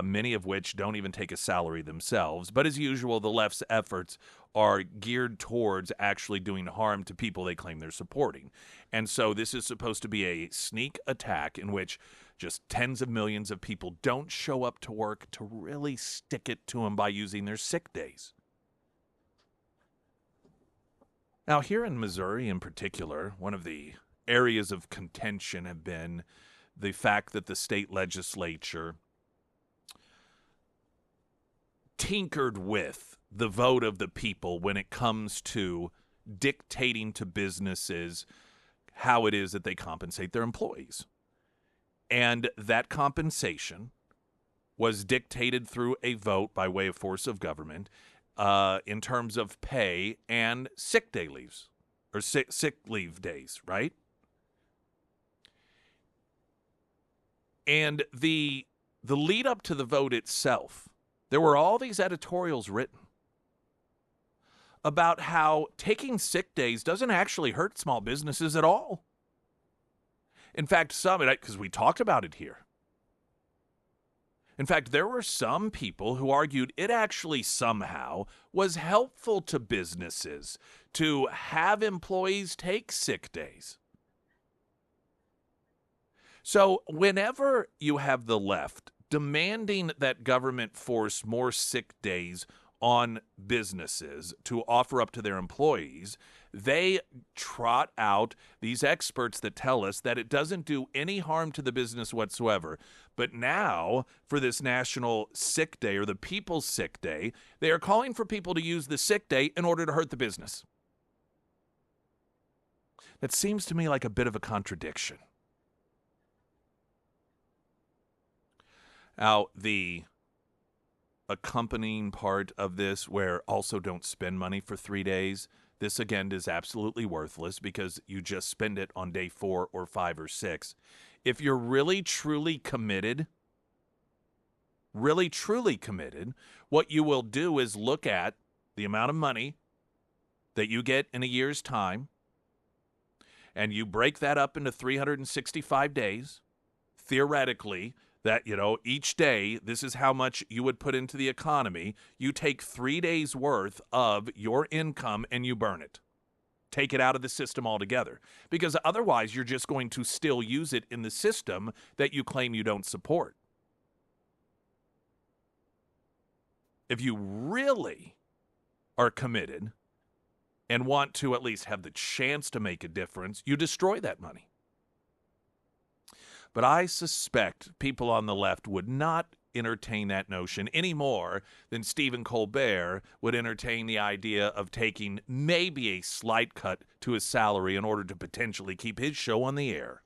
many of which don't even take a salary themselves. But as usual, the left's efforts are geared towards actually doing harm to people they claim they're supporting. And so this is supposed to be a sneak attack in which just tens of millions of people don't show up to work to really stick it to them by using their sick days. Now, here in Missouri in particular, one of the areas of contention have been the fact that the state legislature tinkered with the vote of the people when it comes to dictating to businesses how it is that they compensate their employees. And that compensation was dictated through a vote by way of force of government in terms of pay and sick day leaves, or sick leave days, right? And the lead up to the vote itself, there were all these editorials written about how taking sick days doesn't actually hurt small businesses at all. In fact, because we talked about it here. In fact, there were some people who argued it actually somehow was helpful to businesses to have employees take sick days. So whenever you have the left demanding that government force more sick days on businesses to offer up to their employees, they trot out these experts that tell us that it doesn't do any harm to the business whatsoever. But now, for this national sick day, or the people's sick day, they are calling for people to use the sick day in order to hurt the business. That seems to me like a bit of a contradiction. Now, the accompanying part of this, where also don't spend money for 3 days, this again is absolutely worthless because you just spend it on day 4 or 5 or 6. If you're really truly committed really truly committed, what you will do is look at the amount of money that you get in a year's time, and you break that up into 365 days. Theoretically, that, each day, this is how much you would put into the economy. You take 3 days worth of your income and you burn it. Take it out of the system altogether, because otherwise you're just going to still use it in the system that you claim you don't support. If you really are committed and want to at least have the chance to make a difference, you destroy that money. But I suspect people on the left would not entertain that notion any more than Stephen Colbert would entertain the idea of taking maybe a slight cut to his salary in order to potentially keep his show on the air.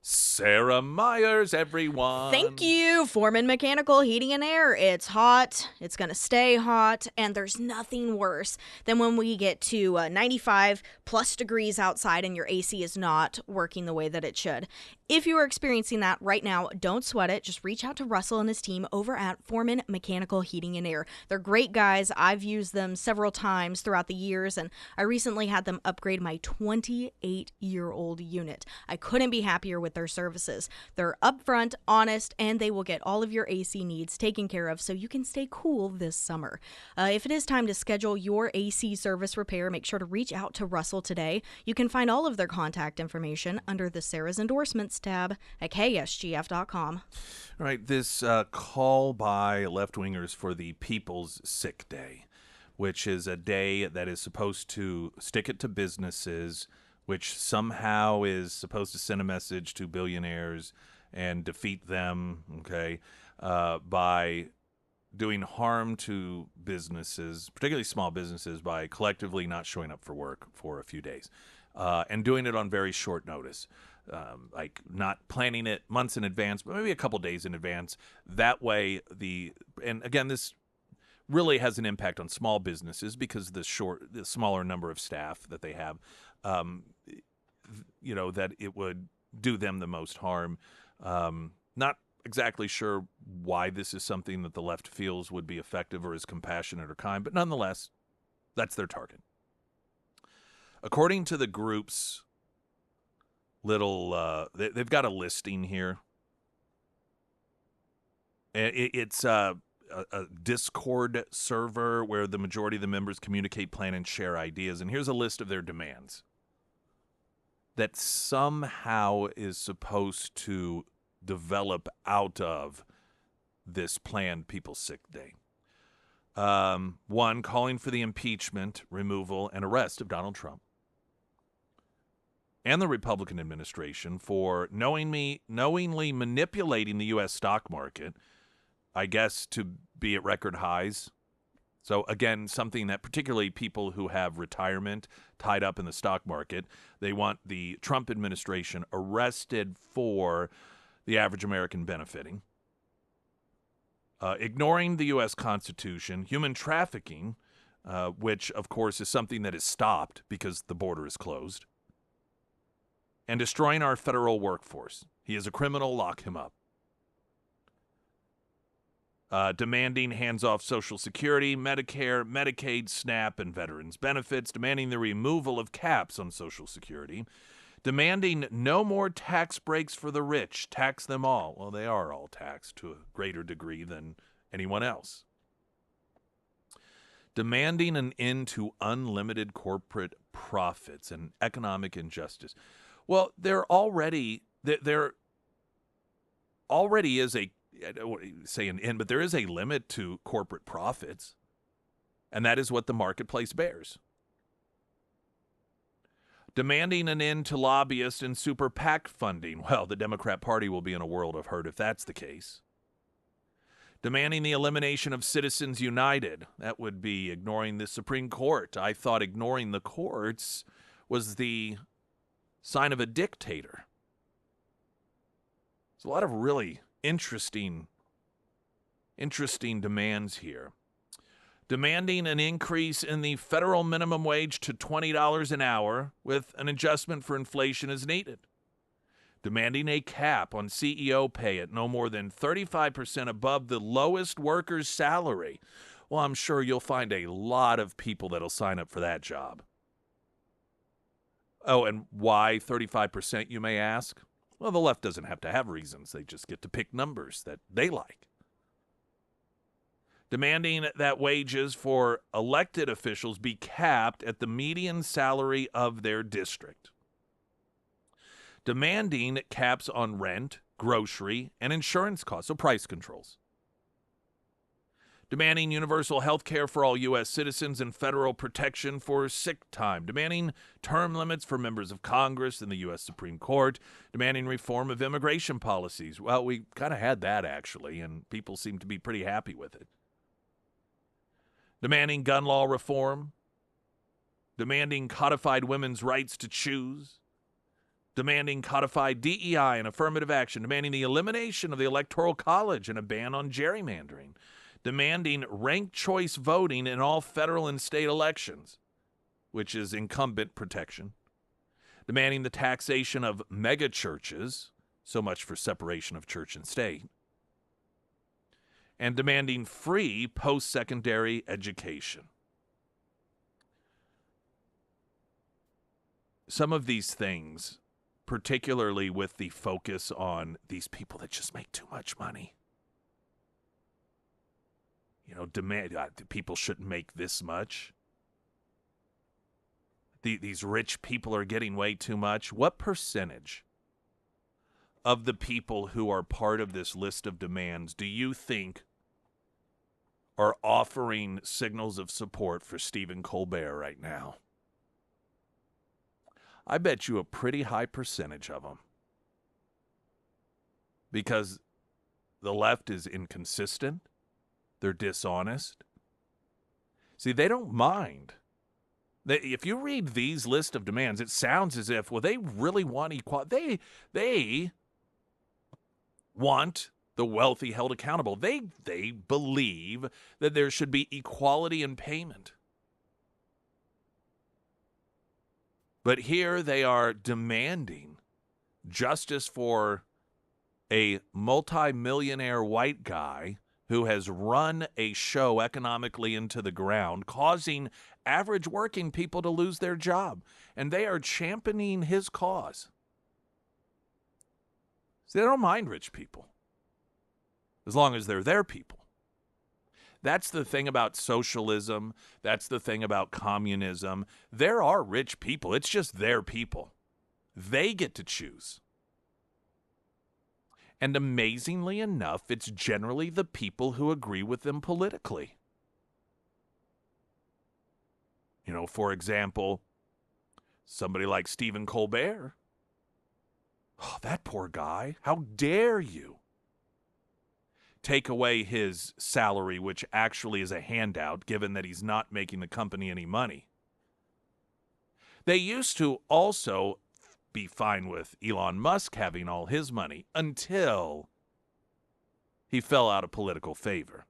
Sarah Myers, everyone. Thank you, Foreman Mechanical Heating and Air. It's hot, it's going to stay hot, and there's nothing worse than when we get to 95 plus degrees outside and your AC is not working the way that it should. If you are experiencing that right now, don't sweat it. Just reach out to Russell and his team over at Foreman Mechanical Heating and Air. They're great guys. I've used them several times throughout the years, and I recently had them upgrade my 28-year-old unit. I couldn't be happier with their services. They're upfront, honest, and they will get all of your AC needs taken care of so you can stay cool this summer. If it is time to schedule your AC service repair, make sure to reach out to Russell today. You can find all of their contact information under the Sarah's Endorsements tab at ksgf.com. All right, this call by left-wingers for the People's Sick Day, which is a day that is supposed to stick it to businesses, which somehow is supposed to send a message to billionaires and defeat them, okay, by doing harm to businesses, particularly small businesses, by collectively not showing up for work for a few days, and doing it on very short notice. Like not planning it months in advance, but maybe a couple days in advance. That way, and again, this really has an impact on small businesses because the smaller number of staff that they have, that it would do them the most harm. Not exactly sure why this is something that the left feels would be effective or is compassionate or kind, but nonetheless, that's their target. According to the group's they've got a listing here. It's a Discord server where the majority of the members communicate, plan, and share ideas. And here's a list of their demands that somehow is supposed to develop out of this planned People's Sick Day. 1, calling for the impeachment, removal, and arrest of Donald Trump and the Republican administration for knowingly manipulating the U.S. stock market, I guess, to be at record highs. So, again, something that particularly people who have retirement tied up in the stock market, they want the Trump administration arrested for the average American benefiting. Ignoring the U.S. Constitution, human trafficking, which, of course, is something that is stopped because the border is closed. And destroying our federal workforce. He is a criminal, lock him up. Demanding hands-off Social Security, Medicare, Medicaid, SNAP, and veterans benefits. Demanding the removal of caps on Social Security. Demanding no more tax breaks for the rich. Tax them all. Well, they are all taxed to a greater degree than anyone else. Demanding an end to unlimited corporate profits and economic injustice. Well, there already is a, I don't want to say an end, but there is a limit to corporate profits, and that is what the marketplace bears. Demanding an end to lobbyist and super PAC funding. Well, the Democrat Party will be in a world of hurt if that's the case. Demanding the elimination of Citizens United. That would be ignoring the Supreme Court. I thought ignoring the courts was the sign of a dictator. There's a lot of really interesting demands here. Demanding an increase in the federal minimum wage to $20 an hour with an adjustment for inflation as needed. Demanding a cap on CEO pay at no more than 35% above the lowest worker's salary. Well, I'm sure you'll find a lot of people that'll sign up for that job. Oh, and why 35%, you may ask? Well, the left doesn't have to have reasons. They just get to pick numbers that they like. Demanding that wages for elected officials be capped at the median salary of their district. Demanding caps on rent, grocery, and insurance costs, so price controls. Demanding universal health care for all U.S. citizens and federal protection for sick time. Demanding term limits for members of Congress and the U.S. Supreme Court. Demanding reform of immigration policies. Well, we kind of had that, actually, and people seem to be pretty happy with it. Demanding gun law reform. Demanding codified women's rights to choose. Demanding codified DEI and affirmative action. Demanding the elimination of the Electoral College and a ban on gerrymandering. Demanding ranked choice voting in all federal and state elections, which is incumbent protection. Demanding the taxation of megachurches, so much for separation of church and state. And demanding free post-secondary education. Some of these things, particularly with the focus on these people that just make too much money. You know, demand people shouldn't make this much. These rich people are getting way too much. What percentage of the people who are part of this list of demands do you think are offering signals of support for Stephen Colbert right now? I bet you a pretty high percentage of them. Because the left is inconsistent. They're dishonest. See, they don't mind. If you read these list of demands, it sounds as if, well, they really want equality. They want the wealthy held accountable. They believe that there should be equality in payment. But here they are demanding justice for a multimillionaire white guy who has run a show economically into the ground, causing average working people to lose their job. And they are championing his cause. See, they don't mind rich people, as long as they're their people. That's the thing about socialism. That's the thing about communism. There are rich people. It's just their people. They get to choose. And amazingly enough, it's generally the people who agree with them politically. You know, for example, somebody like Stephen Colbert. Oh, that poor guy. How dare you take away his salary, which actually is a handout, given that he's not making the company any money. They used to also be fine with Elon Musk having all his money until he fell out of political favor.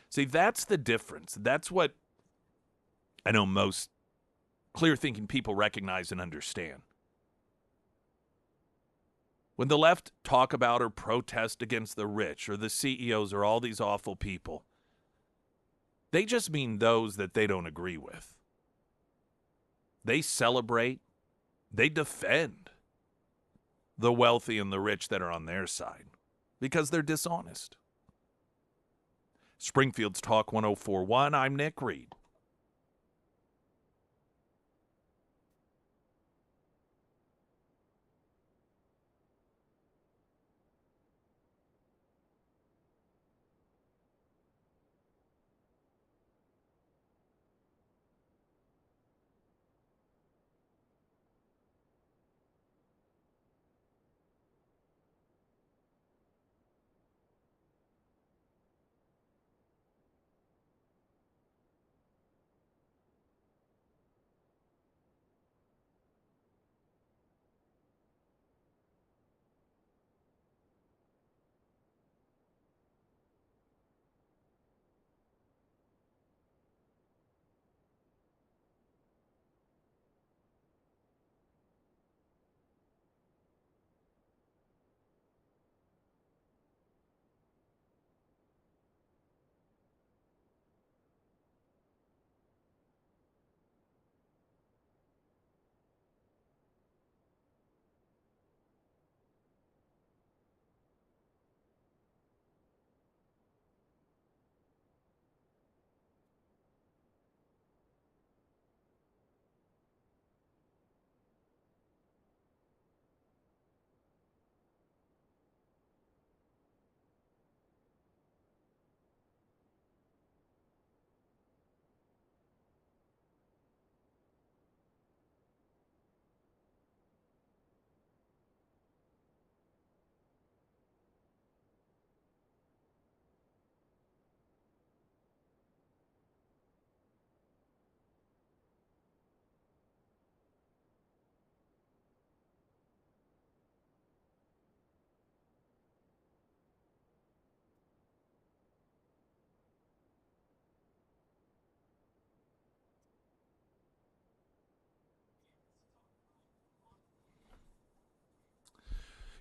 See, that's the difference. That's what I know most clear-thinking people recognize and understand. When the left talk about or protest against the rich or the CEOs or all these awful people, they just mean those that they don't agree with. They celebrate, they defend the wealthy and the rich that are on their side because they're dishonest. Springfield's Talk 104.1, I'm Nick Reed.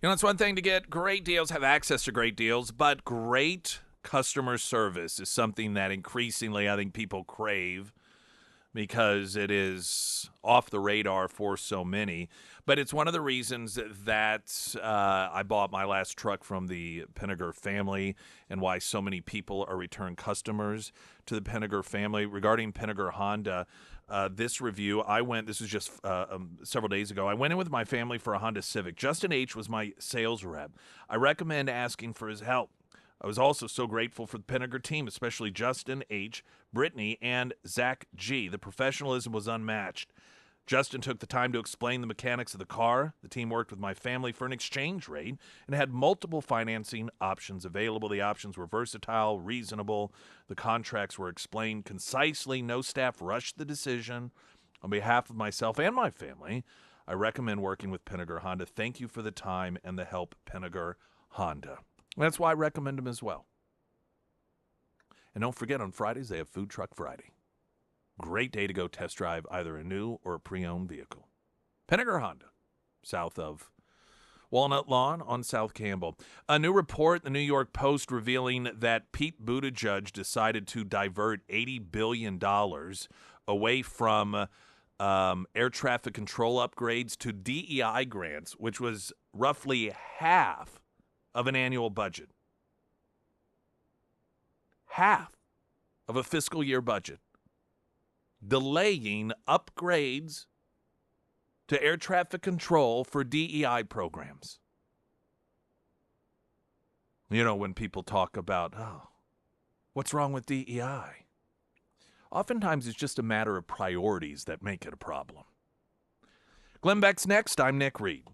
You know, it's one thing to get great deals, have access to great deals, but great customer service is something that increasingly I think people crave because it is off the radar for so many. But it's one of the reasons that I bought my last truck from the Pinniger family and why so many people are return customers to the Pinniger family. Regarding Pinniger Honda, this review, this was just several days ago. I went in with my family for a Honda Civic. Justin H. was my sales rep. I recommend asking for his help. I was also so grateful for the Pinniger team, especially Justin H., Brittany, and Zach G. The professionalism was unmatched. Justin took the time to explain the mechanics of the car. The team worked with my family for an exchange rate and had multiple financing options available. The options were versatile, reasonable. The contracts were explained concisely. No staff rushed the decision. On behalf of myself and my family, I recommend working with Pinniger Honda. Thank you for the time and the help, Pinniger Honda. That's why I recommend them as well. And don't forget, on Fridays, they have Food Truck Friday. Great day to go test drive either a new or a pre-owned vehicle. Pinniger Honda, south of Walnut Lawn on South Campbell. A new report, the New York Post, revealing that Pete Buttigieg decided to divert $80 billion away from air traffic control upgrades to DEI grants, which was roughly half of an annual budget. Half of a fiscal year budget. Delaying upgrades to air traffic control for DEI programs. You know, when people talk about, what's wrong with DEI? Oftentimes it's just a matter of priorities that make it a problem. Glenn Beck's next. I'm Nick Reed.